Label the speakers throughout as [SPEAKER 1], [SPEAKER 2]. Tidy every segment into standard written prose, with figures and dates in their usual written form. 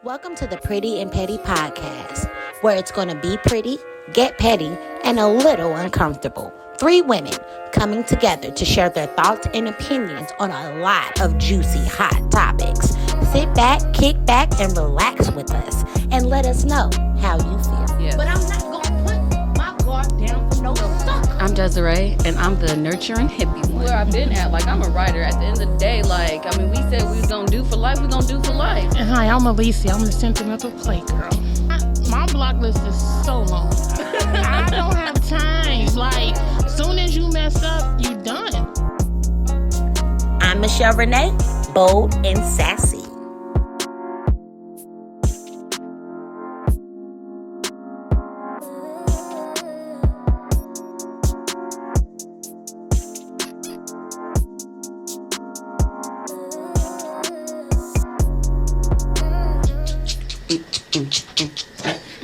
[SPEAKER 1] Welcome to the Pretty and Petty podcast, where it's going to be pretty, get petty, and a little uncomfortable. Three women coming together to share their thoughts and opinions on a lot of juicy, hot topics. Sit back, kick back, and relax with us, and let us know how you feel.
[SPEAKER 2] Yeah.
[SPEAKER 1] But I'm not going to put my guard down for no little stuff.
[SPEAKER 2] I'm Desiree, and I'm the nurturing hippie one. Where I've been at, I'm a writer. At the end of the day, we said we was gonna do for life, we gonna do for life.
[SPEAKER 3] And hi, I'm Alicia. I'm the sentimental play girl. My block list is so long. I don't have time. Soon as you mess up, you done.
[SPEAKER 1] I'm Michelle Renee, bold and sassy.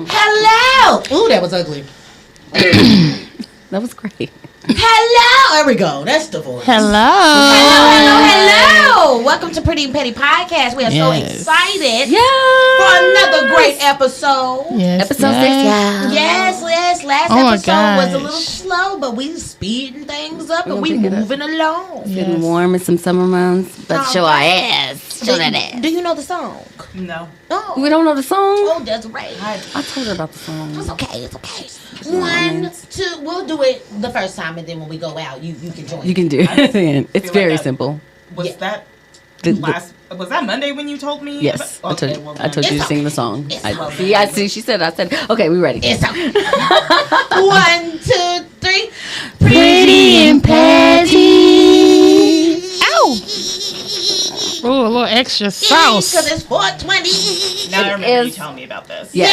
[SPEAKER 4] Hello! Ooh, that was ugly.
[SPEAKER 2] That was great.
[SPEAKER 4] Hello! There we go. That's the voice.
[SPEAKER 1] Hello. Welcome to Pretty and Petty Podcast. We are so excited for another great episode.
[SPEAKER 3] Yes,
[SPEAKER 2] Episode 6, y'all.
[SPEAKER 1] Yes. Last
[SPEAKER 3] Oh my
[SPEAKER 1] episode was a little
[SPEAKER 3] gosh.
[SPEAKER 1] slow, but we speeding things up and
[SPEAKER 2] We
[SPEAKER 1] we
[SPEAKER 2] gonna pick it up.
[SPEAKER 1] moving along.
[SPEAKER 3] Yes.
[SPEAKER 2] Getting warm in some summer months, but show our ass. Show that ass.
[SPEAKER 1] Do you know the song?
[SPEAKER 4] No.
[SPEAKER 1] Oh,
[SPEAKER 2] We don't know the song?
[SPEAKER 1] oh, that's right.
[SPEAKER 2] I told her about the song.
[SPEAKER 1] It's okay. One, two. We'll do it the first time, and then when we go out, you can join.
[SPEAKER 2] You can do it. It's
[SPEAKER 5] feel
[SPEAKER 2] very
[SPEAKER 5] like
[SPEAKER 2] simple.
[SPEAKER 5] Was that
[SPEAKER 2] The-
[SPEAKER 5] was that Monday when you told me?
[SPEAKER 2] Yes,
[SPEAKER 5] about-
[SPEAKER 2] I told you to
[SPEAKER 1] It's
[SPEAKER 2] sing
[SPEAKER 1] okay.
[SPEAKER 2] the song.
[SPEAKER 1] It's
[SPEAKER 2] I
[SPEAKER 1] okay.
[SPEAKER 2] see. She said. I said, okay, we ready.
[SPEAKER 1] It's okay. 1, 2, 3.
[SPEAKER 2] Pretty and petty.
[SPEAKER 3] Ow! Ooh, a little extra sauce.
[SPEAKER 1] Because it's 420.
[SPEAKER 5] Now I remember you
[SPEAKER 2] is-
[SPEAKER 5] telling me about this.
[SPEAKER 2] Yes.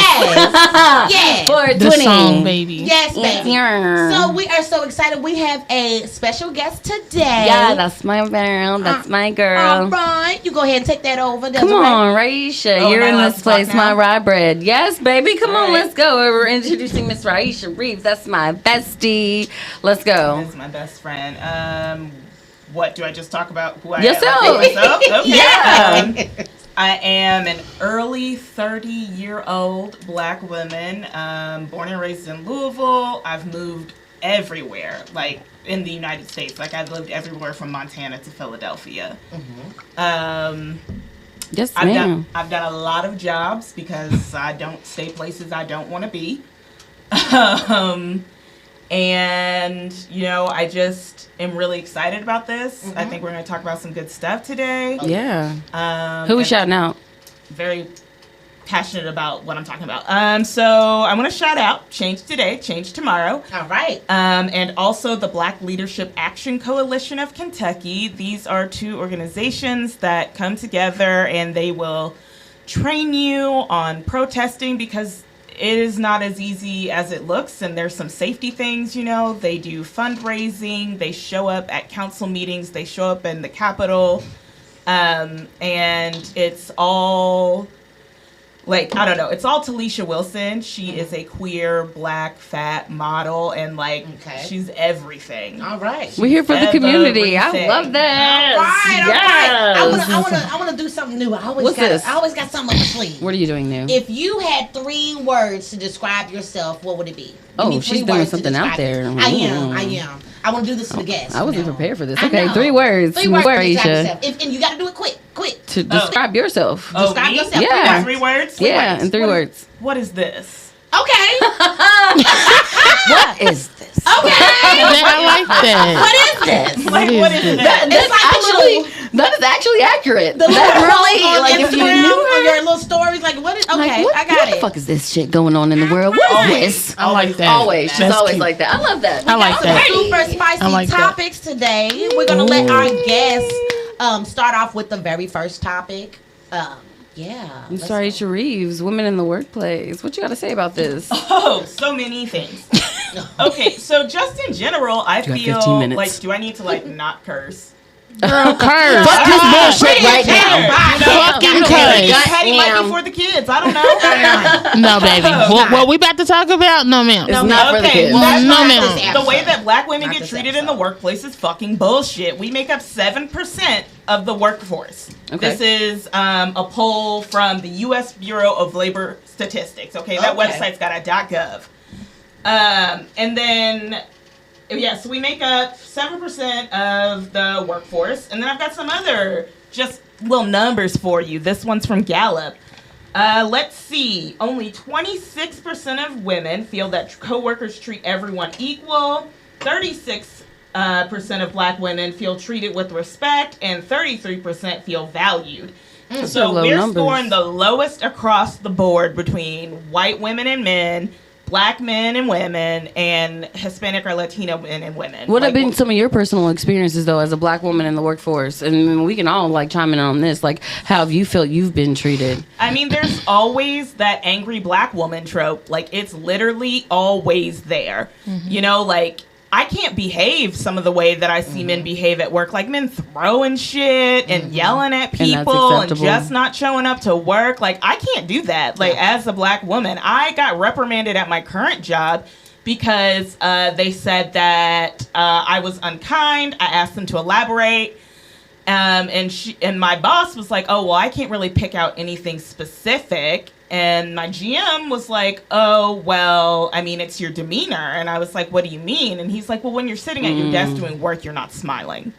[SPEAKER 1] Yes.
[SPEAKER 2] For
[SPEAKER 3] The
[SPEAKER 2] 20.
[SPEAKER 3] song, baby.
[SPEAKER 1] Yes, baby.
[SPEAKER 2] Yeah.
[SPEAKER 1] So we are so excited. We have a special guest today.
[SPEAKER 2] Yeah, that's my girl. That's my girl.
[SPEAKER 1] All right. You go ahead and take that over.
[SPEAKER 2] Come on, Raisha.
[SPEAKER 5] Oh,
[SPEAKER 2] You're
[SPEAKER 5] am I
[SPEAKER 2] in
[SPEAKER 5] allowed
[SPEAKER 2] this
[SPEAKER 5] to talk
[SPEAKER 2] place, my
[SPEAKER 5] now?
[SPEAKER 2] Rye Bread. Yes, baby. Come on,
[SPEAKER 5] right.
[SPEAKER 2] let's go. We're introducing Miss Raisha Reeves. That's my bestie. Let's go.
[SPEAKER 5] This is my best friend. What do I just talk about? Who I
[SPEAKER 2] Yourself.
[SPEAKER 5] am? Myself? Okay.
[SPEAKER 2] Yeah.
[SPEAKER 5] I am an early 30-year-old black woman, born and raised in Louisville. I've moved everywhere, in the United States. I've lived everywhere from Montana to Philadelphia.
[SPEAKER 2] Yes,
[SPEAKER 5] I've
[SPEAKER 2] ma'am.
[SPEAKER 5] done a lot of jobs because I don't stay places I don't want to be. And, I just am really excited about this. I think we're going to talk about some good stuff today.
[SPEAKER 2] Yeah. Who we
[SPEAKER 5] and
[SPEAKER 2] shouting out?
[SPEAKER 5] Very passionate about what I'm talking about. So I'm going to shout out Change Today, Change Tomorrow.
[SPEAKER 1] All right.
[SPEAKER 5] And also the Black Leadership Action Coalition of Kentucky. These are two organizations that come together and they will train you on protesting because it is not as easy as it looks, and there's some safety things, They do fundraising, they show up at council meetings, they show up in the Capitol, and it's all... it's all Talisha Wilson. She is a queer, black, fat model, and, she's everything.
[SPEAKER 1] All right.
[SPEAKER 2] We're here for the community. I
[SPEAKER 5] Everything.
[SPEAKER 2] love that.
[SPEAKER 1] All right.
[SPEAKER 2] Yes.
[SPEAKER 1] I want to do something new. I always
[SPEAKER 2] What's this?
[SPEAKER 1] I always got something up my sleeve.
[SPEAKER 2] What are you doing now?
[SPEAKER 1] If you had 3 words to describe yourself, what would it be?
[SPEAKER 2] Oh,
[SPEAKER 1] Give me
[SPEAKER 2] she's
[SPEAKER 1] 3
[SPEAKER 2] doing
[SPEAKER 1] words to
[SPEAKER 2] something out
[SPEAKER 1] describe
[SPEAKER 2] there.
[SPEAKER 1] you. I am. I want to do this to the guests.
[SPEAKER 2] I wasn't
[SPEAKER 1] now.
[SPEAKER 2] prepared for this.
[SPEAKER 1] I
[SPEAKER 2] Okay,
[SPEAKER 1] know.
[SPEAKER 2] 3 words.
[SPEAKER 1] 3 words to describe
[SPEAKER 2] Raisha.
[SPEAKER 1] yourself. And you got to do it quick.
[SPEAKER 2] To describe yourself.
[SPEAKER 5] Oh,
[SPEAKER 1] Describe
[SPEAKER 5] me?
[SPEAKER 1] yourself.
[SPEAKER 2] Yeah.
[SPEAKER 5] 3 words?
[SPEAKER 2] Yeah, in 3 words.
[SPEAKER 5] What is this?
[SPEAKER 1] Okay.
[SPEAKER 2] What is this?
[SPEAKER 1] Okay.
[SPEAKER 3] I like that.
[SPEAKER 1] What is this?
[SPEAKER 5] What is this?
[SPEAKER 1] It's like
[SPEAKER 2] That is actually accurate.
[SPEAKER 1] the little
[SPEAKER 2] That
[SPEAKER 1] really,
[SPEAKER 2] really,
[SPEAKER 1] on
[SPEAKER 2] if you
[SPEAKER 1] Instagram
[SPEAKER 2] knew
[SPEAKER 1] or
[SPEAKER 2] her,
[SPEAKER 1] your little stories. What is? Okay,
[SPEAKER 2] what,
[SPEAKER 1] I got
[SPEAKER 2] what
[SPEAKER 1] it.
[SPEAKER 2] the fuck is this shit going on in the world? What is this?
[SPEAKER 3] I like that.
[SPEAKER 2] Always. She's
[SPEAKER 3] That's
[SPEAKER 2] always
[SPEAKER 3] cute.
[SPEAKER 2] like that. I love that.
[SPEAKER 3] I like that.
[SPEAKER 1] Super spicy
[SPEAKER 3] I like that.
[SPEAKER 1] topics today. We're gonna let our guests start off with the very first topic. Yeah.
[SPEAKER 2] I'm sorry, Raisha Reeves, women in the workplace. What you got to say about this?
[SPEAKER 5] Oh, so many things. Okay, so just in general, I
[SPEAKER 2] You got
[SPEAKER 5] feel
[SPEAKER 2] 15 minutes.
[SPEAKER 5] do I need to not curse?
[SPEAKER 3] Girl, curse.
[SPEAKER 2] Fuck this bullshit right now.
[SPEAKER 5] You know,
[SPEAKER 3] Fucking
[SPEAKER 5] you Patty might be for the kids. I don't know.
[SPEAKER 3] No, baby. What we about to talk about? No, ma'am.
[SPEAKER 2] It's not for the kids.
[SPEAKER 5] Well,
[SPEAKER 3] No, ma'am.
[SPEAKER 5] The way that black women
[SPEAKER 4] Not
[SPEAKER 5] get
[SPEAKER 4] this
[SPEAKER 5] treated in the
[SPEAKER 4] episode.
[SPEAKER 5] workplace is fucking bullshit. We make up 7% of the workforce.
[SPEAKER 2] Okay.
[SPEAKER 5] This is a poll from the U.S. Bureau of Labor Statistics. Okay, that website's got a .gov. And then, so we make up 7% of the workforce. And then I've got some other just little numbers for you. This one's from Gallup. Let's see. Only 26% of women feel that coworkers treat everyone equal. 36% of black women feel treated with respect, and 33% feel valued. So
[SPEAKER 2] low
[SPEAKER 5] we're
[SPEAKER 2] numbers.
[SPEAKER 5] scoring the lowest across the board between white women and men, black men and women, and Hispanic or Latino men and women.
[SPEAKER 2] What have
[SPEAKER 5] Like,
[SPEAKER 2] been some of your personal experiences though as a black woman in the workforce? And we can all like chime in on this. Like, how have you felt you've been treated?
[SPEAKER 5] I mean, there's always that angry black woman trope. Like, it's literally always there. You know, like, I can't behave some of the way that I see men behave at work. Like, men throwing shit and yelling at
[SPEAKER 2] that's
[SPEAKER 5] people and
[SPEAKER 2] acceptable.
[SPEAKER 5] just not showing up to work. Like, I can't do that. Like, as a black woman, I got reprimanded at my current job because they said that I was unkind. I asked them to elaborate. And my boss was like, oh, well, I can't really pick out anything specific. And my GM was like, oh, well, I mean, it's your demeanor. And I was like, what do you mean? And he's like, well, when you're sitting at your desk doing work, you're not smiling.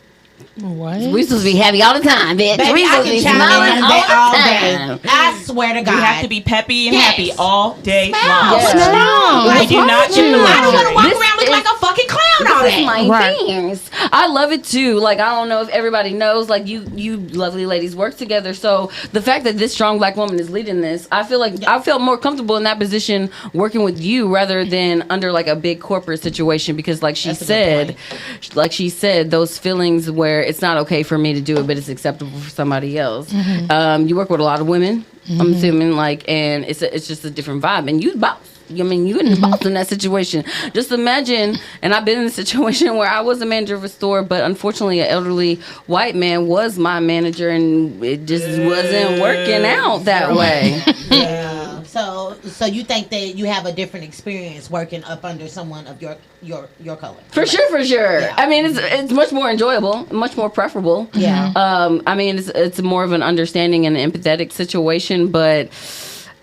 [SPEAKER 3] What?
[SPEAKER 2] We supposed to be happy all the time, bitch.
[SPEAKER 4] Baby,
[SPEAKER 2] We
[SPEAKER 4] I
[SPEAKER 2] supposed to be
[SPEAKER 4] can chime
[SPEAKER 2] smiling
[SPEAKER 4] in
[SPEAKER 2] all
[SPEAKER 4] that all
[SPEAKER 2] the
[SPEAKER 4] day.
[SPEAKER 2] time.
[SPEAKER 4] I swear to God.
[SPEAKER 5] We have to be peppy and
[SPEAKER 4] Yes.
[SPEAKER 5] happy all day long.
[SPEAKER 2] Yes.
[SPEAKER 3] No.
[SPEAKER 5] We do not
[SPEAKER 2] What's
[SPEAKER 5] get the
[SPEAKER 2] wrong?
[SPEAKER 4] I don't want to walk
[SPEAKER 2] This
[SPEAKER 4] around looking
[SPEAKER 2] is-
[SPEAKER 4] like a fucking clown all
[SPEAKER 2] This is
[SPEAKER 4] day.
[SPEAKER 2] my
[SPEAKER 3] Right.
[SPEAKER 2] things. I love it too. Like, I don't know if everybody knows, like, you lovely ladies work together. So the fact that this strong black woman is leading this, I feel like I felt more comfortable in that position working with you rather than under like a big corporate situation, because like she
[SPEAKER 4] That's a good
[SPEAKER 2] said, those feelings where it's not okay for me to do it, but it's acceptable for somebody else. You work with a lot of women, I'm assuming, like, and it's just a different vibe. And you boss. I mean, you in the boss in that situation. Just imagine, and I've been in a situation where I was a manager of a store, but unfortunately, an elderly white man was my manager, and it just wasn't working out that way.
[SPEAKER 4] Yeah. So you think that you have a different experience working up under someone of your color?
[SPEAKER 2] For sure.
[SPEAKER 4] Yeah.
[SPEAKER 2] I mean, it's much more enjoyable, much more preferable.
[SPEAKER 4] Yeah.
[SPEAKER 2] I mean, it's more of an understanding and an empathetic situation, but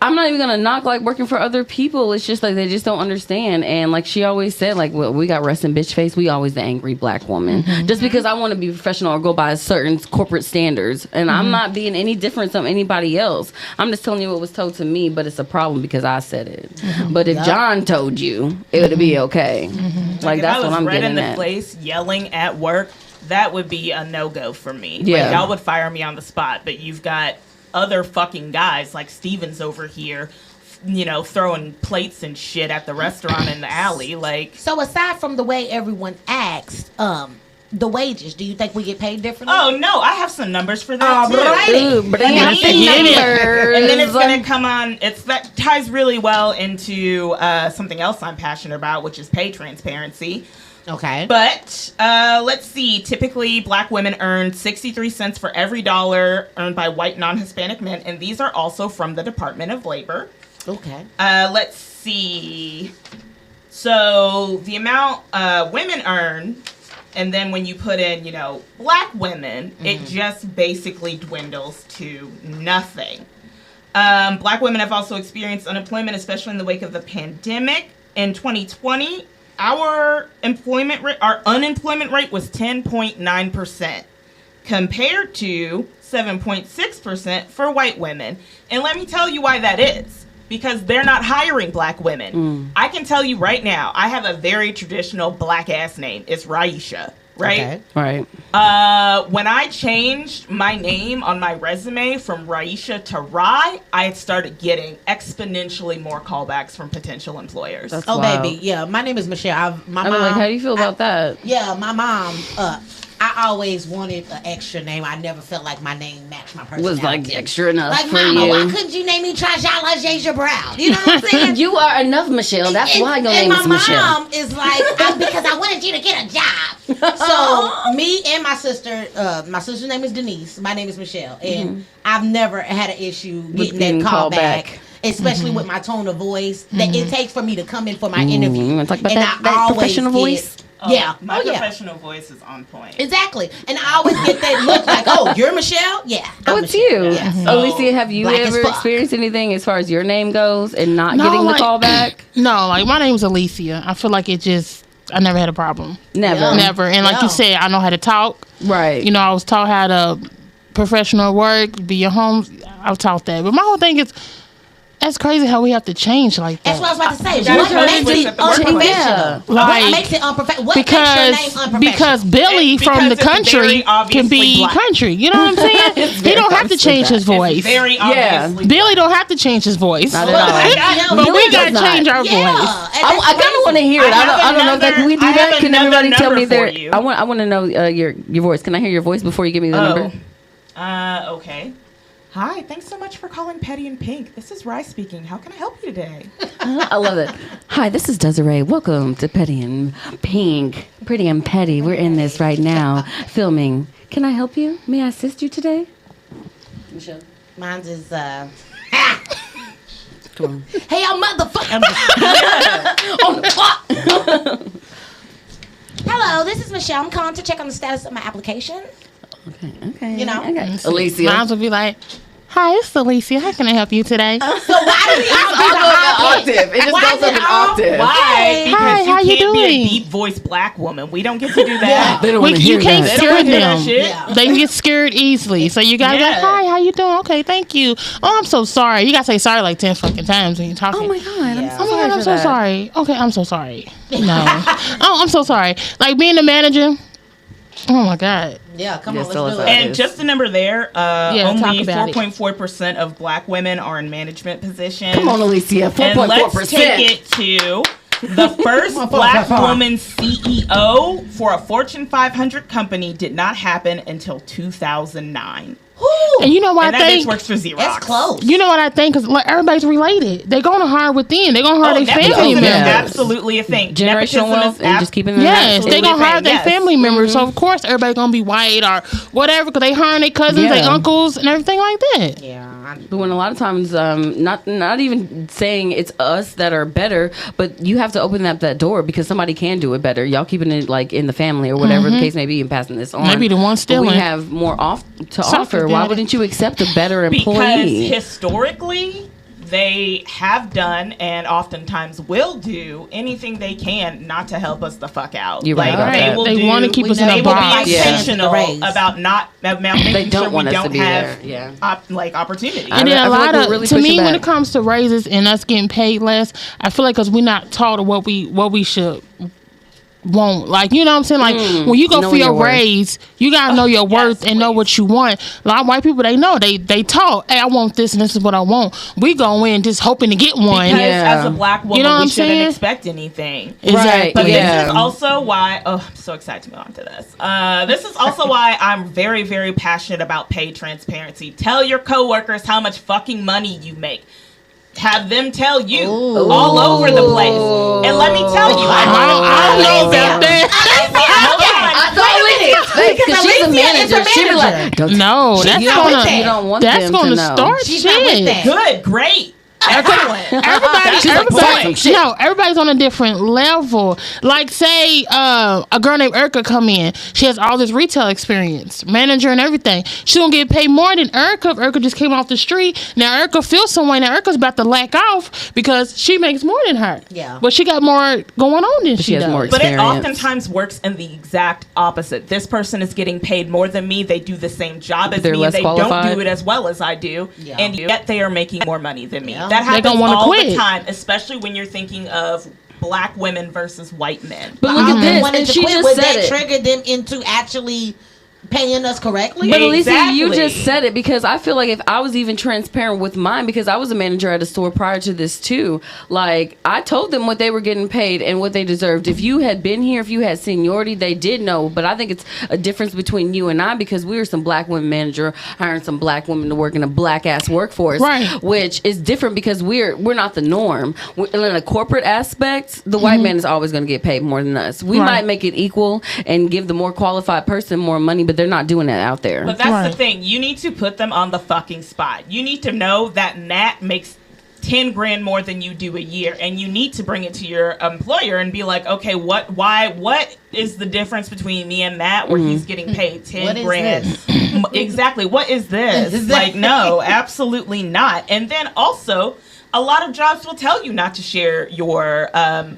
[SPEAKER 2] I'm not even gonna knock like working for other people. It's just like they just don't understand. And like she always said, like, well, we got resting bitch face. We always the angry black woman. Just because I want to be professional or go by certain corporate standards, and I'm not being any different from anybody else. I'm just telling you what was told to me, but it's a problem because I said it. But if John told you, it would be okay. Like
[SPEAKER 5] if
[SPEAKER 2] that's
[SPEAKER 5] I was
[SPEAKER 2] what I'm
[SPEAKER 5] red in
[SPEAKER 2] getting
[SPEAKER 5] the
[SPEAKER 2] at.
[SPEAKER 5] place yelling at work, that would be a no-go for me.
[SPEAKER 2] Yeah.
[SPEAKER 5] Like, y'all would fire me on the spot, but you've got other fucking guys like Steven's over here, you know, throwing plates and shit at the restaurant in the alley. Like,
[SPEAKER 4] So aside from the way everyone acts, the wages, do you think we get paid differently?
[SPEAKER 5] oh no, I have some numbers for that too.
[SPEAKER 4] Alrighty.
[SPEAKER 2] Ooh, bring
[SPEAKER 5] Yeah.
[SPEAKER 2] out the numbers.
[SPEAKER 5] And then it's gonna come on. That ties really well into something else I'm passionate about, which is pay transparency.
[SPEAKER 4] Okay.
[SPEAKER 5] But let's see. Typically, black women earn 63 cents for every dollar earned by white non-Hispanic men, and these are also from the Department of Labor.
[SPEAKER 4] Okay.
[SPEAKER 5] Let's see. So the amount women earn, and then when you put in, you know, black women, it just basically dwindles to nothing. Black women have also experienced unemployment, especially in the wake of the pandemic. In 2020, our unemployment rate was 10.9%, compared to 7.6% for white women. And let me tell you why that is. Because they're not hiring black women. I can tell you right now, I have a very traditional black ass name. It's Raisha, right?
[SPEAKER 4] Okay.
[SPEAKER 2] Right.
[SPEAKER 5] When I changed my name on my resume from Raisha to Rye, I had started getting exponentially more callbacks from potential employers.
[SPEAKER 2] That's
[SPEAKER 4] Oh,
[SPEAKER 2] wild.
[SPEAKER 4] baby. Yeah, my name is Michelle. My
[SPEAKER 2] I'm
[SPEAKER 4] mom.
[SPEAKER 2] like, how do you feel about that?
[SPEAKER 4] Yeah, my mom. I always wanted an extra name. I never felt like my name matched my personality.
[SPEAKER 2] Was like extra enough
[SPEAKER 4] Like,
[SPEAKER 2] for
[SPEAKER 4] Mama,
[SPEAKER 2] you.
[SPEAKER 4] why couldn't you name me Trajala Jasia Brown? You know what I'm saying?
[SPEAKER 2] You are enough, Michelle. That's why your name is
[SPEAKER 4] And my
[SPEAKER 2] Michelle.
[SPEAKER 4] mom is like, because I wanted you to get a job. So me and my sister's name is Denise. My name is Michelle, and I've never had an issue getting that call back. Especially with my tone of voice that it takes for me to come in for my interview.
[SPEAKER 2] You want to talk about
[SPEAKER 4] And
[SPEAKER 2] that
[SPEAKER 4] I always
[SPEAKER 2] professional voice?
[SPEAKER 4] Yeah.
[SPEAKER 5] My
[SPEAKER 4] yeah.
[SPEAKER 5] professional voice is on point.
[SPEAKER 4] Exactly. And I always get that look like, oh, you're Michelle? Yeah.
[SPEAKER 2] Oh,
[SPEAKER 4] I'm
[SPEAKER 2] it's
[SPEAKER 4] Michelle.
[SPEAKER 2] you.
[SPEAKER 4] Yeah.
[SPEAKER 5] So,
[SPEAKER 2] Alicia, have you
[SPEAKER 4] black as
[SPEAKER 2] ever
[SPEAKER 4] fuck.
[SPEAKER 2] experienced anything as far as your name goes and not
[SPEAKER 3] No,
[SPEAKER 2] getting the
[SPEAKER 3] like-
[SPEAKER 2] call back?
[SPEAKER 3] No, like my name's Alicia. I feel like I never had a problem.
[SPEAKER 2] Never.
[SPEAKER 4] Yeah.
[SPEAKER 3] Never. And like
[SPEAKER 4] No.
[SPEAKER 3] you said, I know how to talk.
[SPEAKER 2] Right.
[SPEAKER 3] You know, I was taught how to professional work, be your home. I was taught that. But my whole thing is, that's crazy how we have to change like that.
[SPEAKER 4] That's what I was about to say.
[SPEAKER 5] gotta
[SPEAKER 4] What
[SPEAKER 5] change
[SPEAKER 4] makes
[SPEAKER 5] it
[SPEAKER 4] it
[SPEAKER 5] at the workplace.
[SPEAKER 4] unprofessional?
[SPEAKER 3] Like-
[SPEAKER 4] What makes it unprofessional? What makes your name unprofessional?
[SPEAKER 3] Because Billy
[SPEAKER 5] Because
[SPEAKER 3] from the
[SPEAKER 5] it's very
[SPEAKER 3] country can
[SPEAKER 5] obviously
[SPEAKER 3] be
[SPEAKER 5] black.
[SPEAKER 3] country. You know what I'm saying? He don't have to change his voice.
[SPEAKER 5] It's very
[SPEAKER 2] Yeah.
[SPEAKER 5] obviously.
[SPEAKER 3] Billy don't have to change his voice.
[SPEAKER 2] Not
[SPEAKER 3] But
[SPEAKER 2] at all.
[SPEAKER 4] No,
[SPEAKER 3] we
[SPEAKER 2] Billy
[SPEAKER 3] gotta
[SPEAKER 2] does not.
[SPEAKER 3] change our voice.
[SPEAKER 2] I kind of want to hear it. I don't know if that, can we do
[SPEAKER 5] I
[SPEAKER 2] that?
[SPEAKER 5] have
[SPEAKER 2] Can everybody
[SPEAKER 5] another
[SPEAKER 2] tell me
[SPEAKER 5] number
[SPEAKER 2] their?
[SPEAKER 5] for you.
[SPEAKER 2] I want to know your voice. Can I hear your voice before you give me the number?
[SPEAKER 5] Okay. Hi, thanks so much for calling Petty and Pink. This is Rye speaking. How can I help you today?
[SPEAKER 2] I love it. Hi, this is Desiree. Welcome to Petty and Pink. Pretty and Petty. We're in this right now, filming. Can I help you? May I assist you today? Michelle.
[SPEAKER 4] Mine's is
[SPEAKER 2] Come on.
[SPEAKER 4] hey, I'm motherfucker.
[SPEAKER 2] On the clock.
[SPEAKER 4] Hello, this is Michelle. I'm calling to check on the status of my application.
[SPEAKER 2] Okay.
[SPEAKER 4] You know?
[SPEAKER 2] Okay. Alicia.
[SPEAKER 3] Mine would be like, "Hi, it's Alicia. How can I help you today?"
[SPEAKER 4] So why do we all do the high pitch?
[SPEAKER 2] octave. It just
[SPEAKER 4] Why
[SPEAKER 2] goes
[SPEAKER 4] is
[SPEAKER 2] up
[SPEAKER 4] it
[SPEAKER 2] an
[SPEAKER 4] all-
[SPEAKER 2] octave.
[SPEAKER 5] Why?
[SPEAKER 4] Hey.
[SPEAKER 5] Because
[SPEAKER 3] Hi,
[SPEAKER 5] you
[SPEAKER 3] how you
[SPEAKER 5] can't be a
[SPEAKER 3] doing?
[SPEAKER 5] deep voiced black woman. We don't get to do that.
[SPEAKER 2] They don't want to
[SPEAKER 3] You
[SPEAKER 2] hear
[SPEAKER 3] can't
[SPEAKER 2] that.
[SPEAKER 3] scare
[SPEAKER 5] They don't wanna hear that
[SPEAKER 3] them.
[SPEAKER 5] shit.
[SPEAKER 4] Yeah.
[SPEAKER 3] They get scared easily. So you gotta be like,
[SPEAKER 5] Yeah.
[SPEAKER 3] "Hi, how you doing? Okay, thank you. Oh, I'm so sorry." You gotta say sorry like 10 fucking times when you're talking.
[SPEAKER 2] Oh my God. I'm
[SPEAKER 4] Yeah.
[SPEAKER 2] so
[SPEAKER 3] Oh my
[SPEAKER 2] sorry
[SPEAKER 3] God, I'm
[SPEAKER 2] for
[SPEAKER 3] so
[SPEAKER 2] that.
[SPEAKER 3] sorry. Okay, I'm so sorry. No. Oh, I'm so sorry. Like being the manager. Oh my God.
[SPEAKER 4] Yeah, come
[SPEAKER 2] Yeah,
[SPEAKER 4] on,
[SPEAKER 2] still
[SPEAKER 4] let's do
[SPEAKER 2] is
[SPEAKER 4] it.
[SPEAKER 2] that.
[SPEAKER 5] And just the number there,
[SPEAKER 3] talk
[SPEAKER 5] only
[SPEAKER 3] about it.
[SPEAKER 5] 4.4% of black women are in management positions.
[SPEAKER 2] Come on, Alicia.
[SPEAKER 5] And
[SPEAKER 2] 4.4%.
[SPEAKER 5] let's take it to the first black woman CEO for a Fortune 500 company did not happen until 2009.
[SPEAKER 3] And you know what
[SPEAKER 5] And
[SPEAKER 3] I
[SPEAKER 5] that bitch
[SPEAKER 3] think?
[SPEAKER 5] works for Xerox.
[SPEAKER 4] That's close.
[SPEAKER 3] You know what I think? Because like, everybody's related. They're going to hire within. They're going to hire their family
[SPEAKER 5] nepotism is
[SPEAKER 3] members.
[SPEAKER 5] absolutely a thing.
[SPEAKER 2] Generational
[SPEAKER 5] Nepotism
[SPEAKER 2] wealth
[SPEAKER 5] is
[SPEAKER 2] and just keeping them
[SPEAKER 3] Yes,
[SPEAKER 2] that.
[SPEAKER 3] they gonna hire their
[SPEAKER 5] Yes.
[SPEAKER 3] family members, so of course everybody gonna be white or whatever, because they hiring their cousins,
[SPEAKER 2] Yeah.
[SPEAKER 3] their uncles, and everything like that.
[SPEAKER 4] Yeah.
[SPEAKER 2] But when a lot of times, not even saying it's us that are better, but you have to open up that door because somebody can do it better. Y'all keeping it like in the family or whatever the case may be and passing this on.
[SPEAKER 3] Maybe the one
[SPEAKER 2] But
[SPEAKER 3] stealing.
[SPEAKER 2] we have more to
[SPEAKER 3] Something
[SPEAKER 2] offer. Why
[SPEAKER 3] about
[SPEAKER 2] wouldn't you accept a better employee?
[SPEAKER 5] Because historically, they have done and oftentimes will do anything they can not to help us the fuck out.
[SPEAKER 2] You're right about
[SPEAKER 5] they
[SPEAKER 2] that.
[SPEAKER 5] will
[SPEAKER 3] They
[SPEAKER 5] do,
[SPEAKER 3] wanna keep us in
[SPEAKER 5] they
[SPEAKER 3] a
[SPEAKER 5] will
[SPEAKER 3] box.
[SPEAKER 5] be
[SPEAKER 2] Yeah.
[SPEAKER 5] intentional
[SPEAKER 4] Raise.
[SPEAKER 5] about making
[SPEAKER 2] They don't
[SPEAKER 5] sure
[SPEAKER 2] want
[SPEAKER 5] we
[SPEAKER 2] us to
[SPEAKER 5] don't
[SPEAKER 2] be
[SPEAKER 5] have
[SPEAKER 2] there. Yeah.
[SPEAKER 5] opportunity.
[SPEAKER 3] And then
[SPEAKER 2] I
[SPEAKER 3] a
[SPEAKER 2] feel like
[SPEAKER 3] lot
[SPEAKER 2] we're
[SPEAKER 3] of,
[SPEAKER 2] really
[SPEAKER 3] to me,
[SPEAKER 2] pushing
[SPEAKER 3] when
[SPEAKER 2] back.
[SPEAKER 3] it comes to raises and us getting paid less, I feel like because we're not taught what we should want. Like, you know what I'm saying? Like, when you go
[SPEAKER 2] Knowing
[SPEAKER 3] for your
[SPEAKER 2] your worth.
[SPEAKER 3] raise, you got to know your worth and know
[SPEAKER 5] please.
[SPEAKER 3] what you want. A lot of white people, they know. They taught, hey, I want this and this is what I want. We go in just hoping to get one.
[SPEAKER 5] Because
[SPEAKER 2] Yeah.
[SPEAKER 5] as a black woman,
[SPEAKER 3] You know what
[SPEAKER 5] we
[SPEAKER 3] I'm
[SPEAKER 5] shouldn't
[SPEAKER 3] saying?
[SPEAKER 5] expect anything.
[SPEAKER 3] Exactly.
[SPEAKER 5] But
[SPEAKER 2] Yeah.
[SPEAKER 5] this is also why, I'm so excited to move on to this. This is also why I'm very, very passionate about pay transparency. Tell your coworkers how much fucking money you make. Have them tell you all over the place. And let me tell you,
[SPEAKER 3] I don't know about that.
[SPEAKER 2] That's all we need. Because she's a
[SPEAKER 4] Alicia is a
[SPEAKER 2] manager. She be
[SPEAKER 4] manager.
[SPEAKER 2] like, don't
[SPEAKER 3] No, that's
[SPEAKER 2] you
[SPEAKER 3] gonna
[SPEAKER 2] don't, you don't want
[SPEAKER 3] that's
[SPEAKER 2] them
[SPEAKER 3] gonna
[SPEAKER 2] to know.
[SPEAKER 3] start
[SPEAKER 4] She's not with
[SPEAKER 3] shit.
[SPEAKER 4] that.
[SPEAKER 5] good, great.
[SPEAKER 3] Everybody's on a different level. Like, say a girl named Erica come in. She has all this retail experience, manager and everything. She gonna get paid more than Erica if Erica just came off the street. Now Erica feels some way. Now Erica's about to lack off because she makes more than her.
[SPEAKER 4] Yeah.
[SPEAKER 3] But she got more going on than she
[SPEAKER 2] has
[SPEAKER 3] does.
[SPEAKER 2] more
[SPEAKER 5] But it
[SPEAKER 2] experience.
[SPEAKER 5] oftentimes works in the exact opposite. This person is getting paid more than me. They do the same job as
[SPEAKER 2] They're
[SPEAKER 5] me.
[SPEAKER 2] less
[SPEAKER 5] They
[SPEAKER 2] qualified.
[SPEAKER 5] don't do it as well as I do.
[SPEAKER 4] Yeah.
[SPEAKER 5] And yet they are making more money than me.
[SPEAKER 4] Yeah.
[SPEAKER 5] That
[SPEAKER 3] They
[SPEAKER 5] happens
[SPEAKER 3] gonna wanna
[SPEAKER 5] all
[SPEAKER 3] quit.
[SPEAKER 5] the time, especially when you're thinking of black women versus white men.
[SPEAKER 2] But look at
[SPEAKER 4] They
[SPEAKER 2] this.
[SPEAKER 4] wanted
[SPEAKER 2] And
[SPEAKER 4] to
[SPEAKER 2] she
[SPEAKER 4] quit,
[SPEAKER 2] just
[SPEAKER 4] would
[SPEAKER 2] said
[SPEAKER 4] that
[SPEAKER 2] it.
[SPEAKER 4] trigger them into actually paying us correctly.
[SPEAKER 2] But Alicia,
[SPEAKER 5] Exactly.
[SPEAKER 2] you just said it, because I feel like if I was even transparent with mine, because I was a manager at a store prior to this too, like I told them what they were getting paid and what they deserved. If you had been here, if you had seniority, they did know. But I think it's a difference between you and I, because we were some black women manager hiring some black women to work in a black ass workforce,
[SPEAKER 3] Right.
[SPEAKER 2] which is different because we're not the norm. In a corporate aspect, the white man is always going to get paid more than us. We
[SPEAKER 3] Right.
[SPEAKER 2] might make it equal and give the more qualified person more money, but they're not doing that out there.
[SPEAKER 5] But that's
[SPEAKER 3] Right.
[SPEAKER 5] the thing. You need to put them on the fucking spot. You need to know that Nat makes 10 grand more than you do a year, and you need to bring it to your employer and be like, okay, what is the difference between me and Matt where he's getting paid 10
[SPEAKER 4] What is
[SPEAKER 5] grand? Exactly. What is this? Like, no, absolutely not. And then also, a lot of jobs will tell you not to share your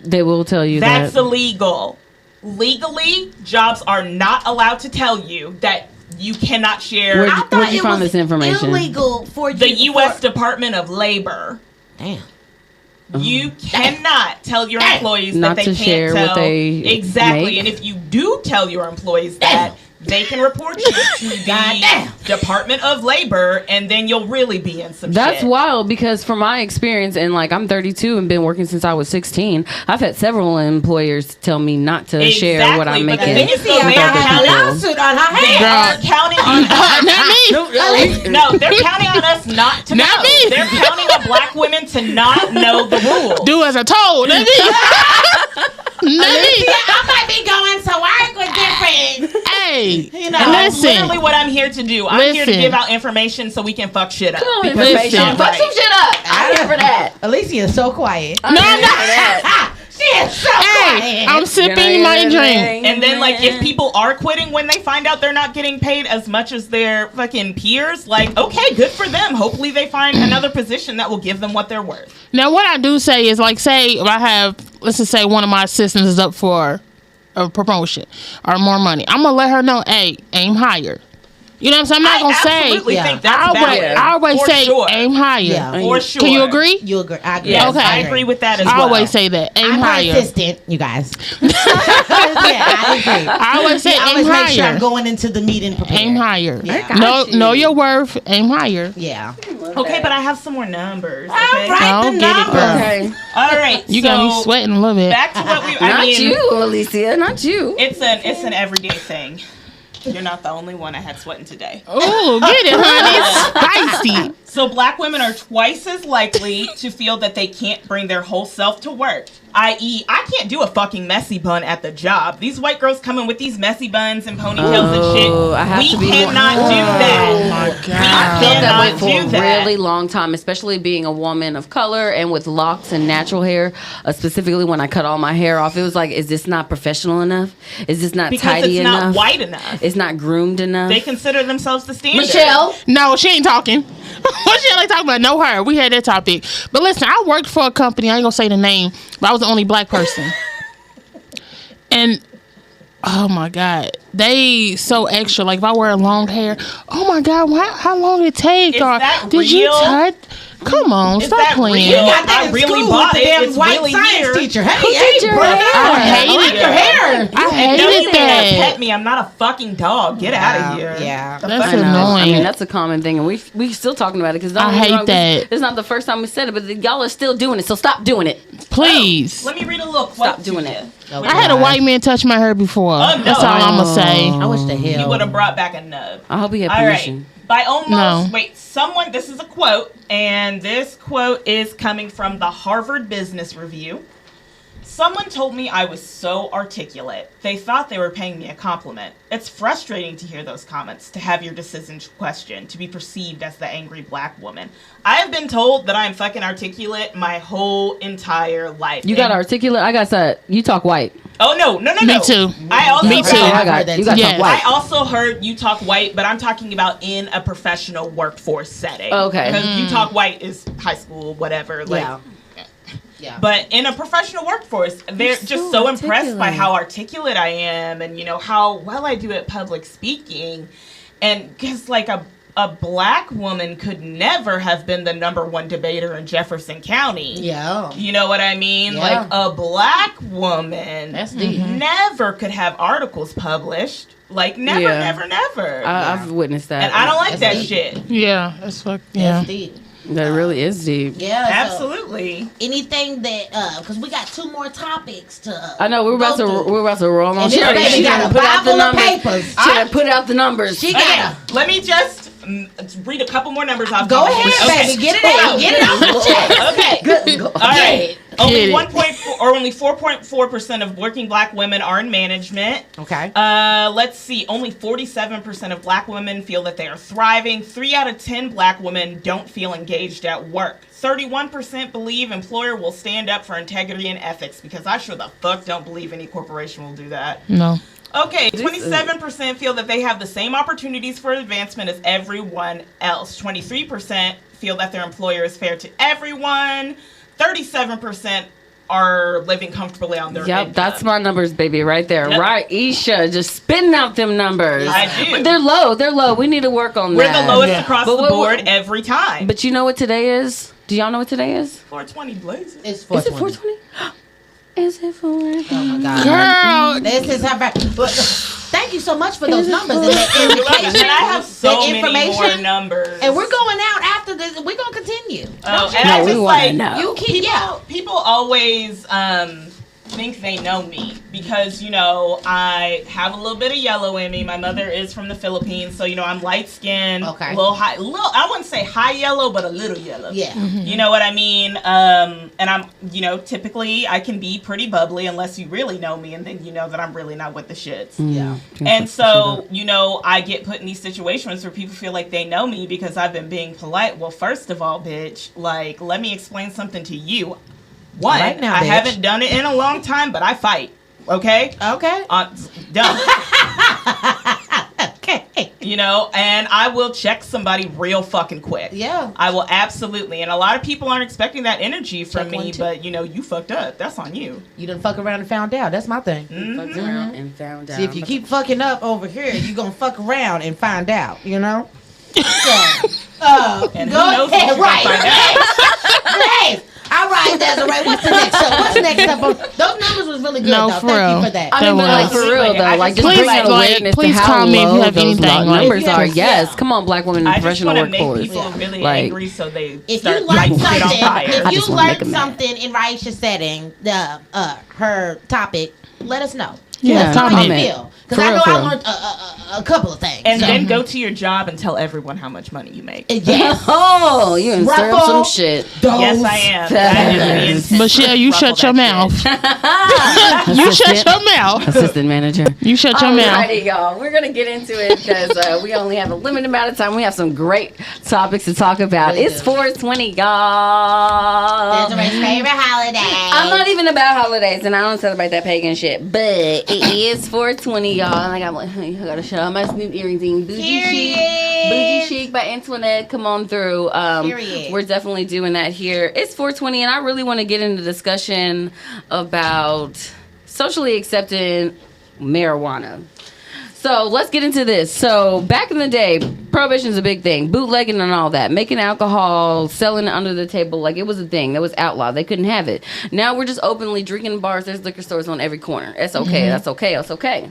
[SPEAKER 2] They will tell you
[SPEAKER 5] that's
[SPEAKER 2] that.
[SPEAKER 5] illegal. Legally, jobs are not allowed to tell you that you cannot share.
[SPEAKER 2] Where'd
[SPEAKER 4] I thought
[SPEAKER 2] you
[SPEAKER 4] it
[SPEAKER 2] find
[SPEAKER 4] was
[SPEAKER 2] this information?
[SPEAKER 4] illegal for
[SPEAKER 5] The
[SPEAKER 4] you,
[SPEAKER 5] U.S. Department of Labor.
[SPEAKER 4] Damn.
[SPEAKER 5] You cannot tell your employees
[SPEAKER 2] Not
[SPEAKER 5] that they
[SPEAKER 2] to
[SPEAKER 5] can't
[SPEAKER 2] share
[SPEAKER 5] tell
[SPEAKER 2] what they
[SPEAKER 5] exactly.
[SPEAKER 2] make.
[SPEAKER 5] And if you do tell your employees that, they can report you to the
[SPEAKER 4] Goddamn.
[SPEAKER 5] Department of Labor, and then you'll really be in some
[SPEAKER 2] That's
[SPEAKER 5] shit.
[SPEAKER 2] wild, because from my experience, and like I'm 32 and been working since I was 16, I've had several employers tell me not to share what I'm
[SPEAKER 5] Exactly, but the
[SPEAKER 2] making.
[SPEAKER 5] thing is, though,
[SPEAKER 2] with
[SPEAKER 5] they are
[SPEAKER 2] other
[SPEAKER 5] counting-
[SPEAKER 2] people.
[SPEAKER 4] Lawsuit on her
[SPEAKER 5] They
[SPEAKER 4] head.
[SPEAKER 5] are counting on us.
[SPEAKER 3] Not me.
[SPEAKER 5] No, they're counting on us not to
[SPEAKER 3] Not
[SPEAKER 5] know.
[SPEAKER 3] me.
[SPEAKER 5] They're counting on black women to not know the rules.
[SPEAKER 3] Do as I told. Not me. Not me.
[SPEAKER 4] I might be going to work with different.
[SPEAKER 3] Hey,
[SPEAKER 4] You know,
[SPEAKER 5] That's
[SPEAKER 3] listen.
[SPEAKER 5] literally what I'm here to do. I'm here to
[SPEAKER 3] Listen.
[SPEAKER 5] give out information so we can fuck shit up.
[SPEAKER 2] Come on,
[SPEAKER 5] Because
[SPEAKER 2] information.
[SPEAKER 5] it's not
[SPEAKER 2] Fuck
[SPEAKER 5] right.
[SPEAKER 2] some shit up. I'm here for that.
[SPEAKER 4] Alicia is so quiet.
[SPEAKER 3] No, I'm not.
[SPEAKER 4] She is so
[SPEAKER 3] Hey,
[SPEAKER 4] quiet.
[SPEAKER 3] I'm sipping my drink.
[SPEAKER 5] And then, like, if people are quitting when they find out they're not getting paid as much as their fucking peers, like, okay, good for them. Hopefully they find another position that will give them what they're worth.
[SPEAKER 3] Now, what I do say is, like, say if I have, let's just say one of my assistants is up for a promotion or more money, I'm gonna let her know, hey, aim higher. You know what I'm saying? I'm not
[SPEAKER 5] I
[SPEAKER 3] gonna say.
[SPEAKER 5] absolutely
[SPEAKER 4] Yeah.
[SPEAKER 5] think that's valid.
[SPEAKER 3] I always
[SPEAKER 5] For
[SPEAKER 3] say
[SPEAKER 5] sure.
[SPEAKER 3] aim higher.
[SPEAKER 4] Yeah.
[SPEAKER 5] For sure.
[SPEAKER 3] Can you agree?
[SPEAKER 4] You agree? I agree.
[SPEAKER 5] Yes,
[SPEAKER 3] Okay.
[SPEAKER 5] I agree with that as
[SPEAKER 3] I
[SPEAKER 5] well.
[SPEAKER 3] always say that. Aim
[SPEAKER 4] I'm her
[SPEAKER 3] higher.
[SPEAKER 4] assistant, you guys. Yeah, I agree.
[SPEAKER 3] I always say
[SPEAKER 4] I
[SPEAKER 3] aim
[SPEAKER 4] always make sure I'm
[SPEAKER 3] higher.
[SPEAKER 4] going into the meeting prepared.
[SPEAKER 3] Aim higher.
[SPEAKER 4] Yeah.
[SPEAKER 3] Know your worth. Aim higher.
[SPEAKER 4] Yeah.
[SPEAKER 5] Okay, but I have some more numbers.
[SPEAKER 4] All
[SPEAKER 5] Okay?
[SPEAKER 4] right,
[SPEAKER 3] I'll
[SPEAKER 4] the
[SPEAKER 3] get it, girl.
[SPEAKER 4] numbers.
[SPEAKER 2] Okay.
[SPEAKER 5] All right.
[SPEAKER 3] You
[SPEAKER 5] so
[SPEAKER 3] got me sweating a little bit.
[SPEAKER 5] Back to what we. I
[SPEAKER 2] Not
[SPEAKER 5] mean,
[SPEAKER 2] you, Alicia. Not you.
[SPEAKER 5] It's an everyday thing. You're not the only one I had sweating today.
[SPEAKER 3] Ooh, get it, honey. It's spicy.
[SPEAKER 5] So black women are twice as likely to feel that they can't bring their whole self to work. I.e., I can't do a fucking messy bun at the job. These white girls come in with these messy buns and ponytails and shit.
[SPEAKER 2] I have
[SPEAKER 5] We
[SPEAKER 2] to be
[SPEAKER 5] cannot
[SPEAKER 2] more-
[SPEAKER 5] do that.
[SPEAKER 3] Oh my
[SPEAKER 2] I
[SPEAKER 3] god.
[SPEAKER 2] felt that way
[SPEAKER 5] cannot
[SPEAKER 2] for
[SPEAKER 5] do
[SPEAKER 2] a
[SPEAKER 5] that.
[SPEAKER 2] really long time, especially being a woman of color and with locks and natural hair. Specifically, when I cut all my hair off, it was like, is this not professional enough? Is this not
[SPEAKER 5] Because
[SPEAKER 2] tidy
[SPEAKER 5] it's
[SPEAKER 2] enough?
[SPEAKER 5] not white enough.
[SPEAKER 2] It's not groomed enough.
[SPEAKER 5] They consider themselves the standard.
[SPEAKER 2] Michelle,
[SPEAKER 3] No, she ain't talking. What she like talking about? No, her. We had that topic. But listen, I worked for a company. I ain't gonna say the name, but I was the only black person. And oh my god, they so extra. Like if I wear long hair, oh my god, how long it take?
[SPEAKER 5] Is
[SPEAKER 3] Or
[SPEAKER 5] that
[SPEAKER 3] did you
[SPEAKER 5] real?
[SPEAKER 3] touch? Come on,
[SPEAKER 5] Is
[SPEAKER 3] stop
[SPEAKER 5] that
[SPEAKER 3] playing.
[SPEAKER 5] real?
[SPEAKER 4] Got that
[SPEAKER 5] I
[SPEAKER 4] in
[SPEAKER 5] really
[SPEAKER 4] school
[SPEAKER 5] bought
[SPEAKER 4] with
[SPEAKER 5] it.
[SPEAKER 4] the damn
[SPEAKER 5] It's
[SPEAKER 4] white
[SPEAKER 5] really
[SPEAKER 4] science
[SPEAKER 5] here.
[SPEAKER 4] teacher. Hey,
[SPEAKER 2] did
[SPEAKER 4] hey,
[SPEAKER 2] your
[SPEAKER 4] brother.
[SPEAKER 2] hair?
[SPEAKER 3] I hated
[SPEAKER 4] like your hair.
[SPEAKER 3] I
[SPEAKER 5] No,
[SPEAKER 3] hated
[SPEAKER 5] you better pet
[SPEAKER 3] that.
[SPEAKER 5] me. I'm not a fucking dog. Get out of here.
[SPEAKER 4] Yeah.
[SPEAKER 3] That's
[SPEAKER 2] I know.
[SPEAKER 3] annoying.
[SPEAKER 2] I mean, that's a common thing, and we still talking about it because
[SPEAKER 3] I hate that.
[SPEAKER 2] It's not the first time we said it, but y'all are still doing it. So stop doing it.
[SPEAKER 3] Please.
[SPEAKER 5] Let me read a little quote.
[SPEAKER 2] Stop doing
[SPEAKER 5] to
[SPEAKER 2] it.
[SPEAKER 5] you.
[SPEAKER 3] I had a white man touch my hair before.
[SPEAKER 5] Oh, no.
[SPEAKER 3] That's all I'm gonna say.
[SPEAKER 4] I wish the
[SPEAKER 5] He
[SPEAKER 4] hell.
[SPEAKER 5] would have brought back a nub.
[SPEAKER 2] I hope he had
[SPEAKER 5] All
[SPEAKER 2] permission.
[SPEAKER 5] right. By almost,
[SPEAKER 3] No.
[SPEAKER 5] wait, someone, this is a quote, and this quote is coming from the Harvard Business Review. Someone told me I was so articulate. They thought they were paying me a compliment. It's frustrating to hear those comments, to have your decision questioned, to be perceived as the angry black woman. I have been told that I'm fucking articulate my whole entire life.
[SPEAKER 2] You got
[SPEAKER 5] And-
[SPEAKER 2] articulate. I got that. You talk white.
[SPEAKER 5] Oh, no.
[SPEAKER 3] Me too.
[SPEAKER 5] I also
[SPEAKER 3] Me too.
[SPEAKER 5] heard-
[SPEAKER 2] I got
[SPEAKER 4] that
[SPEAKER 2] You got
[SPEAKER 3] too.
[SPEAKER 2] talk
[SPEAKER 3] Yes.
[SPEAKER 2] white.
[SPEAKER 5] I also heard you talk white, but I'm talking about in a professional workforce setting.
[SPEAKER 2] Okay.
[SPEAKER 5] Because you talk white is high school, whatever. Like,
[SPEAKER 4] Yeah. Yeah.
[SPEAKER 5] But in a professional workforce, they're just so impressed by how articulate I am and, you know, how well I do at public speaking. And because, like, a a black woman could never have been the #1 debater in Jefferson County.
[SPEAKER 4] Yeah.
[SPEAKER 5] You know what I mean?
[SPEAKER 4] Yeah.
[SPEAKER 5] Like, a black woman
[SPEAKER 4] That's deep.
[SPEAKER 5] never could have articles published. Like, never,
[SPEAKER 2] Yeah.
[SPEAKER 5] never.
[SPEAKER 2] I've witnessed that.
[SPEAKER 5] And I don't like
[SPEAKER 4] That's
[SPEAKER 5] that
[SPEAKER 4] deep.
[SPEAKER 5] shit.
[SPEAKER 3] Yeah, that's fuck. Yeah.
[SPEAKER 4] That's deep.
[SPEAKER 2] That really is deep.
[SPEAKER 4] Yeah. So
[SPEAKER 5] Absolutely.
[SPEAKER 4] anything that, because we got 2 more topics to.
[SPEAKER 2] I know we're about to roll on.
[SPEAKER 4] And
[SPEAKER 2] She
[SPEAKER 4] this
[SPEAKER 2] already
[SPEAKER 4] baby got a
[SPEAKER 2] put out the
[SPEAKER 4] Bible of
[SPEAKER 2] numbers.
[SPEAKER 4] papers.
[SPEAKER 2] She done put out the numbers.
[SPEAKER 4] She
[SPEAKER 5] Okay,
[SPEAKER 4] got
[SPEAKER 5] let me just read a couple more numbers off.
[SPEAKER 4] Go
[SPEAKER 5] the
[SPEAKER 4] ahead,
[SPEAKER 5] Okay.
[SPEAKER 4] baby. Get it out. Get it off the chest.
[SPEAKER 5] Okay.
[SPEAKER 4] Good.
[SPEAKER 5] All right. Only
[SPEAKER 3] Get it.
[SPEAKER 5] 4.4% of working black women are in management.
[SPEAKER 4] Okay.
[SPEAKER 5] Let's see. Only 47% of black women feel that they are thriving. 3 out of 10 black women don't feel engaged at work. 31% believe employer will stand up for integrity and ethics, because I sure the fuck don't believe any corporation will do that.
[SPEAKER 3] No.
[SPEAKER 5] Okay, 27% feel that they have the same opportunities for advancement as everyone else. 23% feel that their employer is fair to everyone. 37% are living comfortably on their income.
[SPEAKER 2] Yep, that's my numbers, baby, right there.
[SPEAKER 5] Yep.
[SPEAKER 2] Right, Isha, just spitting out them numbers.
[SPEAKER 5] I do.
[SPEAKER 2] But they're low. We need to work on
[SPEAKER 5] We're
[SPEAKER 2] that.
[SPEAKER 5] the lowest
[SPEAKER 3] Yeah.
[SPEAKER 5] across
[SPEAKER 2] But
[SPEAKER 5] the
[SPEAKER 2] what-
[SPEAKER 5] board every time.
[SPEAKER 2] But you know what today is? Do y'all know what today is?
[SPEAKER 5] 420 blazes.
[SPEAKER 4] It's
[SPEAKER 2] Is it
[SPEAKER 4] 420.
[SPEAKER 2] 420? Is it 420?
[SPEAKER 4] Oh my God.
[SPEAKER 3] Girl.
[SPEAKER 4] This is her. But thank you so much for those numbers and that
[SPEAKER 5] And
[SPEAKER 4] indication.
[SPEAKER 5] I have so
[SPEAKER 4] that
[SPEAKER 5] many more
[SPEAKER 4] information.
[SPEAKER 5] numbers.
[SPEAKER 4] And we're going out after this. We're going to continue.
[SPEAKER 5] Oh,
[SPEAKER 4] Don't you
[SPEAKER 5] and
[SPEAKER 2] No,
[SPEAKER 5] I
[SPEAKER 2] we
[SPEAKER 5] just
[SPEAKER 2] wanna
[SPEAKER 5] like
[SPEAKER 2] know.
[SPEAKER 4] You keep,
[SPEAKER 5] people always think they know me because, you know, I have a little bit of yellow in me. My mother is from the Philippines, so, you know, I'm light skinned.
[SPEAKER 4] Okay.
[SPEAKER 5] A little high, I wouldn't say high yellow, but a little yellow.
[SPEAKER 4] Yeah.
[SPEAKER 5] You know what I mean? And I'm, you know, typically I can be pretty bubbly unless you really know me, and then you know that I'm really not with the shits.
[SPEAKER 4] Yeah.
[SPEAKER 5] And so, you know, I get put in these situations where people feel like they know me because I've been being polite. Well, first of all, bitch, like, let me explain something to you. One,
[SPEAKER 4] Right now,
[SPEAKER 5] I
[SPEAKER 4] bitch.
[SPEAKER 5] haven't done it in a long time, but I fight. Okay?
[SPEAKER 4] Okay.
[SPEAKER 5] Done.
[SPEAKER 4] Okay.
[SPEAKER 5] You know, and I will check somebody real fucking quick.
[SPEAKER 4] Yeah.
[SPEAKER 5] I will absolutely. And a lot of people aren't expecting that energy from
[SPEAKER 4] Check one,
[SPEAKER 5] me,
[SPEAKER 4] two.
[SPEAKER 5] but, you know, you fucked up. That's on you.
[SPEAKER 4] You done fuck around and found out. That's my thing.
[SPEAKER 2] Fucked around and found out.
[SPEAKER 4] See, if you keep fucking up over here, you going to fuck around and find out, you know? So,
[SPEAKER 5] And
[SPEAKER 4] go
[SPEAKER 5] who knows
[SPEAKER 4] ahead.
[SPEAKER 5] what
[SPEAKER 4] Right.
[SPEAKER 5] you're gonna find out.
[SPEAKER 4] Right. All right, Desiree. What's the next up? What's next up? Those numbers was really good,
[SPEAKER 3] No,
[SPEAKER 4] though.
[SPEAKER 3] for
[SPEAKER 4] Thank
[SPEAKER 3] real.
[SPEAKER 4] you for that.
[SPEAKER 2] I mean, but
[SPEAKER 3] That
[SPEAKER 2] like
[SPEAKER 3] was-
[SPEAKER 2] for real
[SPEAKER 5] I
[SPEAKER 2] though,
[SPEAKER 5] just
[SPEAKER 2] like just
[SPEAKER 5] please,
[SPEAKER 2] bring that
[SPEAKER 3] like,
[SPEAKER 2] awareness
[SPEAKER 3] please
[SPEAKER 2] to
[SPEAKER 3] call
[SPEAKER 2] how
[SPEAKER 3] me if you
[SPEAKER 2] low
[SPEAKER 3] have
[SPEAKER 2] those
[SPEAKER 3] anything, like-
[SPEAKER 2] numbers are.
[SPEAKER 4] Yes,
[SPEAKER 2] Yes,
[SPEAKER 4] yeah.
[SPEAKER 2] come on, black women in the
[SPEAKER 5] I just
[SPEAKER 2] professional
[SPEAKER 5] want to make
[SPEAKER 2] workforce.
[SPEAKER 5] people really
[SPEAKER 2] Like-
[SPEAKER 5] angry so they
[SPEAKER 4] If
[SPEAKER 5] start
[SPEAKER 4] you learn
[SPEAKER 5] lighting shit on
[SPEAKER 4] something,
[SPEAKER 5] fire.
[SPEAKER 4] if
[SPEAKER 2] I
[SPEAKER 4] you
[SPEAKER 2] just wanna make
[SPEAKER 4] learned
[SPEAKER 2] 'em mad.
[SPEAKER 4] something in Raisha's setting, her topic, let us know.
[SPEAKER 2] Yeah,
[SPEAKER 4] That's how you
[SPEAKER 2] comment.
[SPEAKER 4] feel. Because
[SPEAKER 2] For
[SPEAKER 4] I
[SPEAKER 2] real,
[SPEAKER 4] know
[SPEAKER 2] for
[SPEAKER 4] I
[SPEAKER 2] real.
[SPEAKER 4] learned a couple of things.
[SPEAKER 5] And
[SPEAKER 4] so.
[SPEAKER 5] then go to your job and tell everyone how much money you make.
[SPEAKER 4] Yes.
[SPEAKER 2] Oh, you done stir up
[SPEAKER 4] Ruffle
[SPEAKER 2] some shit.
[SPEAKER 4] those
[SPEAKER 5] Yes, I am.
[SPEAKER 2] That
[SPEAKER 5] That is
[SPEAKER 2] is-
[SPEAKER 5] the intent.
[SPEAKER 3] Michelle, you
[SPEAKER 5] Ruffle
[SPEAKER 3] shut your
[SPEAKER 5] that
[SPEAKER 3] mouth.
[SPEAKER 5] shit.
[SPEAKER 3] You shut your mouth.
[SPEAKER 2] Assistant manager.
[SPEAKER 3] You shut your mouth.
[SPEAKER 2] Alrighty, y'all. We're gonna get into it because we only have a limited amount of time. We have some great topics to talk about.
[SPEAKER 4] Really
[SPEAKER 2] It's
[SPEAKER 4] do.
[SPEAKER 2] 420, y'all.
[SPEAKER 4] Desiree's favorite holiday.
[SPEAKER 2] I'm not even about holidays, and I don't celebrate that pagan shit. But it is 420, y'all. And I gotta show out my Snoop earrings. Bougie
[SPEAKER 4] Period.
[SPEAKER 2] Chic, Bougie Chic by Antoinette. Come on through.
[SPEAKER 4] Period.
[SPEAKER 2] We're definitely doing that here. It's 420, and I really want to get into discussion about socially accepted marijuana. So let's get into this. So back in the day, prohibition is a big thing. Bootlegging and all that. Making alcohol, selling it under the table. Like, it was a thing. That was outlawed. They couldn't have it. Now we're just openly drinking in bars. There's liquor stores on every corner. That's okay. That's okay. That's okay.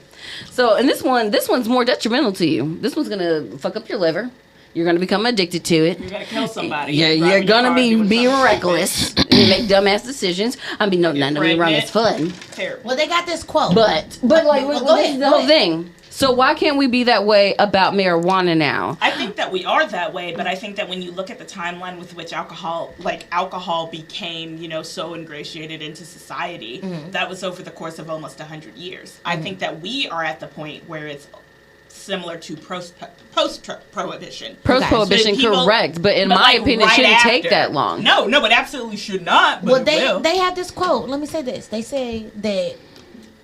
[SPEAKER 2] So, and this one's more detrimental to you. This one's going to fuck up your liver. You're going to become addicted to it.
[SPEAKER 5] You're gonna kill somebody.
[SPEAKER 2] Yeah,
[SPEAKER 5] Driving
[SPEAKER 2] you're
[SPEAKER 5] your
[SPEAKER 2] gonna
[SPEAKER 5] car,
[SPEAKER 2] be
[SPEAKER 5] doing
[SPEAKER 2] being
[SPEAKER 5] something
[SPEAKER 2] reckless.
[SPEAKER 5] stupid.
[SPEAKER 2] You make dumbass decisions. I mean, no, none of me wrong. It's fun.
[SPEAKER 5] Terrible.
[SPEAKER 4] Well, they got this quote.
[SPEAKER 2] But like,
[SPEAKER 4] Well,
[SPEAKER 2] this
[SPEAKER 4] go
[SPEAKER 2] is
[SPEAKER 4] ahead,
[SPEAKER 2] the
[SPEAKER 4] go
[SPEAKER 2] whole
[SPEAKER 4] ahead.
[SPEAKER 2] thing. So why can't we be that way about marijuana now?
[SPEAKER 5] I think that we are that way, but I think that when you look at the timeline with which alcohol became, you know, so ingratiated into society, that was over the course of almost 100 years. I think that we are at the point where it's similar to post-prohibition.
[SPEAKER 2] Post-prohibition,
[SPEAKER 5] So people-
[SPEAKER 2] correct. But in
[SPEAKER 5] but,
[SPEAKER 2] my
[SPEAKER 5] like,
[SPEAKER 2] opinion, it
[SPEAKER 5] right
[SPEAKER 2] shouldn't
[SPEAKER 5] after.
[SPEAKER 2] take that long.
[SPEAKER 5] No, it absolutely should not. But
[SPEAKER 4] Well,
[SPEAKER 5] it will.
[SPEAKER 4] they have this quote. Let me say this. They say that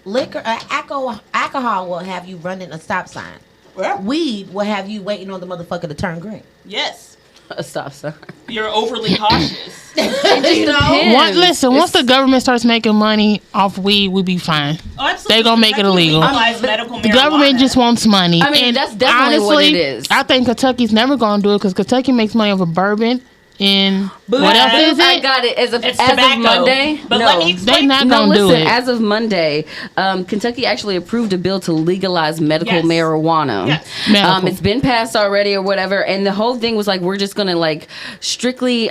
[SPEAKER 4] liquor, alcohol will have you running a stop sign.
[SPEAKER 5] Well,
[SPEAKER 4] Weed will have you waiting on the motherfucker to turn green.
[SPEAKER 5] yes.
[SPEAKER 2] A stop sign.
[SPEAKER 5] You're overly cautious.
[SPEAKER 3] Once the government starts making money off weed, we'll be fine.
[SPEAKER 5] Oh, absolutely.
[SPEAKER 3] They're gonna make it illegal.
[SPEAKER 5] The
[SPEAKER 3] government just wants money.
[SPEAKER 2] I mean, that's definitely
[SPEAKER 3] honestly,
[SPEAKER 2] what it is.
[SPEAKER 3] I think Kentucky's never gonna do it because Kentucky makes money off of bourbon. And what else is it?
[SPEAKER 2] I got it. As of Monday.
[SPEAKER 5] But
[SPEAKER 2] no,
[SPEAKER 5] let me explain.
[SPEAKER 3] They're not gonna do it.
[SPEAKER 2] As of Monday, Kentucky actually approved a bill to legalize medical marijuana.
[SPEAKER 5] Yes.
[SPEAKER 2] It's been passed already or whatever, and the whole thing was like, we're just gonna like strictly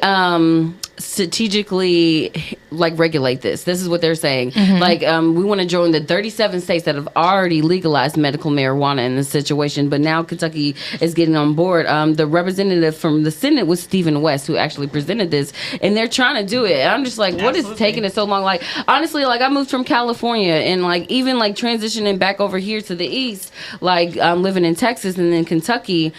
[SPEAKER 2] strategically like regulate this. This is what they're saying. Like we want to join the 37 states that have already legalized medical marijuana in this situation, but now Kentucky is getting on board. The representative from the Senate was Stephen West, who actually presented this, and they're trying to do it. And I'm just like, what is taking it so long? Like, honestly, like I moved from California, and like even like transitioning back over here to the east, like I'm living in Texas and then Kentucky,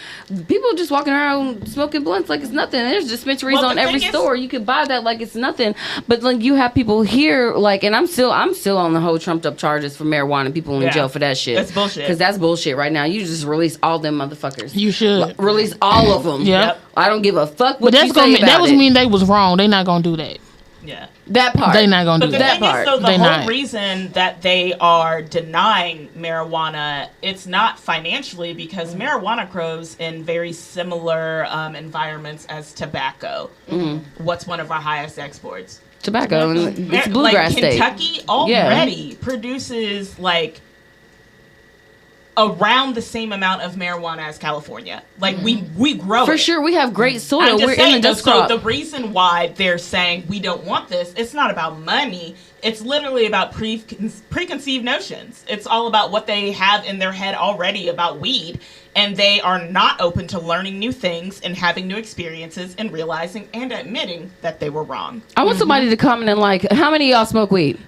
[SPEAKER 2] people just walking around smoking blunts like it's nothing. There's dispensaries on every store. You could buy that like it's nothing. But like you have people here, like, and I'm still on the whole trumped up charges for marijuana. People in jail for that shit.
[SPEAKER 5] That's bullshit.
[SPEAKER 2] Because that's bullshit right now. You just release all them motherfuckers.
[SPEAKER 3] You should
[SPEAKER 2] release all of them.
[SPEAKER 3] Yep.
[SPEAKER 2] I don't give a fuck what
[SPEAKER 3] but
[SPEAKER 2] you say about
[SPEAKER 3] that was
[SPEAKER 2] it.
[SPEAKER 3] mean they was wrong. They not gonna do that.
[SPEAKER 5] Yeah.
[SPEAKER 2] That part.
[SPEAKER 3] They not gonna
[SPEAKER 5] But
[SPEAKER 3] do
[SPEAKER 5] the
[SPEAKER 3] that
[SPEAKER 5] thing
[SPEAKER 3] part.
[SPEAKER 5] is, though, the
[SPEAKER 3] They
[SPEAKER 5] whole
[SPEAKER 3] not.
[SPEAKER 5] reason that they are denying marijuana, it's not financially because marijuana grows in very similar environments as tobacco. What's one of our highest exports?
[SPEAKER 2] Tobacco. And it's bluegrass state.
[SPEAKER 5] Kentucky already produces like around the same amount of marijuana as California. Like we grow
[SPEAKER 2] For
[SPEAKER 5] it.
[SPEAKER 2] sure, we have great soil.
[SPEAKER 5] I'm just
[SPEAKER 2] We're
[SPEAKER 5] saying,
[SPEAKER 2] in the
[SPEAKER 5] though,
[SPEAKER 2] dust
[SPEAKER 5] so
[SPEAKER 2] crop.
[SPEAKER 5] the reason why they're saying we don't want this, it's not about money. It's literally about preconceived notions. It's all about what they have in their head already about weed, and they are not open to learning new things and having new experiences and realizing and admitting that they were wrong.
[SPEAKER 2] I want somebody to comment and like, how many of y'all smoke weed?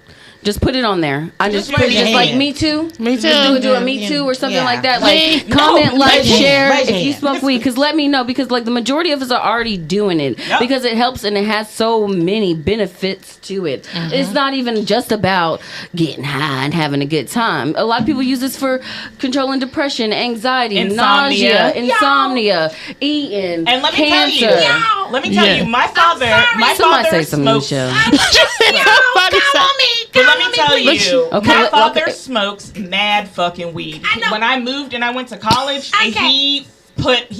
[SPEAKER 2] Just put it on there. I just put it just like me too.
[SPEAKER 3] Me too.
[SPEAKER 2] Just do a me too or something like that. Like
[SPEAKER 3] No,
[SPEAKER 2] comment, like,
[SPEAKER 4] raise
[SPEAKER 2] share
[SPEAKER 4] hand.
[SPEAKER 2] if you smoke weed. Because let me know. Because like the majority of us are already doing it.
[SPEAKER 5] Yep.
[SPEAKER 2] Because it helps and it has so many benefits to it. It's not even just about getting high and having a good time. A lot of people use this for controlling depression, anxiety, nausea, insomnia, eating,
[SPEAKER 5] And let me
[SPEAKER 2] cancer.
[SPEAKER 5] tell you, my father
[SPEAKER 2] Somebody say something,
[SPEAKER 5] smokes.
[SPEAKER 2] Michelle.
[SPEAKER 5] But let me tell you,
[SPEAKER 2] Okay,
[SPEAKER 5] my father
[SPEAKER 2] okay.
[SPEAKER 5] smokes mad fucking weed. When I moved and I went to college, he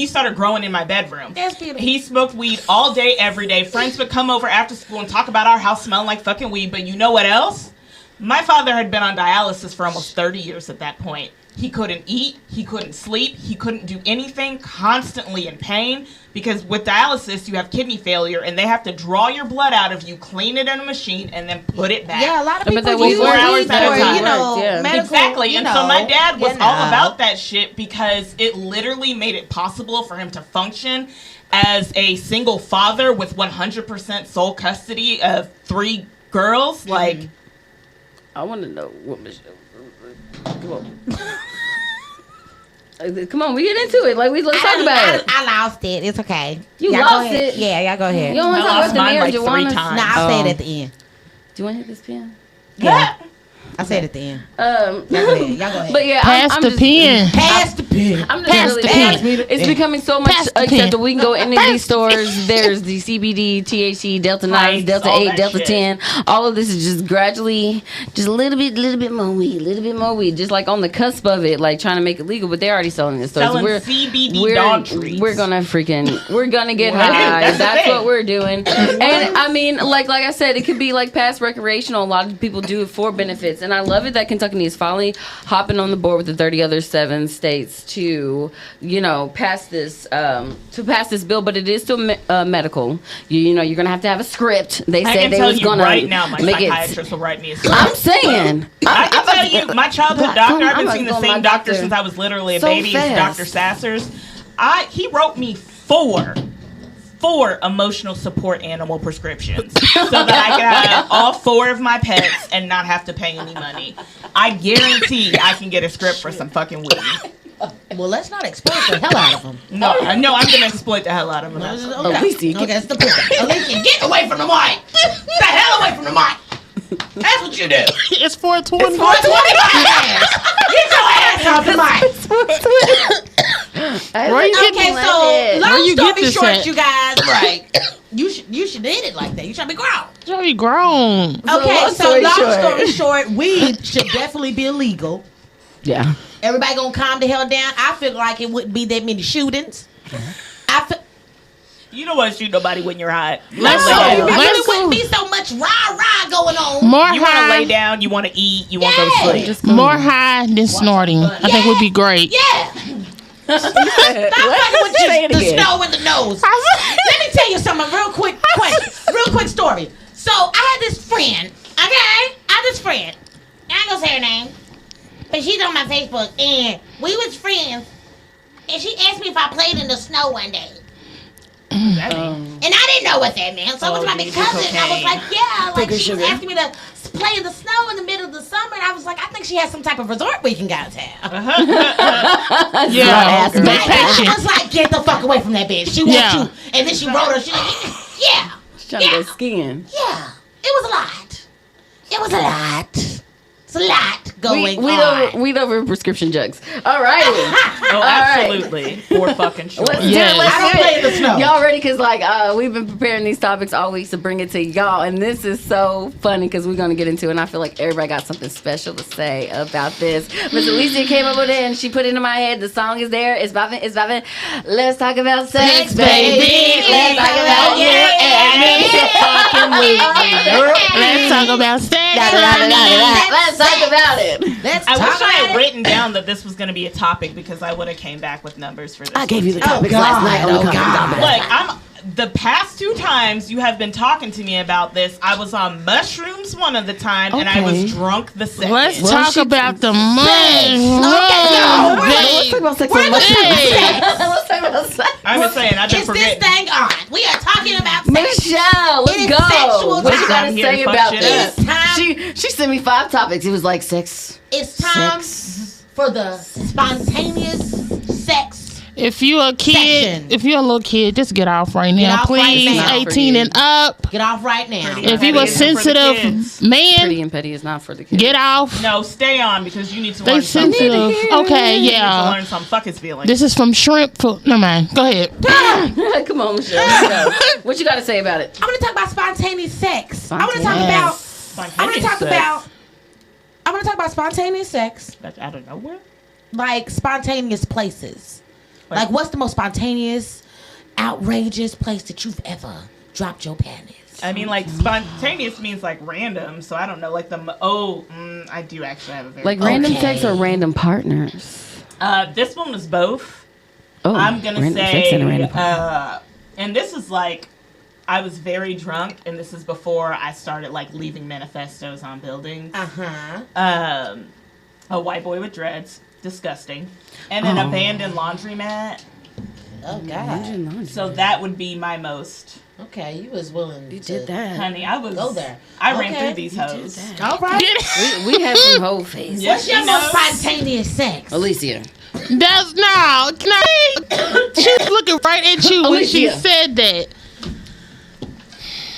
[SPEAKER 5] started growing in my bedroom.
[SPEAKER 4] That's beautiful.
[SPEAKER 5] He smoked weed all day, every day. Friends would come over after school and talk about our house smelling like fucking weed. But you know what else? My father had been on dialysis for almost 30 years at that point. He couldn't eat, he couldn't sleep, he couldn't do anything, constantly in pain, because with dialysis you have kidney failure and they have to draw your blood out of you, clean it in a machine, and then put it back.
[SPEAKER 4] Yeah, a lot of
[SPEAKER 2] But
[SPEAKER 4] people
[SPEAKER 2] that
[SPEAKER 4] use
[SPEAKER 2] was 4
[SPEAKER 5] hours
[SPEAKER 4] weed
[SPEAKER 5] at a
[SPEAKER 4] for,
[SPEAKER 5] time.
[SPEAKER 4] you know,
[SPEAKER 2] Yeah.
[SPEAKER 4] medical,
[SPEAKER 5] Exactly,
[SPEAKER 4] you
[SPEAKER 5] and
[SPEAKER 4] know,
[SPEAKER 5] so my dad was
[SPEAKER 4] you
[SPEAKER 5] all
[SPEAKER 4] know.
[SPEAKER 5] about that shit because it literally made it possible for him to function as a single father with 100% sole custody of 3 girls. Like,
[SPEAKER 2] I want to know what Michelle. Come on. Come on, we get into it. Like let's talk about it.
[SPEAKER 4] I lost it. It's okay.
[SPEAKER 2] You
[SPEAKER 4] Y'all
[SPEAKER 2] lost
[SPEAKER 4] go ahead.
[SPEAKER 2] it?
[SPEAKER 4] Yeah, y'all go ahead.
[SPEAKER 2] You don't want to
[SPEAKER 5] I
[SPEAKER 2] talk
[SPEAKER 5] lost
[SPEAKER 2] about the
[SPEAKER 5] mine like
[SPEAKER 2] marijuana?
[SPEAKER 5] 3 times.
[SPEAKER 4] Nah, I'll say it at the end.
[SPEAKER 2] Do you want to hit this pen?
[SPEAKER 4] Yeah. I said at the end. Y'all go ahead. Y'all go ahead.
[SPEAKER 2] But yeah,
[SPEAKER 3] Pass
[SPEAKER 2] I'm
[SPEAKER 3] the
[SPEAKER 2] just,
[SPEAKER 3] pen.
[SPEAKER 4] Pass the pen.
[SPEAKER 2] I'm just
[SPEAKER 3] Pass
[SPEAKER 2] really
[SPEAKER 3] the
[SPEAKER 2] mad.
[SPEAKER 3] pen.
[SPEAKER 2] It's becoming so much
[SPEAKER 3] Pass the
[SPEAKER 2] acceptable.
[SPEAKER 3] pen.
[SPEAKER 2] We can go into these stores. There's the CBD, THC, Delta 9,
[SPEAKER 5] Heights,
[SPEAKER 2] Delta
[SPEAKER 5] all
[SPEAKER 2] 8,
[SPEAKER 5] that
[SPEAKER 2] Delta
[SPEAKER 5] shit.
[SPEAKER 2] 10. All of this is just gradually, just a little bit more weed, just like on the cusp of it, like trying to make it legal. But they're already selling this. So
[SPEAKER 5] Selling CBD dog treats.
[SPEAKER 2] We're gonna get
[SPEAKER 5] What?
[SPEAKER 2] high.
[SPEAKER 5] That's the
[SPEAKER 2] That's
[SPEAKER 5] thing.
[SPEAKER 2] what we're doing. And I mean, like I said, it could be like past recreational. A lot of people do it for benefits, and I love it that Kentucky is finally hopping on the board with the 30 other 7 states to, pass this bill. But it is still medical. You know, you're gonna have to have a script. They
[SPEAKER 5] I
[SPEAKER 2] said
[SPEAKER 5] can
[SPEAKER 2] they
[SPEAKER 5] tell
[SPEAKER 2] was
[SPEAKER 5] you
[SPEAKER 2] gonna
[SPEAKER 5] right now, my
[SPEAKER 2] make it.
[SPEAKER 5] psychiatrist will write me a script.
[SPEAKER 2] I'm saying.
[SPEAKER 5] I can tell you, my childhood doctor, I've been
[SPEAKER 2] I'm
[SPEAKER 5] seeing the
[SPEAKER 2] gonna go
[SPEAKER 5] same
[SPEAKER 2] my
[SPEAKER 5] doctor
[SPEAKER 2] doctor
[SPEAKER 5] since I was literally a
[SPEAKER 2] so
[SPEAKER 5] baby. It's
[SPEAKER 2] fast.
[SPEAKER 5] Dr. Sassers. He wrote me 4 emotional support animal prescriptions so that I can have all 4 of my pets and not have to pay any money. I guarantee I can get a script for some fucking weed.
[SPEAKER 4] Well, let's not exploit the hell out of them.
[SPEAKER 5] No, I'm going to exploit the hell out of them.
[SPEAKER 4] Okay, it's the pussy. Alicia, get away from the mic. Get the hell away from the mic. That's what you do.
[SPEAKER 3] It's 420.
[SPEAKER 4] Get your ass off the mic.
[SPEAKER 3] Where you get
[SPEAKER 4] Okay,
[SPEAKER 3] this
[SPEAKER 4] so
[SPEAKER 3] Where
[SPEAKER 4] long
[SPEAKER 3] you get
[SPEAKER 4] story
[SPEAKER 3] this
[SPEAKER 4] short,
[SPEAKER 3] at?
[SPEAKER 4] you guys, right? You should hit it like that. You should be grown.
[SPEAKER 3] You be grown.
[SPEAKER 4] Okay, so long
[SPEAKER 2] short.
[SPEAKER 4] story short, weed should definitely be illegal.
[SPEAKER 2] Yeah.
[SPEAKER 4] Everybody gonna calm the hell down. I feel like it wouldn't be that many shootings. I feel.
[SPEAKER 5] You don't want to shoot nobody when you're high.
[SPEAKER 3] Let's
[SPEAKER 4] So,
[SPEAKER 3] go.
[SPEAKER 4] it really
[SPEAKER 3] Let's
[SPEAKER 4] wouldn't
[SPEAKER 3] go.
[SPEAKER 4] be so much rah going on.
[SPEAKER 3] More
[SPEAKER 5] You want to
[SPEAKER 3] high.
[SPEAKER 5] lay down. You want to eat. You want to go
[SPEAKER 4] Yeah.
[SPEAKER 5] to sleep.
[SPEAKER 2] Just go.
[SPEAKER 3] More high than snorting. I think would be great.
[SPEAKER 4] Yeah. Stop fucking with
[SPEAKER 2] Say it
[SPEAKER 4] the
[SPEAKER 2] again.
[SPEAKER 4] snow in the nose. Let me tell you something real quick story. So I had this friend, okay? I had this friend. I ain't gonna say her name, but she's on my Facebook, and we was friends. And she asked me if I played in the snow one day. And I didn't know what that meant. So I was my big
[SPEAKER 5] you do
[SPEAKER 4] cousin. I was
[SPEAKER 5] cocaine.
[SPEAKER 4] like, yeah. Like, she was
[SPEAKER 2] sugar.
[SPEAKER 4] asking me to play in the snow in the middle of the summer. And I was like, I think she has some type of resort we can go to.
[SPEAKER 3] Yeah.
[SPEAKER 2] Girl.
[SPEAKER 3] Vacation.
[SPEAKER 4] I was like, get the fuck away from that bitch. She wants
[SPEAKER 3] Yeah.
[SPEAKER 4] you. And then she wrote her. She like, yeah.
[SPEAKER 2] She's trying to go skiing.
[SPEAKER 4] Yeah. It was a lot. It was a lot. It's a lot going on.
[SPEAKER 2] Weed over prescription jugs. All righty.
[SPEAKER 5] Oh,
[SPEAKER 2] All right.
[SPEAKER 5] absolutely. For fucking sure.
[SPEAKER 2] Let's do
[SPEAKER 3] Yes.
[SPEAKER 2] it. Let's
[SPEAKER 4] I don't
[SPEAKER 2] do
[SPEAKER 4] play
[SPEAKER 2] it.
[SPEAKER 4] in the snow.
[SPEAKER 2] Y'all ready? Because we've been preparing these topics all week to bring it to y'all, and this is so funny because we're gonna get into it. And I feel like everybody got something special to say about this. Miss Alicia came up with it, and she put it in my head. The song is there. It's bopping. It's bopping. Let's talk about sex, baby. Let's talk about you and me.
[SPEAKER 3] Let's talk about sex.
[SPEAKER 2] Let's talk about it.
[SPEAKER 4] Let's
[SPEAKER 5] I
[SPEAKER 4] talk
[SPEAKER 5] wish I
[SPEAKER 4] about
[SPEAKER 5] had
[SPEAKER 4] it.
[SPEAKER 5] written down that this was going to be a topic because I would have came back with numbers for this.
[SPEAKER 2] I gave you the
[SPEAKER 4] Oh,
[SPEAKER 2] topics
[SPEAKER 4] God.
[SPEAKER 2] last night on the
[SPEAKER 4] Oh,
[SPEAKER 2] coffee
[SPEAKER 4] God.
[SPEAKER 2] topic.
[SPEAKER 5] Look, the past 2 times you have been talking to me about this, I was on mushrooms one of the time and I
[SPEAKER 2] Okay.
[SPEAKER 5] was drunk the second.
[SPEAKER 3] Let's
[SPEAKER 2] Well,
[SPEAKER 3] talk
[SPEAKER 2] she-
[SPEAKER 3] about the money.
[SPEAKER 4] no,
[SPEAKER 2] Let's talk about sex on
[SPEAKER 3] Hey.
[SPEAKER 2] Let's talk about sex.
[SPEAKER 5] I'm just saying, I've been
[SPEAKER 4] Is this
[SPEAKER 5] forgetting.
[SPEAKER 4] thing on? We are talking about sex.
[SPEAKER 2] Michelle, let's
[SPEAKER 4] It is
[SPEAKER 2] go.
[SPEAKER 4] sexual
[SPEAKER 2] What you
[SPEAKER 4] time.
[SPEAKER 2] gotta
[SPEAKER 5] I'm here
[SPEAKER 2] say
[SPEAKER 5] to fuck
[SPEAKER 2] about
[SPEAKER 5] shit
[SPEAKER 2] this?
[SPEAKER 5] up.
[SPEAKER 4] It's time.
[SPEAKER 2] She sent me 5 topics. It was like sex.
[SPEAKER 4] It's time
[SPEAKER 2] Sex.
[SPEAKER 4] for the spontaneous sex.
[SPEAKER 3] If you a kid,
[SPEAKER 4] Section.
[SPEAKER 3] if you're a little kid, just get off right now,
[SPEAKER 4] off right
[SPEAKER 3] please.
[SPEAKER 4] now.
[SPEAKER 3] 18 and up.
[SPEAKER 4] Get off right now.
[SPEAKER 5] Pretty
[SPEAKER 3] If you
[SPEAKER 5] Petty
[SPEAKER 3] a
[SPEAKER 5] isn't for the
[SPEAKER 3] sensitive
[SPEAKER 5] kids.
[SPEAKER 3] man,
[SPEAKER 2] Pretty and petty is not for the kids.
[SPEAKER 3] get off.
[SPEAKER 5] No, stay on because you need to
[SPEAKER 3] They
[SPEAKER 5] learn something.
[SPEAKER 3] sensitive. Okay,
[SPEAKER 5] You need to
[SPEAKER 3] yeah.
[SPEAKER 5] learn some fuck his feelings.
[SPEAKER 3] This is from Shrimp. No man, go ahead.
[SPEAKER 2] Come on, Michelle. Let's go. What you gotta say about it?
[SPEAKER 4] I'm gonna talk about spontaneous sex. I wanna talk
[SPEAKER 2] Spontaneous.
[SPEAKER 4] about.
[SPEAKER 5] Spontaneous
[SPEAKER 4] I wanna talk
[SPEAKER 5] sex.
[SPEAKER 4] about. I wanna talk about spontaneous sex,
[SPEAKER 5] That's out of nowhere.
[SPEAKER 4] like spontaneous places.
[SPEAKER 5] Like-
[SPEAKER 4] Like, what's the most spontaneous, outrageous place that you've ever dropped your panties?
[SPEAKER 5] I mean, like spontaneous means like random, so I don't know. Like I do actually have a very
[SPEAKER 2] Like random
[SPEAKER 4] Okay.
[SPEAKER 2] sex or random partners?
[SPEAKER 5] This one was both.
[SPEAKER 2] Oh,
[SPEAKER 5] I'm gonna
[SPEAKER 2] random
[SPEAKER 5] say,
[SPEAKER 2] sex and a random partner.
[SPEAKER 5] and this is like, I was very drunk, and this is before I started like leaving manifestos on buildings. A white boy with dreads, disgusting, and an abandoned laundromat.
[SPEAKER 4] Oh God.
[SPEAKER 5] So that would be my most.
[SPEAKER 4] Okay, you was willing.
[SPEAKER 2] You
[SPEAKER 4] to
[SPEAKER 2] did that.
[SPEAKER 5] Honey, I was.
[SPEAKER 4] Go there.
[SPEAKER 5] I ran
[SPEAKER 4] Okay.
[SPEAKER 5] through these hoes.
[SPEAKER 4] All right.
[SPEAKER 2] We had some whole face.
[SPEAKER 5] Yeah,
[SPEAKER 4] What's your
[SPEAKER 5] she
[SPEAKER 4] most
[SPEAKER 5] knows.
[SPEAKER 4] spontaneous sex?
[SPEAKER 2] Alicia.
[SPEAKER 3] That's no. She's looking right at you when she
[SPEAKER 2] Alicia.
[SPEAKER 3] said that.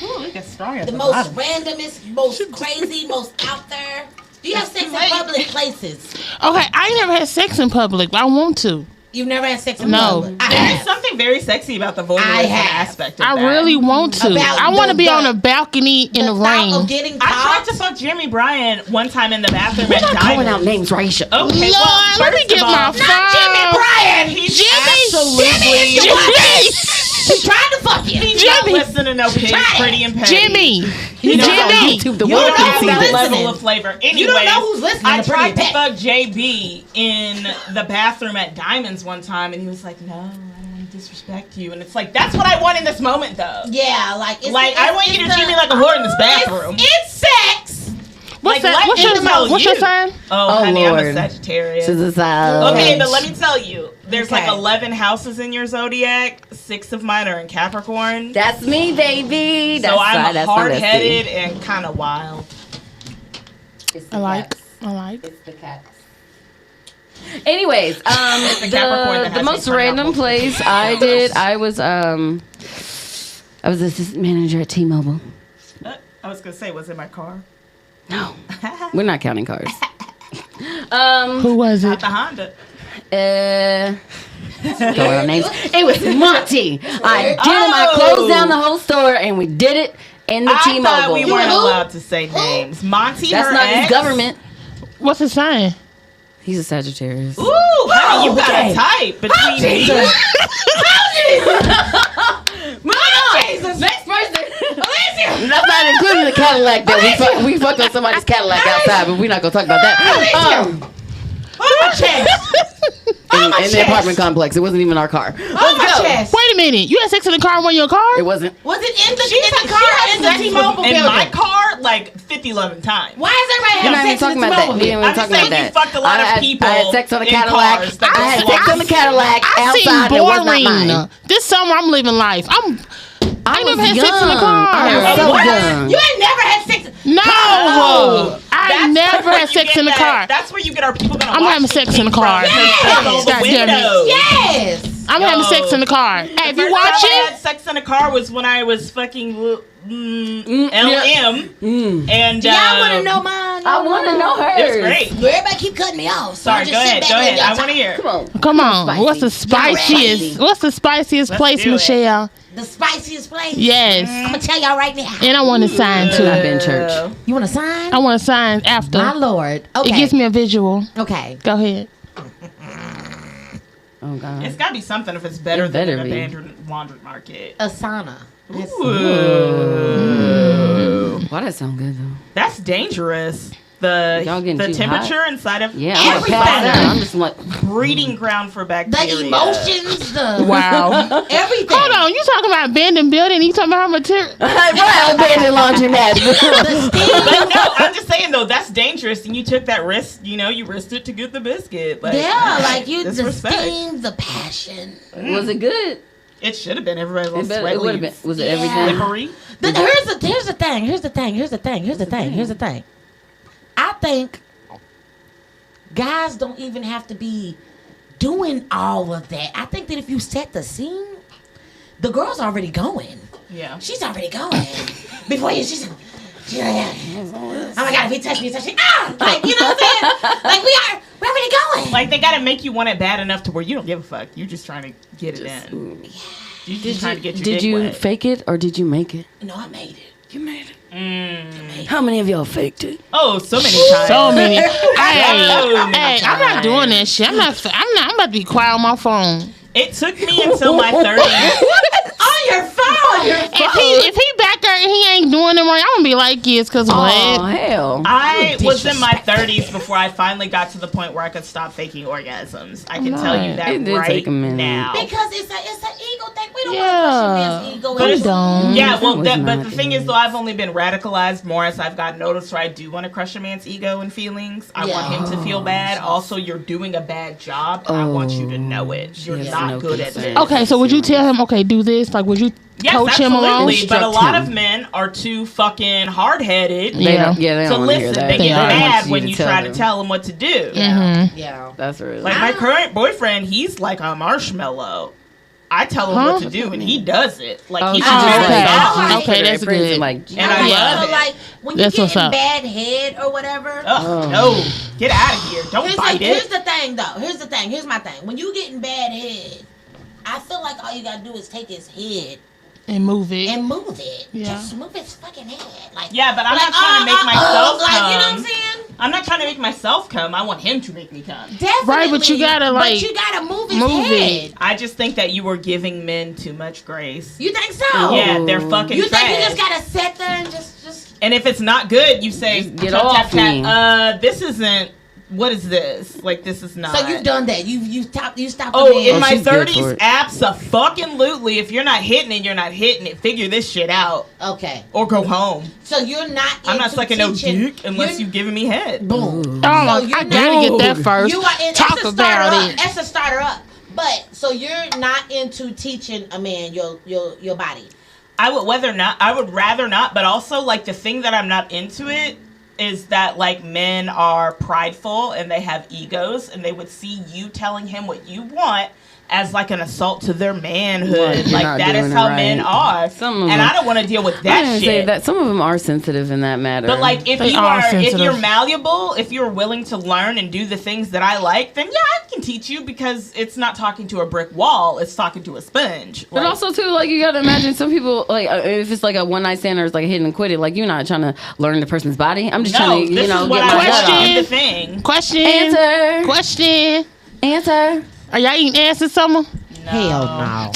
[SPEAKER 5] Ooh, look at strong at
[SPEAKER 4] The
[SPEAKER 5] the
[SPEAKER 4] most
[SPEAKER 5] bottom.
[SPEAKER 4] randomest, most crazy, most out there. Do you have sex in
[SPEAKER 5] late.
[SPEAKER 4] public places?
[SPEAKER 3] Okay, I ain't never had sex in public, but I want to.
[SPEAKER 4] You've never had sex in
[SPEAKER 3] No.
[SPEAKER 4] public? I
[SPEAKER 5] There's
[SPEAKER 4] have.
[SPEAKER 5] something very sexy about the voyeurism
[SPEAKER 4] I have.
[SPEAKER 5] aspect of
[SPEAKER 3] I
[SPEAKER 5] that.
[SPEAKER 3] really want to.
[SPEAKER 4] About
[SPEAKER 3] I want to
[SPEAKER 4] the-
[SPEAKER 3] be on
[SPEAKER 4] the-
[SPEAKER 3] a balcony in the
[SPEAKER 4] thought
[SPEAKER 3] rain.
[SPEAKER 4] of getting
[SPEAKER 5] I tried
[SPEAKER 4] caught.
[SPEAKER 5] to fuck Jeremy Bryan one time in the bathroom at
[SPEAKER 2] We're not calling out
[SPEAKER 5] Diamond.
[SPEAKER 2] names, Raisha.
[SPEAKER 5] Okay,
[SPEAKER 3] Lord,
[SPEAKER 5] well,
[SPEAKER 3] let me
[SPEAKER 5] first
[SPEAKER 3] get
[SPEAKER 5] of all,
[SPEAKER 3] my phone.
[SPEAKER 4] Not Jimmy Bryan.
[SPEAKER 5] He's
[SPEAKER 3] Jimmy!
[SPEAKER 5] absolutely.
[SPEAKER 3] Jimmy!
[SPEAKER 4] She tried to fuck you.
[SPEAKER 5] He's
[SPEAKER 3] Jimmy!
[SPEAKER 5] not listening to no pig,
[SPEAKER 4] Try it.
[SPEAKER 5] pretty and petty.
[SPEAKER 3] Jimmy!
[SPEAKER 5] You know,
[SPEAKER 3] Jimmy!
[SPEAKER 2] On YouTube, the
[SPEAKER 4] You
[SPEAKER 2] world
[SPEAKER 4] don't
[SPEAKER 5] don't
[SPEAKER 2] can
[SPEAKER 5] have
[SPEAKER 2] see
[SPEAKER 5] that
[SPEAKER 2] this.
[SPEAKER 4] listening.
[SPEAKER 5] level of flavor. Anyways,
[SPEAKER 4] You don't know who's listening
[SPEAKER 5] I
[SPEAKER 4] to Pretty
[SPEAKER 5] tried to
[SPEAKER 4] Pet.
[SPEAKER 5] fuck JB in the bathroom at Diamonds one time, and he was like, "No, I don't want to disrespect you." And it's like, that's what I want in this moment, though.
[SPEAKER 4] Yeah, like it's
[SPEAKER 5] Like, I want you to treat me like a whore in this bathroom.
[SPEAKER 4] It's sex.
[SPEAKER 3] What's
[SPEAKER 5] Like,
[SPEAKER 3] that?
[SPEAKER 5] let
[SPEAKER 3] What's
[SPEAKER 5] me
[SPEAKER 3] your
[SPEAKER 5] tell
[SPEAKER 3] What's your
[SPEAKER 5] you.
[SPEAKER 3] sign?
[SPEAKER 5] Oh,
[SPEAKER 2] Oh,
[SPEAKER 5] honey, I'm a
[SPEAKER 2] Lord.
[SPEAKER 5] Sagittarius.
[SPEAKER 2] This is how.
[SPEAKER 5] Okay, but let me tell you, there's like
[SPEAKER 4] Okay.
[SPEAKER 5] 11 houses in your zodiac. 6 of mine are in Capricorn.
[SPEAKER 2] That's me, baby.
[SPEAKER 5] So
[SPEAKER 2] That's
[SPEAKER 5] I'm
[SPEAKER 2] that's
[SPEAKER 5] hard-headed and kind of wild.
[SPEAKER 3] I like.
[SPEAKER 2] It's the cats. Anyways,
[SPEAKER 5] the Capricorn that
[SPEAKER 2] the
[SPEAKER 5] has
[SPEAKER 2] most
[SPEAKER 5] me turned
[SPEAKER 2] random
[SPEAKER 5] on.
[SPEAKER 2] place I did, I was assistant manager at T-Mobile.
[SPEAKER 5] I was gonna say, was it my car?
[SPEAKER 2] No, we're not counting cars.
[SPEAKER 3] Who was
[SPEAKER 5] Not
[SPEAKER 3] it?
[SPEAKER 5] the Honda.
[SPEAKER 2] Throw out names. It was Monty. I did him. I closed down the whole store, and we did it in the T-Mobile.
[SPEAKER 5] I thought we weren't allowed to say names. Monty,
[SPEAKER 2] That's
[SPEAKER 5] her
[SPEAKER 2] not
[SPEAKER 5] ex?
[SPEAKER 2] his government.
[SPEAKER 3] What's his sign?
[SPEAKER 2] He's a Sagittarius.
[SPEAKER 5] Ooh, honey, you got a type between me.
[SPEAKER 2] Jesus. Next person. That's not including the Cadillac that we fucked on somebody's Cadillac outside, but we're not gonna talk about that. In the apartment complex. It wasn't even our car. Let's go.
[SPEAKER 3] Wait a minute. You had sex in the car when you were in your car?
[SPEAKER 2] It wasn't.
[SPEAKER 4] Was it in the car or in the T-Mobile building?
[SPEAKER 5] In my car, like 50-11 times.
[SPEAKER 4] Why is everybody
[SPEAKER 2] You're not
[SPEAKER 4] having
[SPEAKER 2] even
[SPEAKER 4] sex in
[SPEAKER 2] talking
[SPEAKER 4] the
[SPEAKER 2] about that.
[SPEAKER 4] T-Mobile
[SPEAKER 2] You
[SPEAKER 4] building?
[SPEAKER 2] ain't even talking about that.
[SPEAKER 5] You fucked a lot of people.
[SPEAKER 2] I had sex on a
[SPEAKER 5] in
[SPEAKER 2] Cadillac.
[SPEAKER 5] cars that
[SPEAKER 2] I had
[SPEAKER 5] were
[SPEAKER 2] sex on the Cadillac outside. It was not mine.
[SPEAKER 3] This summer I'm living life. I never had sex in the car.
[SPEAKER 2] I was so young.
[SPEAKER 4] You ain't never had sex.
[SPEAKER 3] No, I
[SPEAKER 5] That's
[SPEAKER 3] never
[SPEAKER 5] where
[SPEAKER 3] had
[SPEAKER 5] you
[SPEAKER 3] sex
[SPEAKER 5] get
[SPEAKER 3] in the car.
[SPEAKER 5] That's where you get our people gonna
[SPEAKER 3] I'm
[SPEAKER 5] watch
[SPEAKER 3] having sex in the
[SPEAKER 5] TV
[SPEAKER 3] car.
[SPEAKER 5] from.
[SPEAKER 4] Yes.
[SPEAKER 5] All the
[SPEAKER 3] God damn it.
[SPEAKER 5] windows.
[SPEAKER 4] Yes.
[SPEAKER 3] I'm having sex in the car. Hey, if you
[SPEAKER 5] First time I
[SPEAKER 3] watching?
[SPEAKER 5] had sex in a car was when I was fucking LM. And
[SPEAKER 4] Y'all want to know mine?
[SPEAKER 2] I want to know hers.
[SPEAKER 5] it was great.
[SPEAKER 4] Everybody keep cutting me off. So
[SPEAKER 5] Sorry,
[SPEAKER 4] I just
[SPEAKER 5] go
[SPEAKER 4] sit
[SPEAKER 5] ahead.
[SPEAKER 4] back
[SPEAKER 5] Go
[SPEAKER 4] and
[SPEAKER 5] ahead.
[SPEAKER 4] y'all
[SPEAKER 5] I want to
[SPEAKER 4] talk.
[SPEAKER 5] hear.
[SPEAKER 2] Come on.
[SPEAKER 3] Come on.
[SPEAKER 2] Spicy.
[SPEAKER 3] What's the spiciest? What's the spiciest
[SPEAKER 5] Let's
[SPEAKER 3] place,
[SPEAKER 5] do it.
[SPEAKER 3] Michelle?
[SPEAKER 4] The spiciest place.
[SPEAKER 3] Yes.
[SPEAKER 4] I'm gonna tell y'all right now.
[SPEAKER 3] And I want to sign
[SPEAKER 2] I've
[SPEAKER 3] too.
[SPEAKER 2] been church.
[SPEAKER 4] You want to sign?
[SPEAKER 3] I want to sign after.
[SPEAKER 4] My lord. Okay.
[SPEAKER 3] It gives me a visual.
[SPEAKER 4] Okay.
[SPEAKER 3] Go ahead.
[SPEAKER 2] Oh God.
[SPEAKER 5] It's got to be something if it's better
[SPEAKER 2] It
[SPEAKER 5] than
[SPEAKER 2] better
[SPEAKER 5] an
[SPEAKER 2] be.
[SPEAKER 5] abandoned laundry market.
[SPEAKER 4] Asana. That's-
[SPEAKER 5] Ooh.
[SPEAKER 2] Why that sound good though?
[SPEAKER 5] That's dangerous.
[SPEAKER 2] Y'all getting
[SPEAKER 5] The
[SPEAKER 2] too
[SPEAKER 5] temperature inside of
[SPEAKER 2] Yeah, I'm like, pass out. I'm just like,
[SPEAKER 5] breeding ground for bacteria.
[SPEAKER 4] The emotions, the
[SPEAKER 3] Wow.
[SPEAKER 4] everything.
[SPEAKER 3] Hold on. You talking about abandoned building? You talking about material?
[SPEAKER 2] right, abandoned laundromat.
[SPEAKER 5] But no, I'm just saying though, that's dangerous. And you took that risk. You know, you risked it to get the biscuit. Like,
[SPEAKER 4] Yeah, like you, the
[SPEAKER 5] disrespect.
[SPEAKER 4] steam, the passion.
[SPEAKER 2] Was it good?
[SPEAKER 5] It should have been. Everybody was
[SPEAKER 2] It
[SPEAKER 5] sweaty.
[SPEAKER 2] would have been. Was it
[SPEAKER 4] Yeah.
[SPEAKER 2] everything?
[SPEAKER 5] Slippery.
[SPEAKER 4] Here's the thing. Here's the thing. I think guys don't even have to be doing all of that. I think that if you set the scene, the girl's already going.
[SPEAKER 5] Yeah.
[SPEAKER 4] She's already going. Before you, she's like, oh my God, if he touch me, like, you know what I'm saying? Like, we're already going.
[SPEAKER 5] Like they gotta make you want it bad enough to where you don't give a fuck. You're just trying to get it in. You're just trying to get your
[SPEAKER 2] Did
[SPEAKER 5] dick
[SPEAKER 2] you
[SPEAKER 5] wet.
[SPEAKER 2] fake it or did you make it?
[SPEAKER 4] No, I made it.
[SPEAKER 2] You made it. How many of y'all faked it?
[SPEAKER 5] Oh, so many times.
[SPEAKER 3] So many.
[SPEAKER 5] So
[SPEAKER 3] Hey,
[SPEAKER 5] many
[SPEAKER 3] I'm not doing
[SPEAKER 5] times.
[SPEAKER 3] that shit. I'm about to be quiet on my phone.
[SPEAKER 5] It took me until my 30s.
[SPEAKER 4] On your phone.
[SPEAKER 3] If he back there and he ain't doing it right, I'm gonna be like, yes, cause
[SPEAKER 2] Oh
[SPEAKER 3] what?
[SPEAKER 2] hell!
[SPEAKER 5] I was in my 30s before I finally got to the point where I could stop faking orgasms. I can tell you that
[SPEAKER 2] It did
[SPEAKER 5] right
[SPEAKER 2] take a minute.
[SPEAKER 5] now.
[SPEAKER 4] Because it's an ego thing. We don't
[SPEAKER 3] Yeah.
[SPEAKER 4] want to question man's ego.
[SPEAKER 5] But
[SPEAKER 3] We don't.
[SPEAKER 5] Yeah, well,
[SPEAKER 2] was
[SPEAKER 5] but
[SPEAKER 2] not
[SPEAKER 5] the thing is, though, I've only been radicalized more as I've gotten older, so I do want to crush a man's ego and feelings. I want him to feel bad. Also, you're doing a bad job, and I want you to know it. You're
[SPEAKER 2] Yes,
[SPEAKER 5] not
[SPEAKER 2] no
[SPEAKER 5] good at
[SPEAKER 2] consent.
[SPEAKER 5] it.
[SPEAKER 3] Okay, so would you tell him, okay, do this? Like, would you
[SPEAKER 5] Yes,
[SPEAKER 3] coach him along?
[SPEAKER 5] absolutely. But a
[SPEAKER 2] Instruct
[SPEAKER 5] lot
[SPEAKER 2] him.
[SPEAKER 5] of men are too fucking hard-headed
[SPEAKER 2] They
[SPEAKER 3] Yeah.
[SPEAKER 2] don't, they
[SPEAKER 5] to
[SPEAKER 2] don't want to hear
[SPEAKER 5] listen.
[SPEAKER 2] that.
[SPEAKER 5] They get
[SPEAKER 3] are.
[SPEAKER 5] mad
[SPEAKER 2] want
[SPEAKER 5] when you try to
[SPEAKER 2] them.
[SPEAKER 5] tell them what to do.
[SPEAKER 4] Yeah.
[SPEAKER 2] That's really.
[SPEAKER 5] Like my current boyfriend, he's like a marshmallow. I tell him what to do, and he does it. Like he
[SPEAKER 2] she
[SPEAKER 5] should
[SPEAKER 2] just
[SPEAKER 5] do
[SPEAKER 3] okay.
[SPEAKER 5] it.
[SPEAKER 2] like,
[SPEAKER 3] Okay, that's
[SPEAKER 2] friends
[SPEAKER 3] good.
[SPEAKER 2] and, like,
[SPEAKER 5] And I
[SPEAKER 3] Yeah.
[SPEAKER 5] love
[SPEAKER 4] So,
[SPEAKER 5] it.
[SPEAKER 4] like, when you
[SPEAKER 3] That's
[SPEAKER 4] get
[SPEAKER 3] what's
[SPEAKER 4] in
[SPEAKER 3] up.
[SPEAKER 4] bad head or whatever.
[SPEAKER 5] Ugh, no, get out of here! Don't bite
[SPEAKER 4] Here's
[SPEAKER 5] it.
[SPEAKER 4] the thing, though. Here's my thing. When you get in bad head, I feel like all you gotta do is take his head
[SPEAKER 3] And move it.
[SPEAKER 4] and move it.
[SPEAKER 3] Yeah.
[SPEAKER 4] Just move his fucking head. Like,
[SPEAKER 5] Yeah, but I'm
[SPEAKER 4] like,
[SPEAKER 5] not trying to make myself
[SPEAKER 4] like,
[SPEAKER 5] come.
[SPEAKER 4] you know what I'm saying?
[SPEAKER 5] I'm not trying to make myself come. I want him to make me come.
[SPEAKER 4] Definitely.
[SPEAKER 3] Right, but you gotta, like,
[SPEAKER 4] But you gotta move his
[SPEAKER 3] move
[SPEAKER 4] head.
[SPEAKER 3] it.
[SPEAKER 5] I just think that you were giving men too much grace.
[SPEAKER 4] You think so?
[SPEAKER 5] Yeah, they're fucking
[SPEAKER 4] You
[SPEAKER 5] trash.
[SPEAKER 4] think you just gotta sit there and just
[SPEAKER 5] And if it's not good, you say,
[SPEAKER 2] Just get
[SPEAKER 5] tap,
[SPEAKER 2] off
[SPEAKER 5] tap, tap,
[SPEAKER 2] me.
[SPEAKER 5] this isn't, what is this? Like, this is not.
[SPEAKER 4] So you've done that. You stopped the
[SPEAKER 5] Oh,
[SPEAKER 4] man.
[SPEAKER 5] in my
[SPEAKER 2] she's good for
[SPEAKER 5] 30s,
[SPEAKER 2] it.
[SPEAKER 5] abso-fucking-lutely. If you're not hitting it, you're not hitting it. Figure this shit out.
[SPEAKER 4] Okay.
[SPEAKER 5] Or go home.
[SPEAKER 4] So you're not
[SPEAKER 5] I'm not
[SPEAKER 4] into
[SPEAKER 5] sucking no
[SPEAKER 4] teaching-
[SPEAKER 5] dick unless
[SPEAKER 4] you're-
[SPEAKER 5] you've given me head.
[SPEAKER 4] Boom.
[SPEAKER 3] Oh,
[SPEAKER 4] So
[SPEAKER 3] I
[SPEAKER 4] you're
[SPEAKER 3] gotta get that first.
[SPEAKER 4] You are in,
[SPEAKER 3] Talk
[SPEAKER 4] that's a
[SPEAKER 3] about
[SPEAKER 4] starter up.
[SPEAKER 3] it.
[SPEAKER 4] That's a starter up. But so you're not into teaching a man your body.
[SPEAKER 5] I would rather not, but also like the thing that I'm not into it is that like men are prideful and they have egos and they would see you telling him what you want as like an assault to their manhood.
[SPEAKER 2] Right, you're
[SPEAKER 5] like
[SPEAKER 2] not
[SPEAKER 5] that is
[SPEAKER 2] doing it
[SPEAKER 5] how
[SPEAKER 2] right.
[SPEAKER 5] men are. And I don't want to deal with that
[SPEAKER 2] I
[SPEAKER 5] shit.
[SPEAKER 2] say that some of them are sensitive in that matter.
[SPEAKER 5] But like if
[SPEAKER 3] They
[SPEAKER 5] you
[SPEAKER 3] are
[SPEAKER 5] are if
[SPEAKER 3] sensitive.
[SPEAKER 5] you're malleable, if you're willing to learn and do the things that I like, then yeah, I can teach you because it's not talking to a brick wall, it's talking to a sponge.
[SPEAKER 2] But also too, like you gotta imagine some people like if it's like a one night stand or it's like a hit and quit it, like you're not trying to learn the person's body. I'm just trying to,
[SPEAKER 5] this
[SPEAKER 2] you know,
[SPEAKER 5] is what
[SPEAKER 2] get
[SPEAKER 5] I
[SPEAKER 2] my gut
[SPEAKER 5] want
[SPEAKER 2] off.
[SPEAKER 5] to do the thing.
[SPEAKER 3] Question.
[SPEAKER 2] Answer. Answer.
[SPEAKER 3] Are y'all eating ass this summer?
[SPEAKER 4] Hell no.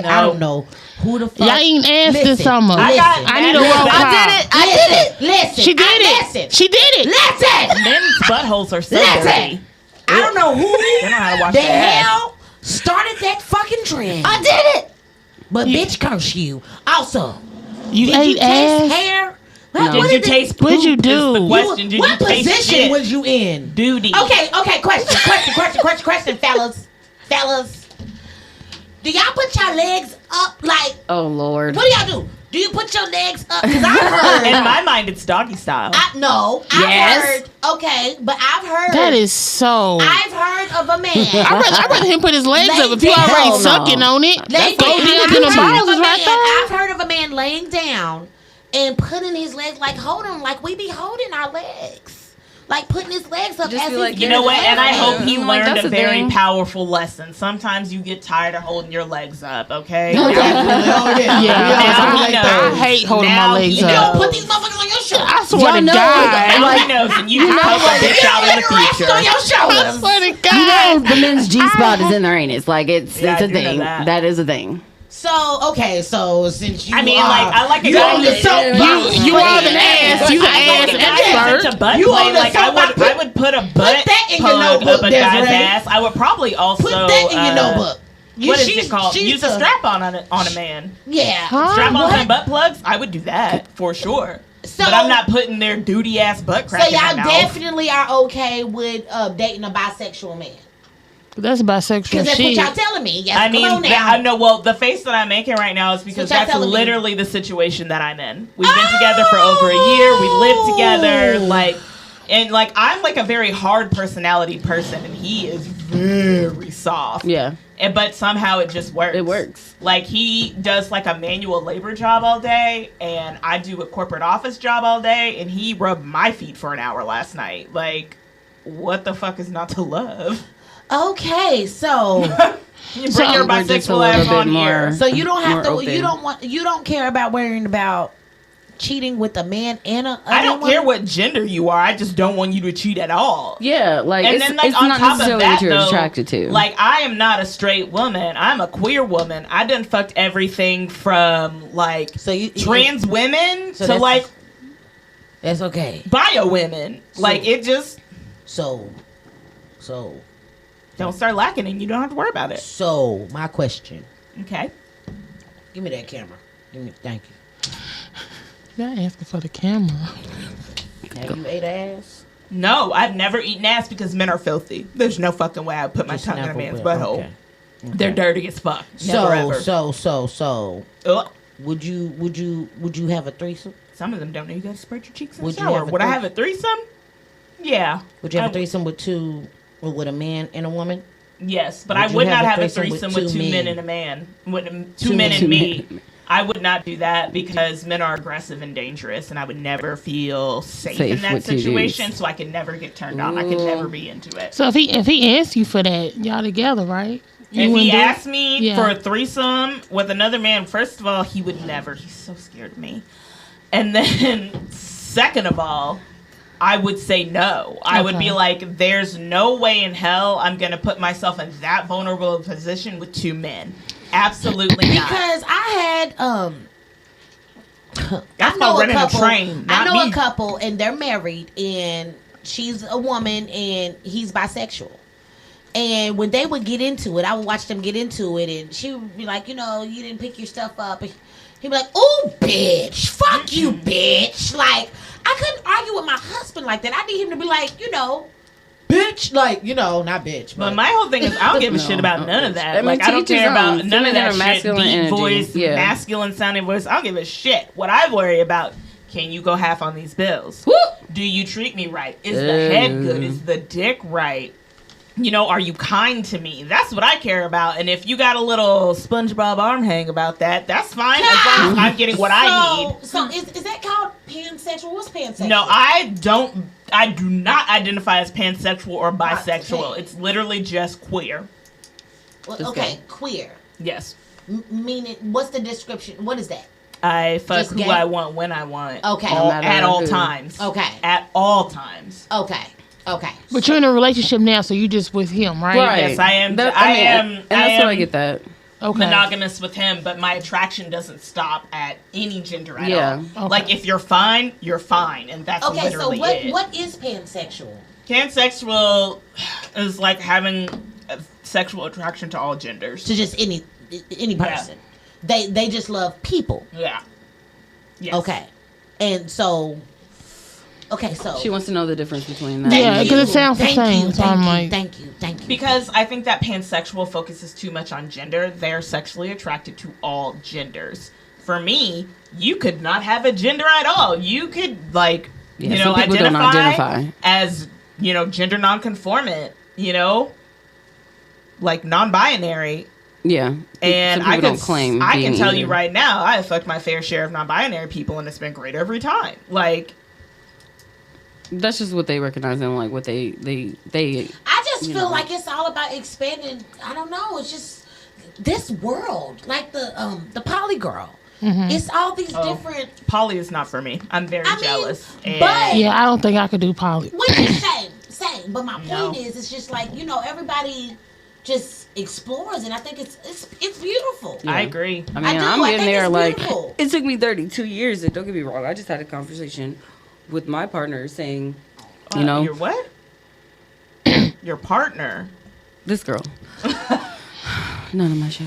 [SPEAKER 5] No.
[SPEAKER 4] I don't know who the fuck.
[SPEAKER 3] Y'all eating ass this
[SPEAKER 4] Listen,
[SPEAKER 3] summer? I need a roll call.
[SPEAKER 4] I did it. Listen.
[SPEAKER 3] She did it.
[SPEAKER 4] Listen.
[SPEAKER 3] She did it.
[SPEAKER 4] Listen.
[SPEAKER 5] Men's buttholes are so
[SPEAKER 4] Listen.
[SPEAKER 5] dirty.
[SPEAKER 4] I don't know who
[SPEAKER 5] They don't know how to wash
[SPEAKER 4] the
[SPEAKER 5] their ass.
[SPEAKER 4] hell started that fucking trend.
[SPEAKER 1] I did it.
[SPEAKER 4] But bitch, curse you. Also,
[SPEAKER 3] You
[SPEAKER 4] did
[SPEAKER 3] ate
[SPEAKER 4] you taste
[SPEAKER 3] ass?
[SPEAKER 4] hair?
[SPEAKER 2] No.
[SPEAKER 5] Did you taste poop?
[SPEAKER 3] What'd you
[SPEAKER 5] is
[SPEAKER 3] do?
[SPEAKER 5] the
[SPEAKER 3] You-
[SPEAKER 5] question. Did
[SPEAKER 4] What
[SPEAKER 5] you taste
[SPEAKER 4] position
[SPEAKER 5] shit?
[SPEAKER 4] was you in?
[SPEAKER 5] Duty.
[SPEAKER 4] Okay, question, fellas. Do y'all put your legs up like?
[SPEAKER 2] Oh Lord.
[SPEAKER 4] What do y'all do? Do you put your legs up? Because I've
[SPEAKER 5] In
[SPEAKER 4] heard.
[SPEAKER 5] my mind, it's doggy style.
[SPEAKER 4] I've
[SPEAKER 2] Yes.
[SPEAKER 4] heard. Okay, but I've heard.
[SPEAKER 3] That is so.
[SPEAKER 4] I've heard of a man.
[SPEAKER 3] I'd rather him put his legs
[SPEAKER 4] Lay
[SPEAKER 3] up if you
[SPEAKER 4] down.
[SPEAKER 3] already
[SPEAKER 2] Hell no.
[SPEAKER 3] sucking on it.
[SPEAKER 4] Lay
[SPEAKER 3] Go
[SPEAKER 4] down.
[SPEAKER 3] down
[SPEAKER 4] I've
[SPEAKER 3] to the
[SPEAKER 4] heard
[SPEAKER 3] balls
[SPEAKER 4] of
[SPEAKER 3] is
[SPEAKER 4] a
[SPEAKER 3] right
[SPEAKER 4] man-
[SPEAKER 3] there.
[SPEAKER 4] I've heard of a man laying down and putting his legs like like we be holding our legs. Like putting his legs up
[SPEAKER 2] Just
[SPEAKER 4] as
[SPEAKER 2] be
[SPEAKER 4] he's
[SPEAKER 2] like,
[SPEAKER 5] You
[SPEAKER 4] getting
[SPEAKER 5] know what?
[SPEAKER 4] his
[SPEAKER 5] And I
[SPEAKER 4] legs
[SPEAKER 5] hope
[SPEAKER 4] up.
[SPEAKER 5] he
[SPEAKER 2] Like,
[SPEAKER 5] learned
[SPEAKER 2] that's
[SPEAKER 5] a
[SPEAKER 2] the
[SPEAKER 5] very
[SPEAKER 2] thing.
[SPEAKER 5] powerful lesson. Sometimes you get tired of holding your legs up, okay?
[SPEAKER 4] Oh, yeah.
[SPEAKER 3] Yeah,
[SPEAKER 5] Now
[SPEAKER 3] I,
[SPEAKER 5] he
[SPEAKER 3] I
[SPEAKER 5] knows.
[SPEAKER 3] hate holding
[SPEAKER 5] Now
[SPEAKER 3] my legs
[SPEAKER 5] he
[SPEAKER 4] You
[SPEAKER 3] up.
[SPEAKER 4] don't put these motherfuckers on your shoulders.
[SPEAKER 3] I swear
[SPEAKER 2] Y'all
[SPEAKER 3] to
[SPEAKER 2] know,
[SPEAKER 3] God.
[SPEAKER 5] Now
[SPEAKER 2] like-
[SPEAKER 5] he knows, and you can help a bitch out in the
[SPEAKER 4] Rest
[SPEAKER 5] future.
[SPEAKER 4] on your
[SPEAKER 3] I
[SPEAKER 4] shoulders.
[SPEAKER 3] swear to
[SPEAKER 2] You know
[SPEAKER 3] God.
[SPEAKER 2] the men's G spot is in their anus. Like it's
[SPEAKER 5] Yeah,
[SPEAKER 2] it's
[SPEAKER 5] I
[SPEAKER 2] a
[SPEAKER 5] do know
[SPEAKER 2] thing.
[SPEAKER 5] that.
[SPEAKER 2] That is a thing.
[SPEAKER 4] So since you
[SPEAKER 5] I mean,
[SPEAKER 4] are,
[SPEAKER 5] like, I like a
[SPEAKER 4] you
[SPEAKER 5] guy
[SPEAKER 4] on the
[SPEAKER 5] that-
[SPEAKER 4] soapbox.
[SPEAKER 3] You are the ass. You the
[SPEAKER 5] I like
[SPEAKER 3] ass
[SPEAKER 5] a guy that's
[SPEAKER 3] expert.
[SPEAKER 5] into butt
[SPEAKER 4] You
[SPEAKER 5] play.
[SPEAKER 4] on the
[SPEAKER 5] Like
[SPEAKER 4] soapbox.
[SPEAKER 5] I would put a butt
[SPEAKER 4] that in your
[SPEAKER 5] plug
[SPEAKER 4] notebook,
[SPEAKER 5] up a guy's
[SPEAKER 4] Desiree.
[SPEAKER 5] ass. I would probably also
[SPEAKER 4] Put that in your notebook.
[SPEAKER 5] What is it called? Use a
[SPEAKER 4] the-
[SPEAKER 5] strap on a man.
[SPEAKER 4] Yeah.
[SPEAKER 5] Strap on
[SPEAKER 4] What?
[SPEAKER 5] some butt plugs. I would do that for sure.
[SPEAKER 4] So-
[SPEAKER 5] but I'm not putting their duty ass butt
[SPEAKER 4] So
[SPEAKER 5] crack in my
[SPEAKER 4] y'all
[SPEAKER 5] mouth.
[SPEAKER 4] definitely are okay with dating a bisexual man.
[SPEAKER 3] That's bisexual
[SPEAKER 4] Because that's what
[SPEAKER 3] shit.
[SPEAKER 4] y'all telling me. Yes,
[SPEAKER 5] I mean,
[SPEAKER 4] come on now.
[SPEAKER 5] I know. Well, the face that I'm making right now is because
[SPEAKER 4] y'all
[SPEAKER 5] that's
[SPEAKER 4] telling me.
[SPEAKER 5] literally the situation that I'm in. We've been together for over a year. We live together. Like I'm like a very hard personality person, and he is very soft.
[SPEAKER 2] Yeah.
[SPEAKER 5] But somehow it just works.
[SPEAKER 2] It works.
[SPEAKER 5] Like he does like a manual labor job all day, and I do a corporate office job all day, and he rubbed my feet for an hour last night. Like, what the fuck is not to love?
[SPEAKER 4] Okay, so
[SPEAKER 5] You bring your
[SPEAKER 2] we're just a
[SPEAKER 5] bisexual
[SPEAKER 2] little
[SPEAKER 5] ass
[SPEAKER 2] bit
[SPEAKER 5] on
[SPEAKER 2] more-
[SPEAKER 5] here.
[SPEAKER 4] so you don't have
[SPEAKER 2] More
[SPEAKER 4] to.
[SPEAKER 2] open.
[SPEAKER 4] You don't care about worrying about cheating with a man and a.
[SPEAKER 5] I don't
[SPEAKER 4] other
[SPEAKER 5] care
[SPEAKER 4] woman?
[SPEAKER 5] what gender you are. I just don't want you to cheat at all.
[SPEAKER 2] Yeah, like
[SPEAKER 5] And
[SPEAKER 2] it's,
[SPEAKER 5] then, like,
[SPEAKER 2] it's
[SPEAKER 5] on
[SPEAKER 2] not
[SPEAKER 5] top of
[SPEAKER 2] necessarily
[SPEAKER 5] that,
[SPEAKER 2] what you're
[SPEAKER 5] though,
[SPEAKER 2] attracted to.
[SPEAKER 5] Like, I am not a straight woman. I'm a queer woman. I done fucked everything from, like,
[SPEAKER 4] So you
[SPEAKER 5] trans women
[SPEAKER 4] So
[SPEAKER 5] to,
[SPEAKER 4] that's-
[SPEAKER 5] like,
[SPEAKER 4] That's okay.
[SPEAKER 5] bio women. Like, it just
[SPEAKER 4] So
[SPEAKER 5] don't start lacking and you don't have to worry about it.
[SPEAKER 4] my question.
[SPEAKER 5] Okay.
[SPEAKER 4] Give me that camera. Thank you.
[SPEAKER 3] You're asking for the camera.
[SPEAKER 4] Have you ate ass?
[SPEAKER 5] No, I've never eaten ass because men are filthy. There's no fucking way I would put my
[SPEAKER 4] Just
[SPEAKER 5] tongue in a
[SPEAKER 4] never
[SPEAKER 5] man's
[SPEAKER 4] will.
[SPEAKER 5] butthole.
[SPEAKER 4] Okay.
[SPEAKER 5] They're dirty as fuck. Never ever.
[SPEAKER 4] So
[SPEAKER 5] Ugh.
[SPEAKER 4] would you have a threesome?
[SPEAKER 5] Some of them don't know you gotta spread your cheeks in the
[SPEAKER 4] Would you
[SPEAKER 5] shower.
[SPEAKER 4] have a
[SPEAKER 5] Would I
[SPEAKER 4] threes-
[SPEAKER 5] have a threesome? Yeah.
[SPEAKER 4] Would you have
[SPEAKER 5] I
[SPEAKER 4] a threesome with a man and a woman?
[SPEAKER 5] Yes, but
[SPEAKER 4] Would
[SPEAKER 5] I
[SPEAKER 4] you
[SPEAKER 5] would
[SPEAKER 4] have
[SPEAKER 5] not
[SPEAKER 4] a
[SPEAKER 5] have a
[SPEAKER 4] threesome
[SPEAKER 5] threesome
[SPEAKER 4] with
[SPEAKER 5] with
[SPEAKER 4] two
[SPEAKER 5] two men
[SPEAKER 4] men?
[SPEAKER 5] and a man. With two
[SPEAKER 4] Two
[SPEAKER 5] men
[SPEAKER 4] men.
[SPEAKER 5] and me. I would not do that because men are aggressive and dangerous, and I would never feel safe in
[SPEAKER 2] Safe
[SPEAKER 5] that
[SPEAKER 2] with two
[SPEAKER 5] situation.
[SPEAKER 2] dudes.
[SPEAKER 5] So I could never get turned on. I could never be into it.
[SPEAKER 3] So if he asks you for that, y'all together, right? You
[SPEAKER 5] If
[SPEAKER 3] wouldn't
[SPEAKER 5] he
[SPEAKER 3] do it?
[SPEAKER 5] asked me
[SPEAKER 3] Yeah.
[SPEAKER 5] for a threesome with another man, first of all, he would never. He's so scared of me. And then, second of all, I would say no. I would be
[SPEAKER 3] Okay.
[SPEAKER 5] like, there's no way in hell I'm going to put myself in that vulnerable a position with two men. Absolutely not.
[SPEAKER 4] Because I had
[SPEAKER 5] That's called renting a train,
[SPEAKER 4] I
[SPEAKER 5] not
[SPEAKER 4] know
[SPEAKER 5] me.
[SPEAKER 4] a couple, and they're married, and she's a woman, and he's bisexual. And when they would get into it, I would watch them get into it, and she would be like, you didn't pick your stuff up. And he'd be like, oh, bitch, fuck you, bitch. Like, I couldn't argue with my husband like that. I need him to be like, bitch, like, not bitch.
[SPEAKER 5] But my whole thing is, I don't give a
[SPEAKER 2] No,
[SPEAKER 5] shit about none of that.
[SPEAKER 2] I mean,
[SPEAKER 5] Like, I don't
[SPEAKER 2] to each his
[SPEAKER 5] care about
[SPEAKER 2] own.
[SPEAKER 5] none of
[SPEAKER 2] Feminine
[SPEAKER 5] that
[SPEAKER 2] or
[SPEAKER 5] shit.
[SPEAKER 2] masculine
[SPEAKER 5] Deep
[SPEAKER 2] energy.
[SPEAKER 5] voice,
[SPEAKER 2] Yeah.
[SPEAKER 5] masculine sounding voice. I don't give a shit. What I worry about, can you go half on these bills?
[SPEAKER 2] Woo!
[SPEAKER 5] Do you treat me right? Is the head good? Is the dick right? are you kind to me? That's what I care about. And if you got a little SpongeBob arm hang about that, that's fine as long as I'm getting what I need.
[SPEAKER 4] So is that called pansexual? What's pansexual?
[SPEAKER 5] No, I do not identify as pansexual or bisexual. It's literally just queer.
[SPEAKER 4] Well, okay, queer.
[SPEAKER 5] Yes.
[SPEAKER 4] Meaning, what's the description? What is that?
[SPEAKER 5] I fuck
[SPEAKER 4] Just
[SPEAKER 5] who
[SPEAKER 4] gay?
[SPEAKER 5] I want when I want.
[SPEAKER 4] Okay.
[SPEAKER 5] At all times.
[SPEAKER 4] Okay.
[SPEAKER 5] At all times.
[SPEAKER 4] Okay.
[SPEAKER 3] But you're in a relationship now, so you just with him, right?
[SPEAKER 2] Right.
[SPEAKER 5] Yes, I am.
[SPEAKER 2] And that's why I get that.
[SPEAKER 3] Okay.
[SPEAKER 5] Monogamous with him, but my attraction doesn't stop at any gender at all.
[SPEAKER 3] Okay.
[SPEAKER 5] Like, if you're fine, and that's literally it.
[SPEAKER 4] What is pansexual?
[SPEAKER 5] Pansexual is like having a sexual attraction to all genders.
[SPEAKER 4] To just any person. Yeah. They just love people.
[SPEAKER 5] Yeah. Yes.
[SPEAKER 4] Okay. And so... Okay, so...
[SPEAKER 2] She wants to know the difference between that.
[SPEAKER 3] Yeah, because it sounds the same.
[SPEAKER 4] Thank you.
[SPEAKER 5] Because I think that pansexual focuses too much on gender. They're sexually attracted to all genders. For me, you could not have a gender at all. You could, identify as, gender nonconformant, like non-binary.
[SPEAKER 2] Yeah.
[SPEAKER 5] And I can tell
[SPEAKER 2] either.
[SPEAKER 5] you right now, I have fucked my fair share of non-binary people, and it's been great every time. Like...
[SPEAKER 2] That's just what they recognize and like what they
[SPEAKER 4] I just feel like it's all about expanding. I don't know. It's just this world, like the poly girl. Mm-hmm. It's all these different.
[SPEAKER 5] Poly is not for me. I'm very jealous.
[SPEAKER 4] But
[SPEAKER 3] yeah, I don't think I could do poly.
[SPEAKER 4] Same. But my point is, it's just like everybody just explores, and I think it's beautiful.
[SPEAKER 5] Yeah. I agree.
[SPEAKER 2] I mean, I'm getting there. Like,
[SPEAKER 4] beautiful.
[SPEAKER 2] It took me 32 years. And don't get me wrong. I just had a conversation with my partner saying,
[SPEAKER 5] your what? Your partner?
[SPEAKER 2] This girl. None of my show.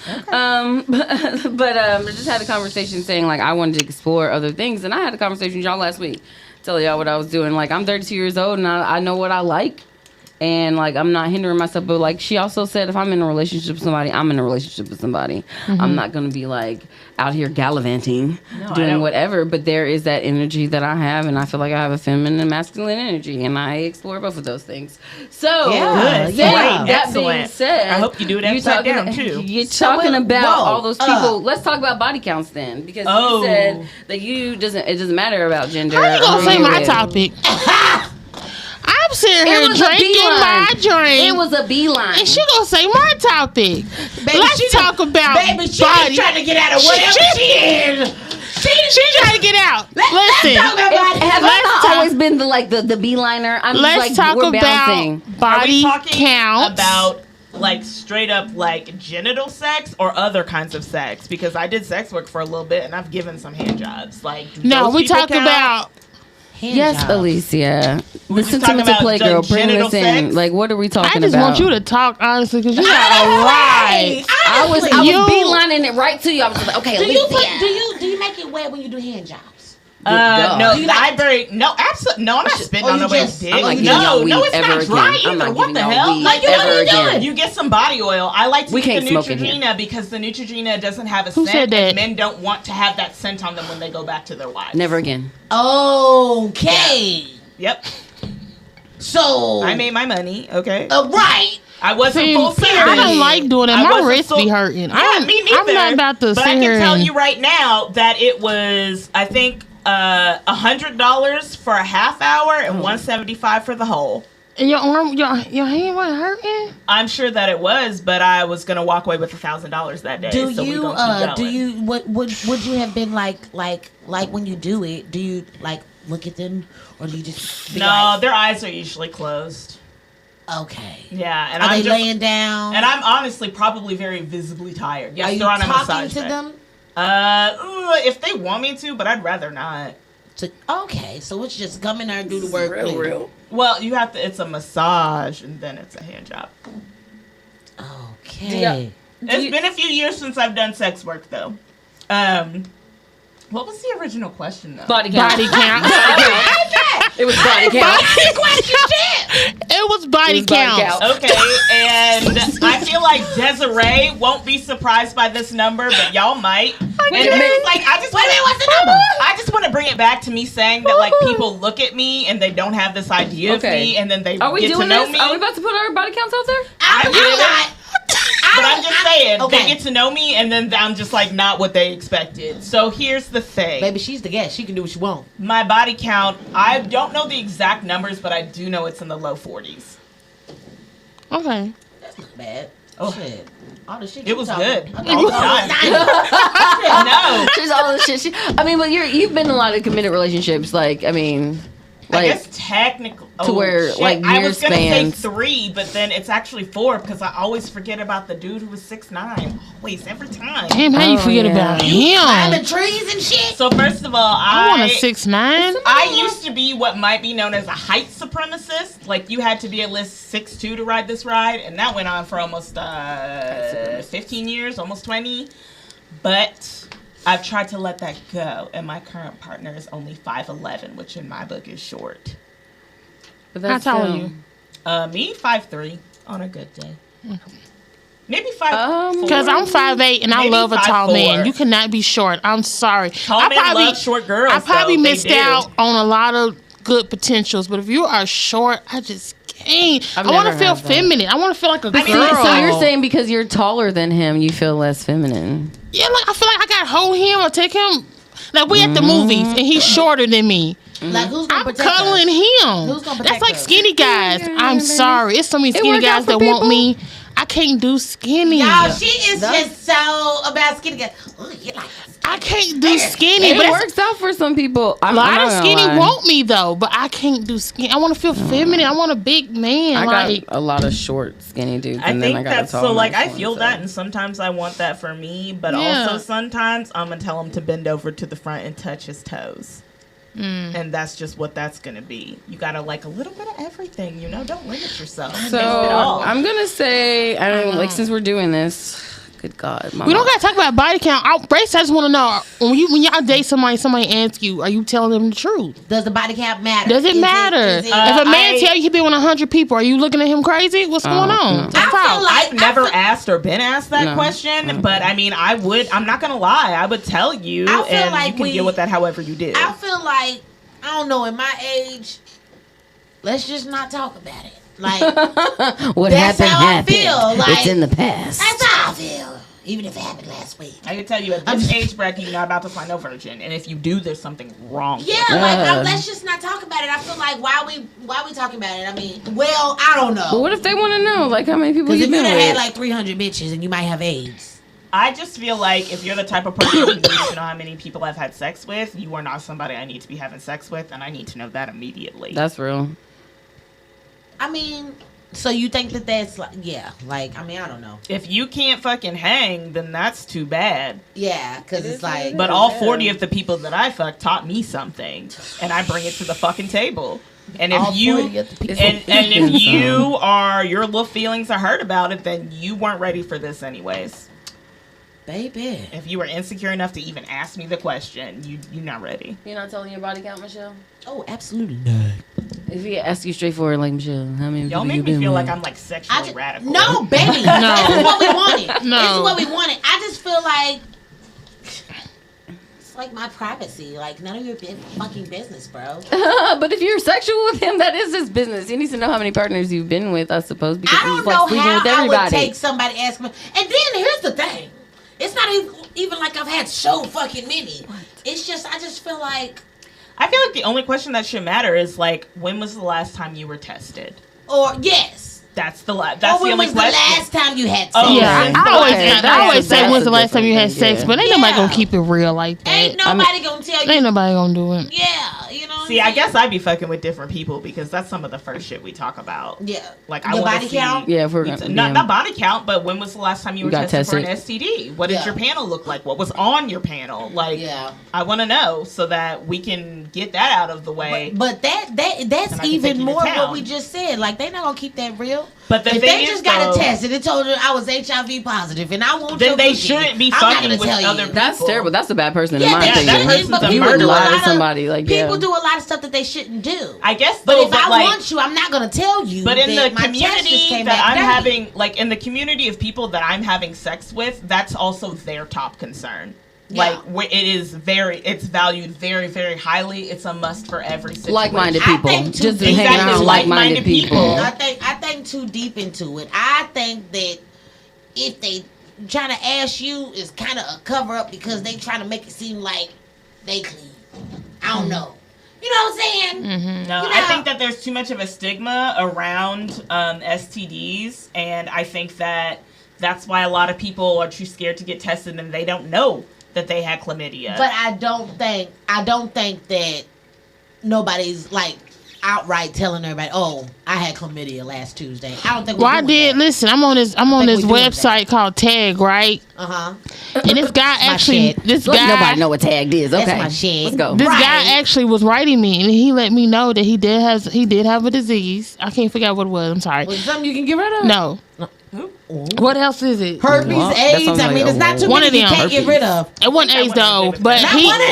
[SPEAKER 2] Okay. But I just had a conversation saying like I wanted to explore other things, and I had a conversation with y'all last week, telling y'all what I was doing. Like I'm 32 years old, and I know what I like. And, like, I'm not hindering myself. But, like, she also said if I'm in a relationship with somebody, I'm in a relationship with somebody. Mm-hmm. I'm not going to be, like, out here gallivanting, doing whatever. But there is that energy that I have. And I feel like I have a feminine and masculine energy. And I explore both of those things. So, that being said,
[SPEAKER 5] I hope you do it upside down, too.
[SPEAKER 2] You're talking about all those people. Let's talk about body counts then. Because you said that it doesn't matter about gender.
[SPEAKER 3] How you going to say my topic? I'm sitting here drinking my drink.
[SPEAKER 2] It was a beeline.
[SPEAKER 3] And she gonna say my topic.
[SPEAKER 4] Baby,
[SPEAKER 3] let's talk about
[SPEAKER 4] baby, she is trying to get out of whatever she is.
[SPEAKER 3] She's trying to get out. Listen.
[SPEAKER 4] Let's talk about body.
[SPEAKER 2] Have I not always been the beeliner?
[SPEAKER 3] Let's talk about body count.
[SPEAKER 5] About like straight up like genital sex or other kinds of sex? Because I did sex work for a little bit and I've given some hand jobs. Like
[SPEAKER 3] no, we talk about
[SPEAKER 2] yes, jobs. Alicia. Listen to me to play, girl. Bring this in. Sex? Like, what are we talking about?
[SPEAKER 3] I just want you to talk honestly because you got a right.
[SPEAKER 2] I was beelining it right to you. I was like, okay, Alicia.
[SPEAKER 4] Do you make it wet when you do hand jobs?
[SPEAKER 5] No, library. No, absolutely. No, I'm not spitting on nobody's dick.
[SPEAKER 2] Like,
[SPEAKER 5] no, it's not dry either. What the hell?
[SPEAKER 2] Like, what are you doing?
[SPEAKER 5] You get some body oil. I like to get the
[SPEAKER 2] smoke
[SPEAKER 5] Neutrogena because the Neutrogena doesn't have a scent, and men don't want to have that scent on them when they go back to their wives.
[SPEAKER 2] Never again.
[SPEAKER 4] Okay.
[SPEAKER 5] Yep.
[SPEAKER 4] So
[SPEAKER 5] I made my money. Okay.
[SPEAKER 4] Right.
[SPEAKER 5] I wasn't full serious.
[SPEAKER 3] I don't like doing it. My wrist be hurting.
[SPEAKER 5] Me neither.
[SPEAKER 3] I'm not about to.
[SPEAKER 5] But I can tell you right now that it was, I think, $100 for a half hour and $175 for the whole.
[SPEAKER 3] And your arm, your hand wasn't hurting?
[SPEAKER 5] I'm sure that it was, but I was gonna walk away with $1,000 that day.
[SPEAKER 4] Do you what would you have been like when you do it? Do you like look at them or do you just
[SPEAKER 5] no? Their eyes are usually closed.
[SPEAKER 4] Okay.
[SPEAKER 5] Yeah, and
[SPEAKER 4] are they laying down?
[SPEAKER 5] And I'm honestly probably very visibly tired. Yes,
[SPEAKER 4] are you
[SPEAKER 5] they're on a
[SPEAKER 4] talking
[SPEAKER 5] massage
[SPEAKER 4] to
[SPEAKER 5] bed.
[SPEAKER 4] them?
[SPEAKER 5] If they want me to, but I'd rather not.
[SPEAKER 4] Okay, so it's just come in there and do the work.
[SPEAKER 2] Real.
[SPEAKER 5] Well, you have to. It's a massage and then it's a hand job.
[SPEAKER 4] Okay.
[SPEAKER 5] It's been a few years since I've done sex work though. What was the original question though?
[SPEAKER 2] Body count. It was body count.
[SPEAKER 3] It was body count.
[SPEAKER 5] Okay, and I feel like Desiree won't be surprised by this number, but y'all might.
[SPEAKER 4] Wait a minute, what's the number?
[SPEAKER 5] I just want to bring it it back to me saying that like people look at me and they don't have this idea of me, and then they
[SPEAKER 2] Are we
[SPEAKER 5] get
[SPEAKER 2] doing
[SPEAKER 5] to know
[SPEAKER 2] this?
[SPEAKER 5] me.
[SPEAKER 2] Are we about to put our body counts out there?
[SPEAKER 5] But I'm just saying, they get to know me, and then I'm just like not what they expected. So here's the thing.
[SPEAKER 4] Baby, she's the guest. She can do what she wants.
[SPEAKER 5] My body count, I don't know the exact numbers, but I do know it's in the low 40s.
[SPEAKER 3] Okay.
[SPEAKER 4] That's not bad.
[SPEAKER 5] Oh.
[SPEAKER 4] Shit. All the shit
[SPEAKER 5] It was good.
[SPEAKER 4] All
[SPEAKER 5] All the time. No.
[SPEAKER 2] She's all the shit. I mean, but you've been in a lot of committed relationships. Like, I mean,
[SPEAKER 5] I guess technically
[SPEAKER 2] to where like
[SPEAKER 5] I
[SPEAKER 2] year
[SPEAKER 5] was gonna
[SPEAKER 2] spans.
[SPEAKER 5] say 3, but then it's actually 4 because I always forget about the dude who was 6'9". Always, every time.
[SPEAKER 3] Damn, how you forget about
[SPEAKER 4] climbing
[SPEAKER 3] him?
[SPEAKER 4] trees and shit.
[SPEAKER 5] So first of all,
[SPEAKER 3] I want a 6'9".
[SPEAKER 5] I used to be what might be known as a height supremacist. Like you had to be at least 6'2" to ride this ride, and that went on for almost 15 years, almost 20. But I've tried to let that go, and my current partner is only 5'11", which in my book is short.
[SPEAKER 2] But
[SPEAKER 3] How tall are you?
[SPEAKER 5] Me 5'3" on a good day. Maybe 5'4".
[SPEAKER 3] Because I'm 5'8" and I
[SPEAKER 5] Maybe
[SPEAKER 3] love a tall
[SPEAKER 5] 5'4".
[SPEAKER 3] man. You cannot be short. I'm sorry.
[SPEAKER 5] Tall men love short girls.
[SPEAKER 3] I probably
[SPEAKER 5] though. They
[SPEAKER 3] missed
[SPEAKER 5] do.
[SPEAKER 3] out on a lot of good potentials, but if you are short, I just can't.
[SPEAKER 2] I've
[SPEAKER 3] I want to
[SPEAKER 2] never
[SPEAKER 3] feel
[SPEAKER 2] had that.
[SPEAKER 3] feminine. I want to feel like a girl.
[SPEAKER 2] So you're saying because you're taller than him, you feel less feminine?
[SPEAKER 3] Yeah, like I feel like I gotta hold him or take him. Like we at the movies and he's shorter than me.
[SPEAKER 4] Like who's gonna
[SPEAKER 3] I'm
[SPEAKER 4] protect
[SPEAKER 3] cuddling
[SPEAKER 4] us?
[SPEAKER 3] him.
[SPEAKER 4] Who's gonna
[SPEAKER 3] That's
[SPEAKER 4] protect
[SPEAKER 3] like
[SPEAKER 4] us?
[SPEAKER 3] skinny guys. I'm sorry. It's so many skinny
[SPEAKER 2] work out
[SPEAKER 3] guys
[SPEAKER 2] for
[SPEAKER 3] that
[SPEAKER 2] people?
[SPEAKER 3] want me. I can't do skinny.
[SPEAKER 4] Y'all, she is just so about skinny guys. Ooh, you like
[SPEAKER 3] I can't do skinny.
[SPEAKER 2] It
[SPEAKER 3] But
[SPEAKER 2] works out for some people.
[SPEAKER 3] a lot of skinny
[SPEAKER 2] lie.
[SPEAKER 3] want me though, but I can't do skinny. I want to feel feminine. I want a big man.
[SPEAKER 2] I
[SPEAKER 3] like
[SPEAKER 2] got a lot of short, skinny dudes.
[SPEAKER 5] I
[SPEAKER 2] and
[SPEAKER 5] think
[SPEAKER 2] then I got
[SPEAKER 5] that's
[SPEAKER 2] a tall,
[SPEAKER 5] so. Like
[SPEAKER 2] nice
[SPEAKER 5] I feel
[SPEAKER 2] one,
[SPEAKER 5] that,
[SPEAKER 2] so.
[SPEAKER 5] and sometimes I want that for me, but
[SPEAKER 3] Yeah.
[SPEAKER 5] also sometimes I'm gonna tell him to bend over to the front and touch his toes. And that's just what that's gonna be. You gotta like a little bit of everything, you know. Don't limit yourself.
[SPEAKER 2] So I'm gonna say, I don't like since we're doing this. Good God, Mama.
[SPEAKER 3] we don't gotta talk about body count. Brace, I just want to know when y'all date somebody asks you, are you telling them the truth?
[SPEAKER 4] Does the body count matter?
[SPEAKER 3] Does it matter?
[SPEAKER 4] Is
[SPEAKER 3] If a man
[SPEAKER 5] I-
[SPEAKER 3] tell you he been with 100 people, are you looking at him crazy? What's going on?
[SPEAKER 2] no.
[SPEAKER 3] Let's
[SPEAKER 4] I
[SPEAKER 3] talk.
[SPEAKER 4] feel like
[SPEAKER 5] I've never asked or been asked that
[SPEAKER 2] No.
[SPEAKER 5] question, but I mean, I would. I'm not gonna lie. I would tell you,
[SPEAKER 4] I feel
[SPEAKER 5] and
[SPEAKER 4] like
[SPEAKER 5] you can deal with that however you do.
[SPEAKER 4] I feel like I don't know. In my age, let's just not talk about it. Like
[SPEAKER 2] what
[SPEAKER 4] that's
[SPEAKER 2] happened
[SPEAKER 4] how
[SPEAKER 2] happened.
[SPEAKER 4] I feel. Like
[SPEAKER 2] It's in the past.
[SPEAKER 4] That's how I feel. Even if it happened last week.
[SPEAKER 5] I can tell you at this age bracket, you're not about to find no virgin, and if you do, there's something wrong.
[SPEAKER 4] Yeah,
[SPEAKER 5] with it.
[SPEAKER 4] like let's just not talk about it. I feel like why we talking about it? I mean, well, I don't
[SPEAKER 2] But
[SPEAKER 4] know.
[SPEAKER 2] what if they want to know, like, how many people
[SPEAKER 4] Because
[SPEAKER 2] you
[SPEAKER 4] if you
[SPEAKER 2] been
[SPEAKER 4] done
[SPEAKER 2] with?
[SPEAKER 4] had like 300 bitches and you might have AIDS.
[SPEAKER 5] I just feel like if you're the type of person who needs to know how many people I've had sex with, you are not somebody I need to be having sex with, and I need to know that immediately.
[SPEAKER 2] That's real.
[SPEAKER 4] I mean, so you think that that's like, yeah, like, I mean, I don't know.
[SPEAKER 5] If you can't fucking hang, then that's too bad.
[SPEAKER 4] Yeah, because it's like.
[SPEAKER 5] But all 40 of the people that I fucked taught me something, and I bring it to the fucking table. And if
[SPEAKER 4] All
[SPEAKER 5] you
[SPEAKER 4] 40 of the people.
[SPEAKER 5] and if you are your little feelings are hurt about it, then you weren't ready for this anyways.
[SPEAKER 4] Baby.
[SPEAKER 5] If you were insecure enough to even ask me the question, you're not ready.
[SPEAKER 2] You're not telling your body count, Michelle?
[SPEAKER 4] Oh, absolutely not.
[SPEAKER 2] If he ask you straightforward, like, Michelle, how many
[SPEAKER 5] Y'all
[SPEAKER 2] people
[SPEAKER 5] make
[SPEAKER 2] you
[SPEAKER 5] me
[SPEAKER 2] been
[SPEAKER 5] feel
[SPEAKER 2] with?
[SPEAKER 5] like I'm like sexually radical.
[SPEAKER 4] No, baby.
[SPEAKER 3] No.
[SPEAKER 4] This is what we wanted.
[SPEAKER 3] No.
[SPEAKER 4] This is what we wanted. I just feel like it's like my privacy. Like none of your fucking business, bro.
[SPEAKER 2] But if you're sexual with him, that is his business. He needs to know how many partners you've been with, I suppose, because
[SPEAKER 4] I don't
[SPEAKER 2] he's like
[SPEAKER 4] know
[SPEAKER 2] sleeping
[SPEAKER 4] how
[SPEAKER 2] with
[SPEAKER 4] I would
[SPEAKER 2] everybody.
[SPEAKER 4] take somebody asking me. And then here's the thing. It's not even like I've had so fucking many. What? It's just I just feel like.
[SPEAKER 5] I feel like the only question that should matter is like, when was the last time you were tested?
[SPEAKER 4] Or yes.
[SPEAKER 5] That's the that's
[SPEAKER 4] Or
[SPEAKER 5] the
[SPEAKER 4] when
[SPEAKER 5] only
[SPEAKER 4] was
[SPEAKER 5] question.
[SPEAKER 4] the last time you had sex?
[SPEAKER 5] Oh,
[SPEAKER 3] Yeah,
[SPEAKER 5] okay.
[SPEAKER 3] I always say
[SPEAKER 2] That's
[SPEAKER 3] when's the
[SPEAKER 2] a
[SPEAKER 3] last time you had
[SPEAKER 2] different thing,
[SPEAKER 3] sex,
[SPEAKER 2] yeah.
[SPEAKER 3] but ain't nobody
[SPEAKER 4] Yeah.
[SPEAKER 3] gonna keep it real like that.
[SPEAKER 4] Ain't nobody gonna tell you.
[SPEAKER 3] Ain't nobody gonna do it.
[SPEAKER 4] Yeah, you know. What
[SPEAKER 5] See,
[SPEAKER 4] I'm
[SPEAKER 5] I guess I'd be fucking with different people because that's some of the first shit we talk about.
[SPEAKER 4] Yeah.
[SPEAKER 5] Like I
[SPEAKER 4] Your
[SPEAKER 5] want
[SPEAKER 4] body
[SPEAKER 5] to see.
[SPEAKER 4] count?
[SPEAKER 2] Yeah, if we're gonna,
[SPEAKER 5] Not body count, but when was the last time you were
[SPEAKER 2] got
[SPEAKER 5] tested for an
[SPEAKER 2] tested.
[SPEAKER 5] STD? What did
[SPEAKER 4] Yeah.
[SPEAKER 5] your panel look like? What was on your panel? Like,
[SPEAKER 4] Yeah.
[SPEAKER 5] I want to know so that we can get that out of the way.
[SPEAKER 4] But that's
[SPEAKER 5] And I can take
[SPEAKER 4] even
[SPEAKER 5] you to
[SPEAKER 4] more
[SPEAKER 5] town.
[SPEAKER 4] what we just said. Like they not gonna keep that real.
[SPEAKER 5] But the
[SPEAKER 4] if
[SPEAKER 5] thing
[SPEAKER 4] they
[SPEAKER 5] is,
[SPEAKER 4] just got
[SPEAKER 5] though,
[SPEAKER 4] a test and it told her I was HIV positive and I won't.
[SPEAKER 5] then they shouldn't be fucking with other people.
[SPEAKER 2] That's terrible. That's a bad person
[SPEAKER 4] Yeah,
[SPEAKER 2] in my
[SPEAKER 4] they
[SPEAKER 2] opinion.
[SPEAKER 5] that
[SPEAKER 4] shouldn't.
[SPEAKER 5] person's
[SPEAKER 4] But
[SPEAKER 5] a
[SPEAKER 2] You
[SPEAKER 4] people
[SPEAKER 2] would
[SPEAKER 4] do a
[SPEAKER 2] lie
[SPEAKER 4] lot
[SPEAKER 2] to
[SPEAKER 4] of
[SPEAKER 2] somebody. Like,
[SPEAKER 4] people
[SPEAKER 2] yeah.
[SPEAKER 4] do a lot of stuff that they shouldn't do.
[SPEAKER 5] I guess
[SPEAKER 4] But
[SPEAKER 5] though,
[SPEAKER 4] if I
[SPEAKER 5] like,
[SPEAKER 4] want you, I'm not gonna tell you.
[SPEAKER 5] But in the
[SPEAKER 4] that my test just
[SPEAKER 5] community
[SPEAKER 4] came
[SPEAKER 5] that
[SPEAKER 4] back
[SPEAKER 5] I'm
[SPEAKER 4] dirty.
[SPEAKER 5] having, like in the community of people that I'm having sex with, that's also their top concern. Like it's valued very, very highly. It's a must for every situation.
[SPEAKER 2] Like-minded people. Just
[SPEAKER 5] Exactly.
[SPEAKER 2] hang around like-minded people.
[SPEAKER 4] I think too deep into it. I think that if they trying to ask you is kind of a cover up because they trying to make it seem like they clean. I don't know. You know what I'm saying?
[SPEAKER 5] Mm-hmm. No, I think that there's too much of a stigma around STDs, and I think that that's why a lot of people are too scared to get tested and they don't know that they had chlamydia.
[SPEAKER 4] But I don't think that nobody's like outright telling everybody, "Oh, I had chlamydia last Tuesday." I don't think.
[SPEAKER 3] Well, I did. That. Listen, I'm on this website called Tag, right? And this guy actually,
[SPEAKER 2] nobody know what Tagged is. Okay,
[SPEAKER 4] that's my shit.
[SPEAKER 2] Let's go.
[SPEAKER 3] This guy actually was writing me, and he let me know that he did have a disease. I can't figure out what it was. I'm sorry.
[SPEAKER 4] Was it something you can get rid of?
[SPEAKER 3] No. What else is it?
[SPEAKER 4] Herpes, AIDS. I mean, it's not too many you can't get rid of.
[SPEAKER 3] It wasn't AIDS though, but
[SPEAKER 4] not one of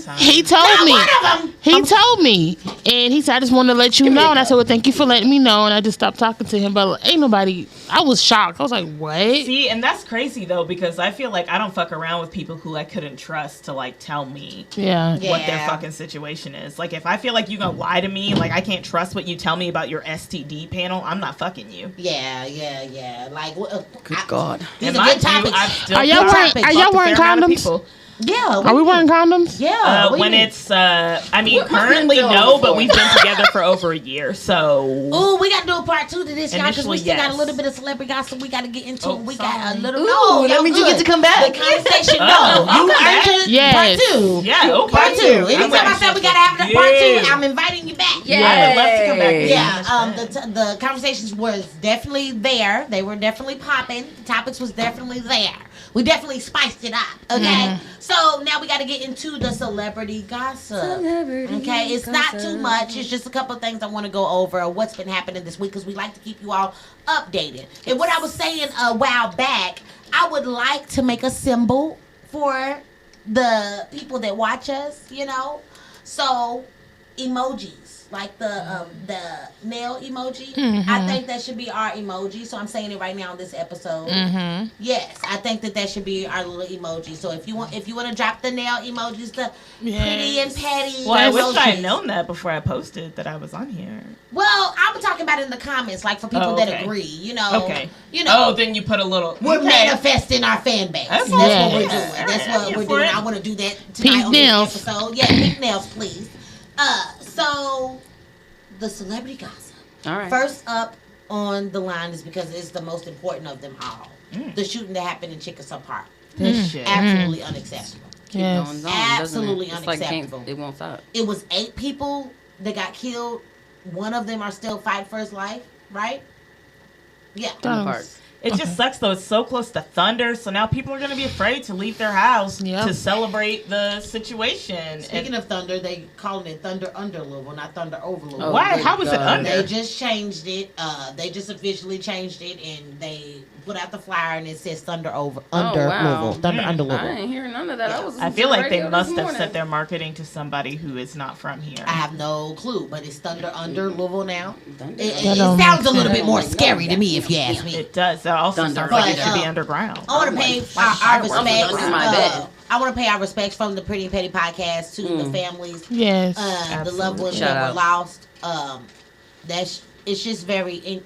[SPEAKER 4] them.
[SPEAKER 3] He told me.
[SPEAKER 4] One of them.
[SPEAKER 3] He told me, and he said, "I just wanted to let you know." And I said, "Well, thank you for letting me know." And I just stopped talking to him. But ain't nobody. I was shocked. I was like, "What?"
[SPEAKER 5] See, and that's crazy though, because I feel like I don't fuck around with people who I couldn't trust to like tell me what their fucking situation is. Like, if I feel like you gonna lie to me, like I can't trust what you tell me about your STD panel, I'm not fucking you.
[SPEAKER 4] Yeah. Like,
[SPEAKER 2] good God.
[SPEAKER 4] These are good topics.
[SPEAKER 3] Are y'all wearing condoms?
[SPEAKER 4] Yeah.
[SPEAKER 3] Are we wearing condoms?
[SPEAKER 4] Yeah.
[SPEAKER 5] When it's, I mean, currently no, but we've been together for over a year, so.
[SPEAKER 4] Ooh, we got to do a part 2 to this, y'all, because we still got a little bit of celebrity gossip we got to get into. We got a little.
[SPEAKER 2] Ooh, that means you get to come back.
[SPEAKER 4] The conversation, no. You earned part 2.
[SPEAKER 5] Yeah, okay.
[SPEAKER 4] Part 2. Anytime I said we got to have a part 2, I'm inviting you back.
[SPEAKER 5] Yeah, I'd love to come back.
[SPEAKER 4] Yeah, the conversations was definitely there. They were definitely popping. The topics was definitely there. We definitely spiced it up, okay? So now we got to get into the celebrity gossip. Okay, it's not too much. It's just a couple of things I want to go over what's been happening this week because we like to keep you all updated. And what I was saying a while back, I would like to make a symbol for the people that watch us, you know? So, emojis. Like the nail emoji. I think that should be our emoji. So I'm saying it right now on this episode. Yes, I think that should be our little emoji. So if you want to drop the nail emojis, the pretty and petty.
[SPEAKER 5] Well, I wish
[SPEAKER 4] emojis.
[SPEAKER 5] I had known that before I posted that I was on here.
[SPEAKER 4] Well, I'm talking about in the comments, like for people that agree. You know.
[SPEAKER 5] Okay.
[SPEAKER 4] You know.
[SPEAKER 5] Oh, then you put a little.
[SPEAKER 4] We're manifesting our fan base. That's what we're doing. That's what we're doing. I want to do that tonight on this episode. Yeah, pink nails, please. So, the celebrity gossip.
[SPEAKER 2] All right.
[SPEAKER 4] First up on the line is because it's the most important of them all. The shooting that happened in Chickasaw Park. Absolutely unacceptable.
[SPEAKER 3] Yes.
[SPEAKER 4] Absolutely
[SPEAKER 2] it's
[SPEAKER 4] unacceptable.
[SPEAKER 2] Like it won't stop.
[SPEAKER 4] It was 8 people that got killed. One of them are still fighting for his life, right? Yeah.
[SPEAKER 5] It just sucks though. It's so close to Thunder, so now people are going to be afraid to leave their house to celebrate the situation.
[SPEAKER 4] Speaking of Thunder, they calling it Thunder under Louisville, not Thunder over Louisville.
[SPEAKER 5] Why? How was it under?
[SPEAKER 4] They just changed it. They just officially changed it, and they put out the flyer, and it says Thunder under Louisville. Thunder under Louisville.
[SPEAKER 2] I ain't hearing none of that.
[SPEAKER 5] I feel like they must have set their marketing to somebody who is not from here.
[SPEAKER 4] I have no clue, but it's Thunder under Louisville now. It sounds a little bit more scary to me, if you ask me.
[SPEAKER 5] It does. That also sounds like it should be underground.
[SPEAKER 4] I want to pay our respects. I want to pay our respects from the Pretty and Petty podcast to the families, the loved ones that were lost. It's just very, you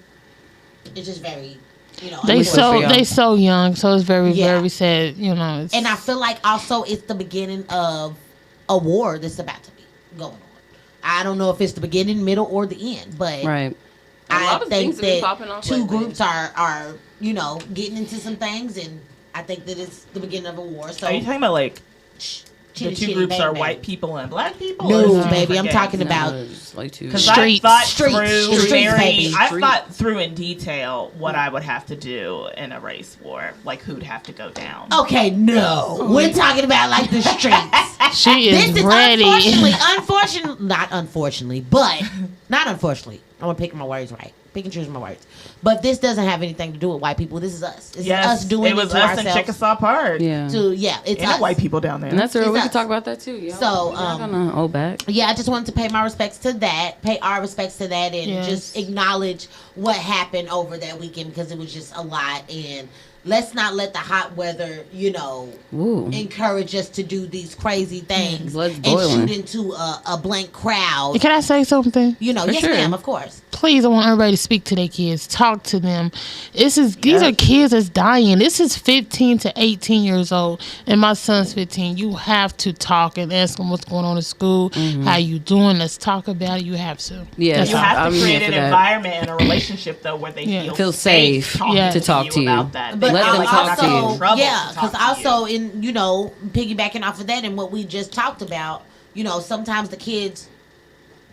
[SPEAKER 4] know.
[SPEAKER 3] They so young, so it's very very sad, you know.
[SPEAKER 4] And I feel like also it's the beginning of a war that's about to be going on. I don't know if it's the beginning, middle, or the end, but I think that two groups are you know getting into some things, and I think that it's the beginning of a war. So
[SPEAKER 5] are you talking about like the two groups are white people and black people?
[SPEAKER 4] No, baby, I'm talking about
[SPEAKER 5] because I thought through in detail what I would have to do in a race war, like who'd have to go down.
[SPEAKER 4] Okay, no, we're talking about like the streets.
[SPEAKER 3] She is ready.
[SPEAKER 4] Not unfortunately. I'm gonna pick my words right. pick and choose my words. But this doesn't have anything to do with white people. This is us. This is
[SPEAKER 5] Yes,
[SPEAKER 4] us doing
[SPEAKER 5] it was
[SPEAKER 4] to
[SPEAKER 5] us
[SPEAKER 4] ourselves.
[SPEAKER 5] in Chickasaw Park.
[SPEAKER 2] Yeah.
[SPEAKER 4] It's
[SPEAKER 5] And
[SPEAKER 4] us.
[SPEAKER 5] the white people down there.
[SPEAKER 2] And that's real.
[SPEAKER 4] It's
[SPEAKER 2] We
[SPEAKER 4] us.
[SPEAKER 2] could talk about that too. Y'all,
[SPEAKER 4] So,
[SPEAKER 2] y'all gonna hold back.
[SPEAKER 4] Yeah, I just wanted to pay my respects to that, pay our respects to that, and
[SPEAKER 3] Yes.
[SPEAKER 4] just acknowledge what happened over that weekend because it was just a lot. And let's not let the hot weather,
[SPEAKER 2] Ooh.
[SPEAKER 4] encourage us to do these crazy things
[SPEAKER 2] Blood's
[SPEAKER 4] and
[SPEAKER 2] boiling.
[SPEAKER 4] shoot into a blank crowd.
[SPEAKER 3] Can I say something?
[SPEAKER 2] For
[SPEAKER 4] Yes,
[SPEAKER 2] sure.
[SPEAKER 4] ma'am, of course.
[SPEAKER 3] Please, I want everybody to speak to their kids, talk to them. These are kids that's dying. This is 15 to 18 years old, and my son's 15. You have to talk and ask them what's going on in school, how you doing. Let's talk about it. You have to.
[SPEAKER 2] Yeah,
[SPEAKER 3] That's
[SPEAKER 5] You
[SPEAKER 3] all.
[SPEAKER 5] have
[SPEAKER 2] I'm
[SPEAKER 5] to
[SPEAKER 2] here
[SPEAKER 5] create
[SPEAKER 2] for
[SPEAKER 5] an
[SPEAKER 2] that.
[SPEAKER 5] environment and a relationship though where they
[SPEAKER 3] Yeah.
[SPEAKER 2] Feel safe
[SPEAKER 5] talking
[SPEAKER 3] Yeah.
[SPEAKER 2] to talk to you.
[SPEAKER 5] about that.
[SPEAKER 4] But
[SPEAKER 2] Let them
[SPEAKER 5] like
[SPEAKER 2] talk
[SPEAKER 5] they're
[SPEAKER 2] to
[SPEAKER 5] not
[SPEAKER 2] you.
[SPEAKER 5] in trouble
[SPEAKER 4] Yeah,
[SPEAKER 5] to
[SPEAKER 4] because
[SPEAKER 5] talk to you.
[SPEAKER 4] also in piggybacking off of that and what we just talked about, sometimes the kids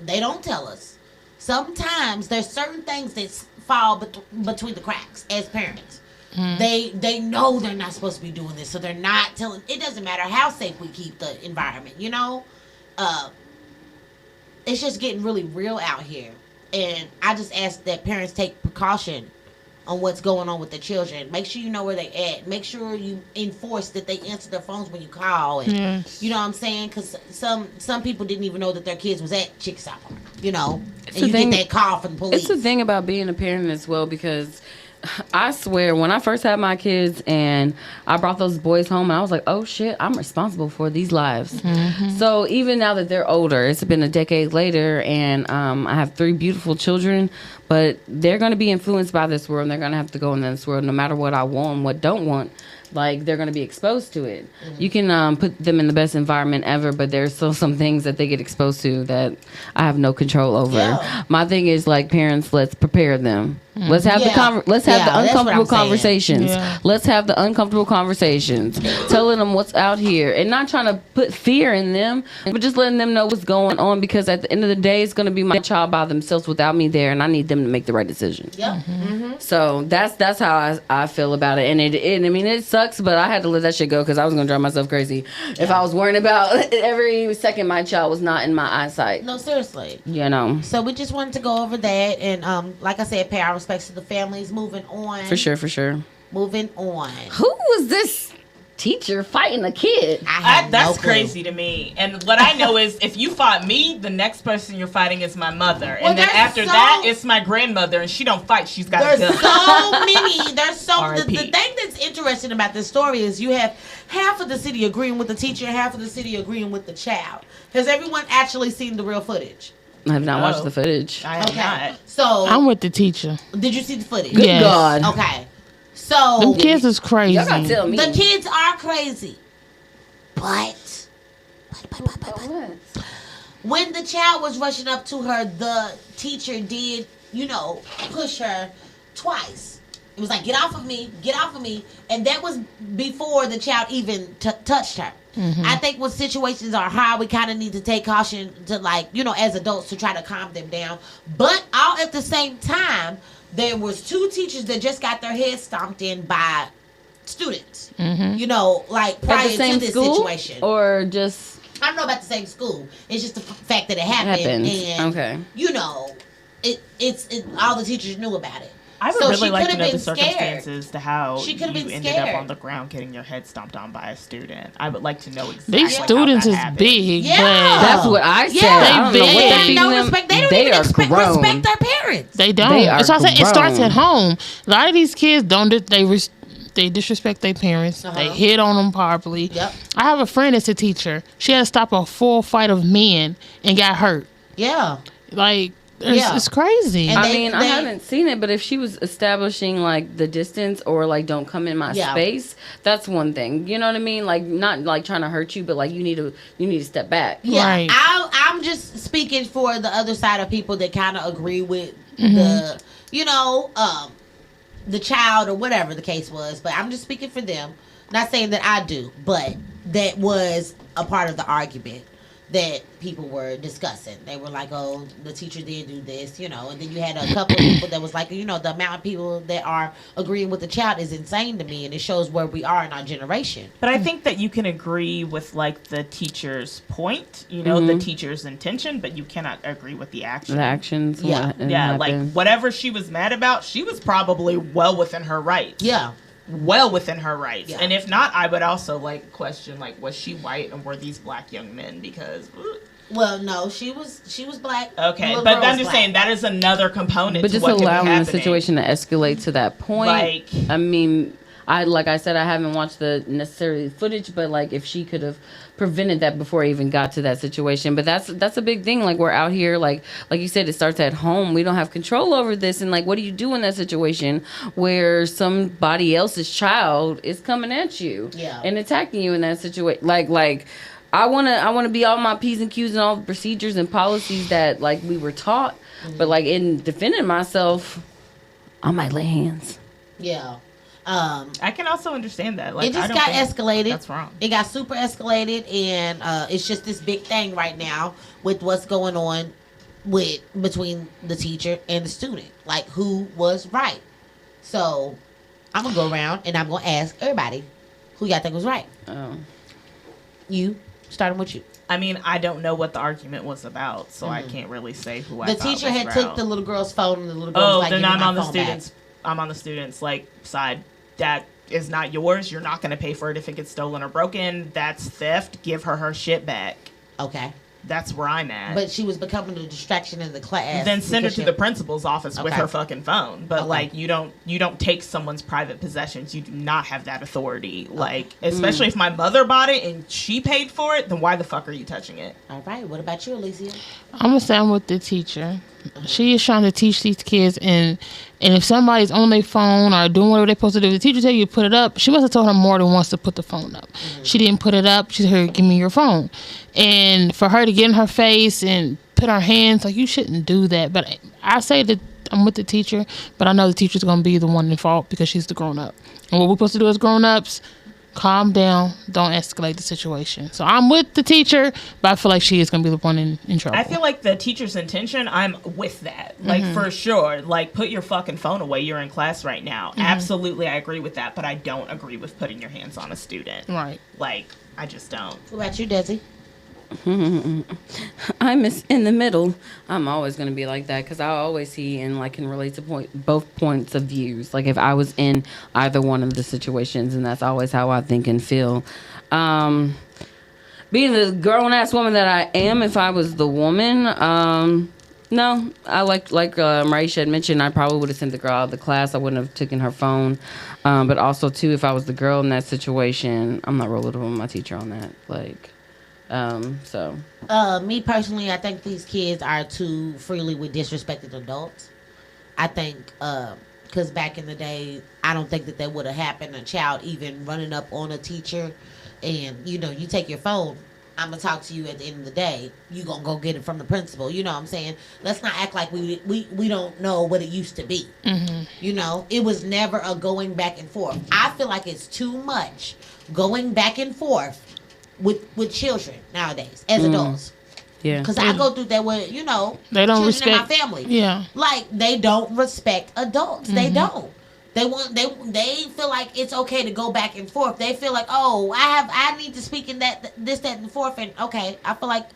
[SPEAKER 4] they don't tell us. Sometimes there's certain things that fall between the cracks as parents. They know they're not supposed to be doing this, so they're not telling. It doesn't matter how safe we keep the environment, It's just getting really real out here, and I just ask that parents take precaution on what's going on with their children. Make sure you know where they at. Make sure you enforce that they answer their phones when you call. And
[SPEAKER 3] Yes.
[SPEAKER 4] you know what I'm saying? Because some people didn't even know that their kids was at Chickasaw Park, and
[SPEAKER 2] the
[SPEAKER 4] you
[SPEAKER 2] thing-
[SPEAKER 4] get that call from the police.
[SPEAKER 2] It's the thing about being a parent as well, because I swear when I first had my kids and I brought those boys home, and I was like, oh shit, I'm responsible for these lives. So even now that they're older, it's been a decade later, and I have 3 beautiful children, but they're going to be influenced by this world, and they're going to have to go in this world no matter what I want and what don't want. Like, they're going to be exposed to it. You can put them in the best environment ever, but there's still some things that they get exposed to that I have no control over.
[SPEAKER 4] Yeah.
[SPEAKER 2] My thing is, like, parents, let's prepare them. Let's have
[SPEAKER 4] Yeah.
[SPEAKER 2] the
[SPEAKER 4] Yeah, that's what
[SPEAKER 2] uncomfortable
[SPEAKER 4] I'm saying.
[SPEAKER 2] conversations.
[SPEAKER 3] Yeah.
[SPEAKER 2] Let's have the uncomfortable conversations, telling them what's out here, and not trying to put fear in them, but just letting them know what's going on. Because at the end of the day, it's going to be my child by themselves without me there, and I need them to make the right decision.
[SPEAKER 4] Yep.
[SPEAKER 2] So that's how I feel about it, and I mean it sucks, but I had to let that shit go because I was gonna drive myself crazy if I was worrying about every second my child was not in my eyesight.
[SPEAKER 4] No, seriously.
[SPEAKER 2] So
[SPEAKER 4] we just wanted to go over that, and like I said, pay our respects to the families. Moving on.
[SPEAKER 2] for sure.
[SPEAKER 4] Moving on.
[SPEAKER 2] Who was this teacher fighting a kid?
[SPEAKER 5] That's
[SPEAKER 4] no clue.
[SPEAKER 5] crazy to me. And what I know is if you fought me, the next person you're fighting is my mother.
[SPEAKER 4] Well,
[SPEAKER 5] And then
[SPEAKER 4] there's
[SPEAKER 5] after
[SPEAKER 4] so-
[SPEAKER 5] that, it's my grandmother. And she don't fight. She's got a
[SPEAKER 4] There's
[SPEAKER 5] gun.
[SPEAKER 4] so many. There's so the
[SPEAKER 5] R.I.P.
[SPEAKER 4] thing that's interesting about this story is you have half of the city agreeing with the teacher, and half of the city agreeing with the child. Has everyone actually seen the real footage?
[SPEAKER 2] I have not
[SPEAKER 5] No.
[SPEAKER 2] watched the footage.
[SPEAKER 5] I am not.
[SPEAKER 4] So
[SPEAKER 3] I'm with the teacher.
[SPEAKER 4] did you see the footage?
[SPEAKER 3] Yes.
[SPEAKER 2] God.
[SPEAKER 4] Okay. So
[SPEAKER 3] Them kids is crazy.
[SPEAKER 2] Y'all gotta tell me.
[SPEAKER 4] the kids are crazy, but when the child was rushing up to her, the teacher did, push her twice. It was like, get off of me, and that was before the child even touched her. I think when situations are hard, we kind of need to take caution to, as adults, to try to calm them down. But all at the same time, there was 2 teachers that just got their heads stomped in by students. Prior
[SPEAKER 2] At the same
[SPEAKER 4] to this
[SPEAKER 2] school,
[SPEAKER 4] situation.
[SPEAKER 2] or just
[SPEAKER 4] I don't know about the same school. It's just the fact that it happened. And,
[SPEAKER 2] okay.
[SPEAKER 4] It's all the teachers knew about it.
[SPEAKER 5] I would
[SPEAKER 4] So
[SPEAKER 5] really
[SPEAKER 4] she
[SPEAKER 5] like to
[SPEAKER 4] could've
[SPEAKER 5] know
[SPEAKER 4] been
[SPEAKER 5] the
[SPEAKER 4] scared.
[SPEAKER 5] circumstances to how
[SPEAKER 4] She
[SPEAKER 5] you
[SPEAKER 4] could've been
[SPEAKER 5] ended
[SPEAKER 4] scared.
[SPEAKER 5] up on the ground getting your head stomped on by a student. I would like to know exactly
[SPEAKER 3] These
[SPEAKER 5] how
[SPEAKER 3] students
[SPEAKER 5] that
[SPEAKER 3] is
[SPEAKER 5] happened.
[SPEAKER 3] big,
[SPEAKER 4] Yeah.
[SPEAKER 2] That's what I said.
[SPEAKER 4] Yeah.
[SPEAKER 2] I don't know what
[SPEAKER 3] They
[SPEAKER 2] they're
[SPEAKER 3] have
[SPEAKER 2] feeding
[SPEAKER 4] no
[SPEAKER 2] them.
[SPEAKER 4] respect. They don't
[SPEAKER 2] They
[SPEAKER 4] even
[SPEAKER 2] are grown.
[SPEAKER 4] respect their parents.
[SPEAKER 3] They don't.
[SPEAKER 2] They are
[SPEAKER 3] That's why I said it starts
[SPEAKER 2] grown.
[SPEAKER 3] at home. A lot of these kids they disrespect their parents. They hit on them properly.
[SPEAKER 4] Yep.
[SPEAKER 3] I have a friend that's a teacher. She had to stop a full fight of men and got hurt.
[SPEAKER 4] Yeah.
[SPEAKER 3] Like,
[SPEAKER 4] Yeah.
[SPEAKER 3] it's crazy.
[SPEAKER 4] And
[SPEAKER 2] I
[SPEAKER 4] they-
[SPEAKER 2] mean, I haven't seen it, but if she was establishing like the distance or like don't come in my
[SPEAKER 4] Yeah.
[SPEAKER 2] space, that's one thing. You know what I mean? Like not like trying to hurt you, but like you need to step back.
[SPEAKER 4] Yeah,
[SPEAKER 3] Right.
[SPEAKER 4] I'm just speaking for the other side of people that kind of agree with the, the child or whatever the case was. But I'm just speaking for them. Not saying that I do, but that was a part of the argument. that people were discussing. They were like, oh, the teacher did do this, you know. And then you had a couple of people that was like, you know, the amount of people that are agreeing with the child is insane to me, and it shows where we are in our generation.
[SPEAKER 5] But I think that you can agree with, like, the teacher's point, you know, the teacher's intention, but you cannot agree with the action.
[SPEAKER 2] The actions.
[SPEAKER 4] Yeah.
[SPEAKER 5] Yeah, like, whatever she was mad about, she was probably well within her rights.
[SPEAKER 4] Yeah.
[SPEAKER 5] Well within her rights.
[SPEAKER 4] Yeah.
[SPEAKER 5] And if not, I would also, like, question, like, was she white and were these black young men? Because...
[SPEAKER 4] Well, no, she was black.
[SPEAKER 5] Okay, but I'm just saying that is another component.
[SPEAKER 2] But
[SPEAKER 5] to
[SPEAKER 2] just
[SPEAKER 5] what
[SPEAKER 2] allowing the
[SPEAKER 5] happening.
[SPEAKER 2] situation to escalate to that point.
[SPEAKER 5] Like,
[SPEAKER 2] I mean, like I said, I haven't watched the necessary footage, but like if she could have prevented that before I even got to that situation. But that's a big thing. Like we're out here, like you said, it starts at home. We don't have control over this, and like, what do you do in that situation where somebody else's child is coming at you and attacking you in that situation? Like. I wanna be all my P's and Q's and all the procedures and policies that like we were taught, but like in defending myself, I might lay hands.
[SPEAKER 4] Yeah.
[SPEAKER 5] I can also understand that. Like,
[SPEAKER 4] it just got escalated.
[SPEAKER 5] That's wrong.
[SPEAKER 4] It got super escalated, and it's just this big thing right now with what's going on between the teacher and the student. Like, who was right? So, I'm gonna go around and I'm gonna ask everybody who y'all think was right. You. Starting with you.
[SPEAKER 5] I mean, I don't know what the argument was about, so I can't really say who I thought was right.
[SPEAKER 4] The teacher had took the little girl's phone, and the little girl was like,
[SPEAKER 5] then I'm on the students. I'm on the students' like side. That is not yours. You're not going to pay for it if it gets stolen or broken. That's theft. Give her shit back.
[SPEAKER 4] Okay.
[SPEAKER 5] That's where I'm at.
[SPEAKER 4] But she was becoming a distraction in the class.
[SPEAKER 5] Then send her to the principal's office with her fucking phone. But like, you don't take someone's private possessions. You do not have that authority. Like, especially if my mother bought it and she paid for it, then why the fuck are you touching it?
[SPEAKER 4] All right. What about you, Alicia?
[SPEAKER 3] I'm gonna say I'm with the teacher. She is trying to teach these kids, and if somebody's on their phone or doing whatever they're supposed to do, the teacher tell you to put it up. She must have told her more than once to put the phone up. She didn't put it up. She said, "Give me your phone," and for her to get in her face and put her hands, like, you shouldn't do that. But I say that I'm with the teacher, but I know the teacher's gonna be the one in fault because she's the grown up. And what we're supposed to do as grown ups, calm down, don't escalate the situation. So I'm with the teacher, but I feel like she is going to be the one in trouble.
[SPEAKER 5] I feel like the teacher's intention, I'm with that. Like, for sure. Like, put your fucking phone away. You're in class right now. Absolutely, I agree with that, but I don't agree with putting your hands on a student.
[SPEAKER 3] Right.
[SPEAKER 5] Like, I just don't.
[SPEAKER 4] What about you, Desi?
[SPEAKER 2] I'm in the middle. I'm always going to be like that because I always see and like can relate to both points of views. Like if I was in either one of the situations, and that's always how I think and feel. Being the grown-ass woman that I am, if I was the woman, no, I like Marisha had mentioned, I probably would have sent the girl out of the class. I wouldn't have taken her phone. But also too, if I was the girl in that situation, I'm not rolling with my teacher on that. Like.
[SPEAKER 4] Me personally, I think these kids are too freely with disrespected adults. I think, because back in the day, I don't think that would have happened. A child even running up on a teacher, and you take your phone. I'm gonna talk to you at the end of the day. You gonna go get it from the principal. You know what I'm saying? Let's not act like we don't know what it used to be. It was never a going back and forth. I feel like it's too much going back and forth with children nowadays as adults.
[SPEAKER 2] Yeah.
[SPEAKER 4] Because I go through that with,
[SPEAKER 3] they don't respect
[SPEAKER 4] in my family.
[SPEAKER 3] Yeah.
[SPEAKER 4] Like, they don't respect adults. They don't. They feel like it's okay to go back and forth. They feel like, oh, I need to speak in that, and the fourth, and okay, I feel like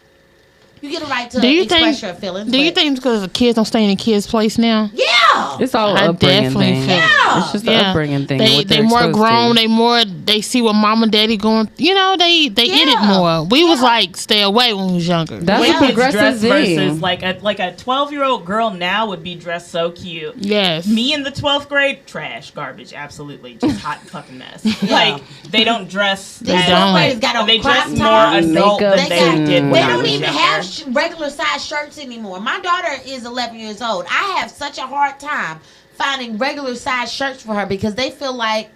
[SPEAKER 4] you get a right to express your feelings.
[SPEAKER 3] Do you think it's because the kids don't stay in the kids' place now?
[SPEAKER 4] Yeah.
[SPEAKER 2] It's all an upbringing thing.
[SPEAKER 4] Yeah.
[SPEAKER 2] It's just an upbringing thing.
[SPEAKER 3] They more grown. They see what mom and daddy going. They get it more. We was like, stay away when we was younger.
[SPEAKER 2] That's a progressive thing.
[SPEAKER 5] Versus like a 12-year-old girl now would be dressed so cute.
[SPEAKER 3] Yes.
[SPEAKER 5] Me in the 12th grade, trash, garbage, absolutely, just hot fucking mess. Like, they don't dress.
[SPEAKER 4] These 12th graders got on
[SPEAKER 5] they
[SPEAKER 4] crop
[SPEAKER 5] dress more adult
[SPEAKER 2] makeup
[SPEAKER 5] than they did when
[SPEAKER 4] They
[SPEAKER 5] I
[SPEAKER 4] don't
[SPEAKER 5] was
[SPEAKER 4] even
[SPEAKER 5] younger.
[SPEAKER 4] have regular size shirts anymore. My daughter is 11 years old. I have such a hard time finding regular size shirts for her because they feel like,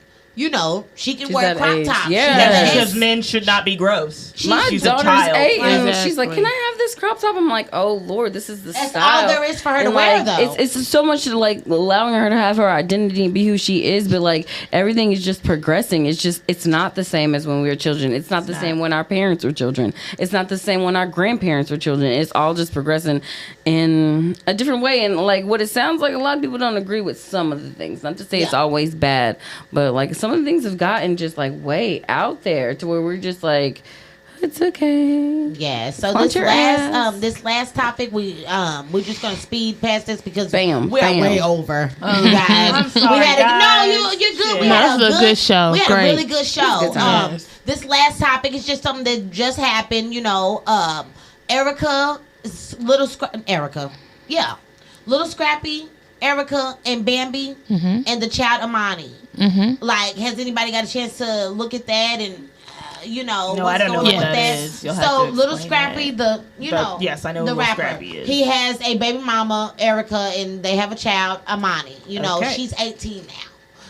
[SPEAKER 4] she can wear crop tops.
[SPEAKER 2] Yeah.
[SPEAKER 5] Because men should not be gross.
[SPEAKER 2] My
[SPEAKER 5] She's
[SPEAKER 2] daughter's
[SPEAKER 5] a child.
[SPEAKER 2] 8, and
[SPEAKER 3] Exactly.
[SPEAKER 2] she's like, "Can I have this this crop top. I'm like, oh Lord, this is the
[SPEAKER 4] That's
[SPEAKER 2] style.
[SPEAKER 4] all there is for her to
[SPEAKER 2] And,
[SPEAKER 4] wear,
[SPEAKER 2] like,
[SPEAKER 4] though.
[SPEAKER 2] It's so much like allowing her to have her identity and be who she is, but like everything is just progressing. It's not the same as when we were children. It's not the same when our parents were children. It's not the same when our grandparents were children. It's all just progressing in a different way. And like what it sounds like, a lot of people don't agree with some of the things. Not to say it's always bad, but like some of the things have gotten just like way out there to where we're just like, it's okay.
[SPEAKER 4] Yeah. So
[SPEAKER 2] Punch your ass.
[SPEAKER 4] this last topic, we're just gonna speed past this because
[SPEAKER 2] Bam,
[SPEAKER 4] we're
[SPEAKER 2] bam.
[SPEAKER 4] way over. You guys.
[SPEAKER 5] I'm sorry,
[SPEAKER 4] we had
[SPEAKER 5] guys.
[SPEAKER 4] you're good.
[SPEAKER 5] Shit.
[SPEAKER 4] We
[SPEAKER 3] No,
[SPEAKER 4] had
[SPEAKER 3] this is a good show.
[SPEAKER 4] We had
[SPEAKER 3] Great.
[SPEAKER 4] a really good show.
[SPEAKER 2] Good times.
[SPEAKER 4] This last topic is just something that just happened. Erica, little Scrappy, Erica, and Bambi, and the child Amani. Like, has anybody got a chance to look at that and?
[SPEAKER 5] No,
[SPEAKER 4] What's
[SPEAKER 5] I don't know
[SPEAKER 4] going
[SPEAKER 5] what
[SPEAKER 4] on with
[SPEAKER 5] that is. You'll have
[SPEAKER 4] So
[SPEAKER 5] to
[SPEAKER 4] Little
[SPEAKER 5] explain
[SPEAKER 4] Scrappy,
[SPEAKER 5] that. Yes, I know
[SPEAKER 4] the
[SPEAKER 5] who Little
[SPEAKER 4] rapper.
[SPEAKER 5] Scrappy is.
[SPEAKER 4] He has a baby mama, Erica, and they have a child, Amani.
[SPEAKER 5] Okay.
[SPEAKER 4] She's 18 now.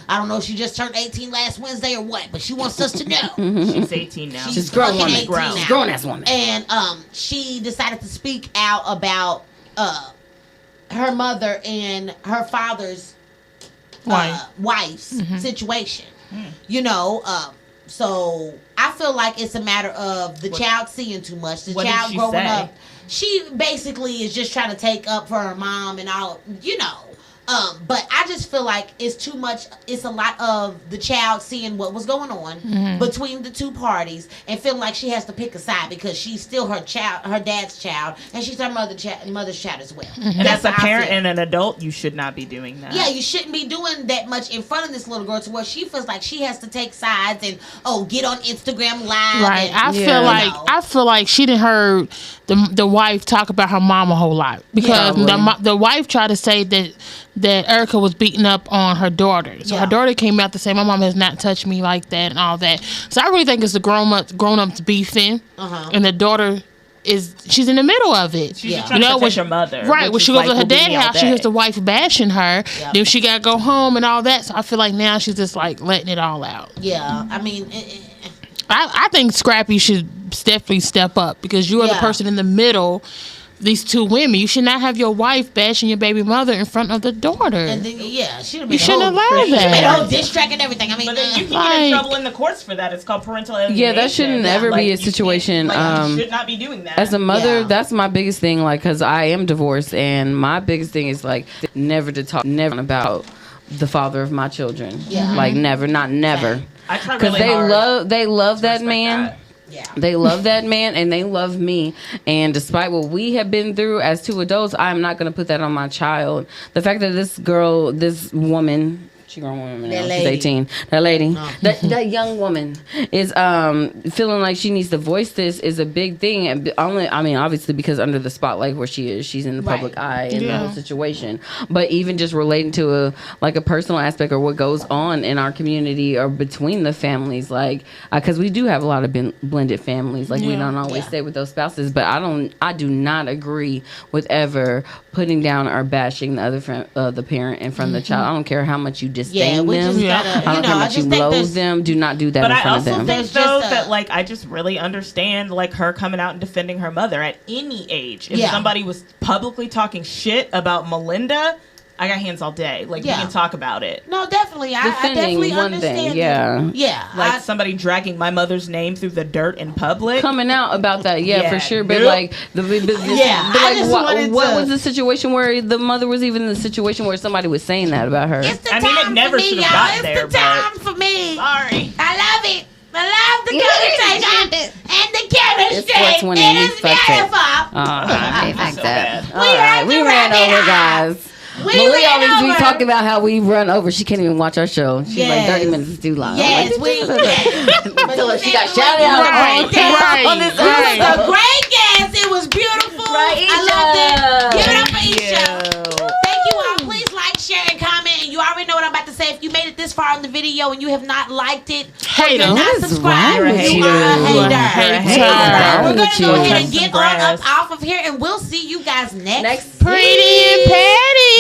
[SPEAKER 4] I don't know if she just turned 18 last Wednesday or what, but she wants us to know.
[SPEAKER 5] She's 18 now.
[SPEAKER 4] She's
[SPEAKER 2] grown
[SPEAKER 4] fucking
[SPEAKER 2] woman.
[SPEAKER 4] 18 now.
[SPEAKER 2] She's grown ass woman.
[SPEAKER 4] And she decided to speak out about her mother and her father's wife's situation. So I feel like it's a matter of the child seeing too much. The
[SPEAKER 5] What did
[SPEAKER 4] child
[SPEAKER 5] she
[SPEAKER 4] growing
[SPEAKER 5] say?
[SPEAKER 4] up. She basically is just trying to take up for her mom and all, But I just feel like it's too much. It's a lot of the child seeing what was going on between the two parties and feeling like she has to pick a side because she's still her child, her dad's child, and she's her mother's child as well.
[SPEAKER 5] And as a
[SPEAKER 4] how I
[SPEAKER 5] parent
[SPEAKER 4] feel.
[SPEAKER 5] and an adult, you should not be doing that.
[SPEAKER 4] Yeah, you shouldn't be doing that much in front of this little girl to where she feels like she has to take sides and get on Instagram Live.
[SPEAKER 3] Right.
[SPEAKER 4] And,
[SPEAKER 3] I feel like she didn't heard the wife talk about her mom a whole lot because the wife tried to say that Erica was beating up on her daughter. So her daughter came out to say, my mom has not touched me like that and all that. So I really think it's the grown-ups beefing. And the daughter she's in the middle of it.
[SPEAKER 5] She's just trying to protect her mother.
[SPEAKER 3] Right. When she goes to her dad's house, she hears the wife bashing her.
[SPEAKER 4] Yep.
[SPEAKER 3] Then she got to go home and all that. So I feel like now she's just like letting it all out.
[SPEAKER 4] Yeah, I mean...
[SPEAKER 3] I think Scrappy should definitely step up because you are the person in the middle. These two women, you should not have your wife bashing your baby mother in front of the daughter.
[SPEAKER 4] And then,
[SPEAKER 3] you shouldn't allow that.
[SPEAKER 4] She made a whole diss track and everything. I mean,
[SPEAKER 5] But then you can get in trouble in the courts for that. It's called parental alienation.
[SPEAKER 2] Yeah, that shouldn't ever be a situation.
[SPEAKER 5] You should not be doing that.
[SPEAKER 2] As a mother, that's my biggest thing. Like, because I am divorced, and my biggest thing is like never about the father of my children.
[SPEAKER 4] Yeah.
[SPEAKER 2] Like never, not never.
[SPEAKER 5] I try
[SPEAKER 2] Because
[SPEAKER 5] really
[SPEAKER 2] they love that
[SPEAKER 5] respect
[SPEAKER 2] man.
[SPEAKER 5] that.
[SPEAKER 4] Yeah.
[SPEAKER 2] They love that man and they love me. And despite what we have been through as two adults, I'm not going to put that on my child. The fact that this woman, she grown woman now, she's 18. That lady, that young woman is feeling like she needs to voice this is a big thing. And obviously because under the spotlight where she is, she's in the public eye in the whole situation. But even just relating to a personal aspect or what goes on in our community or between the families, like because we do have a lot of blended families. Like we don't always stay with those spouses, but I do not agree with ever putting down or bashing the other the parent in front of the child. I don't care how much you disdain
[SPEAKER 4] we
[SPEAKER 2] them.
[SPEAKER 4] just gotta,
[SPEAKER 2] I don't care how much you loathe them. Do not do that
[SPEAKER 5] But
[SPEAKER 2] in
[SPEAKER 5] I
[SPEAKER 2] front of
[SPEAKER 5] also
[SPEAKER 2] them.
[SPEAKER 5] think
[SPEAKER 4] There's
[SPEAKER 5] though
[SPEAKER 4] just
[SPEAKER 5] that I just really understand her coming out and defending her mother at any age. If somebody was publicly talking shit about Melinda, I got hands all day. You can talk about it.
[SPEAKER 4] No, definitely. I
[SPEAKER 2] Defending
[SPEAKER 4] definitely
[SPEAKER 2] one
[SPEAKER 4] understand.
[SPEAKER 2] thing, yeah.
[SPEAKER 4] Yeah.
[SPEAKER 5] Somebody dragging my mother's name through the dirt in public.
[SPEAKER 2] Coming out about that,
[SPEAKER 5] Yeah,
[SPEAKER 2] for sure. But
[SPEAKER 5] nope.
[SPEAKER 4] I just wanted
[SPEAKER 2] what
[SPEAKER 4] to-
[SPEAKER 2] was the situation where the mother was even in the situation where somebody was saying that about her?
[SPEAKER 4] It's the
[SPEAKER 5] I mean, it
[SPEAKER 4] time
[SPEAKER 5] never
[SPEAKER 4] for me,
[SPEAKER 5] should have
[SPEAKER 4] y'all.
[SPEAKER 5] gotten
[SPEAKER 4] It's
[SPEAKER 5] there,
[SPEAKER 4] the time for me.
[SPEAKER 5] Sorry.
[SPEAKER 4] I love it. I love the conversation and the chemistry.
[SPEAKER 2] It's 4:20
[SPEAKER 4] It
[SPEAKER 2] and
[SPEAKER 4] is
[SPEAKER 2] we fucked
[SPEAKER 4] beautiful.
[SPEAKER 2] Okay, fuck
[SPEAKER 5] so
[SPEAKER 2] that.
[SPEAKER 5] bad.
[SPEAKER 2] All right, we ran over, guys.
[SPEAKER 4] We
[SPEAKER 2] Malia
[SPEAKER 4] ran
[SPEAKER 2] always be
[SPEAKER 4] over.
[SPEAKER 2] talking about how we run over. She can't even watch our show. She's like
[SPEAKER 4] Yes.
[SPEAKER 2] 30 minutes is too long.
[SPEAKER 4] Yes, we.
[SPEAKER 2] Until she got shouted out on this
[SPEAKER 4] It was a
[SPEAKER 2] episode.
[SPEAKER 4] great guest. It was beautiful.
[SPEAKER 2] Right,
[SPEAKER 4] I loved it. Give it up for
[SPEAKER 5] Thank
[SPEAKER 4] Isha. Thank you all. Please like, share, and comment. And you already know what I'm about to say. If you made it this far in the video and you have not liked it,
[SPEAKER 3] Hater.
[SPEAKER 4] you're not
[SPEAKER 2] What is
[SPEAKER 4] subscribed,
[SPEAKER 2] wrong with
[SPEAKER 4] you
[SPEAKER 2] you?
[SPEAKER 4] are a
[SPEAKER 3] You
[SPEAKER 4] hater.
[SPEAKER 3] are a hater.
[SPEAKER 4] We're
[SPEAKER 2] Wrong
[SPEAKER 4] going
[SPEAKER 2] with
[SPEAKER 4] to go
[SPEAKER 2] you?
[SPEAKER 4] ahead and
[SPEAKER 5] Touch
[SPEAKER 4] get
[SPEAKER 5] some
[SPEAKER 4] on
[SPEAKER 5] grass.
[SPEAKER 4] up off of here, and we'll see you guys next.
[SPEAKER 2] Next
[SPEAKER 3] Pretty and Patty.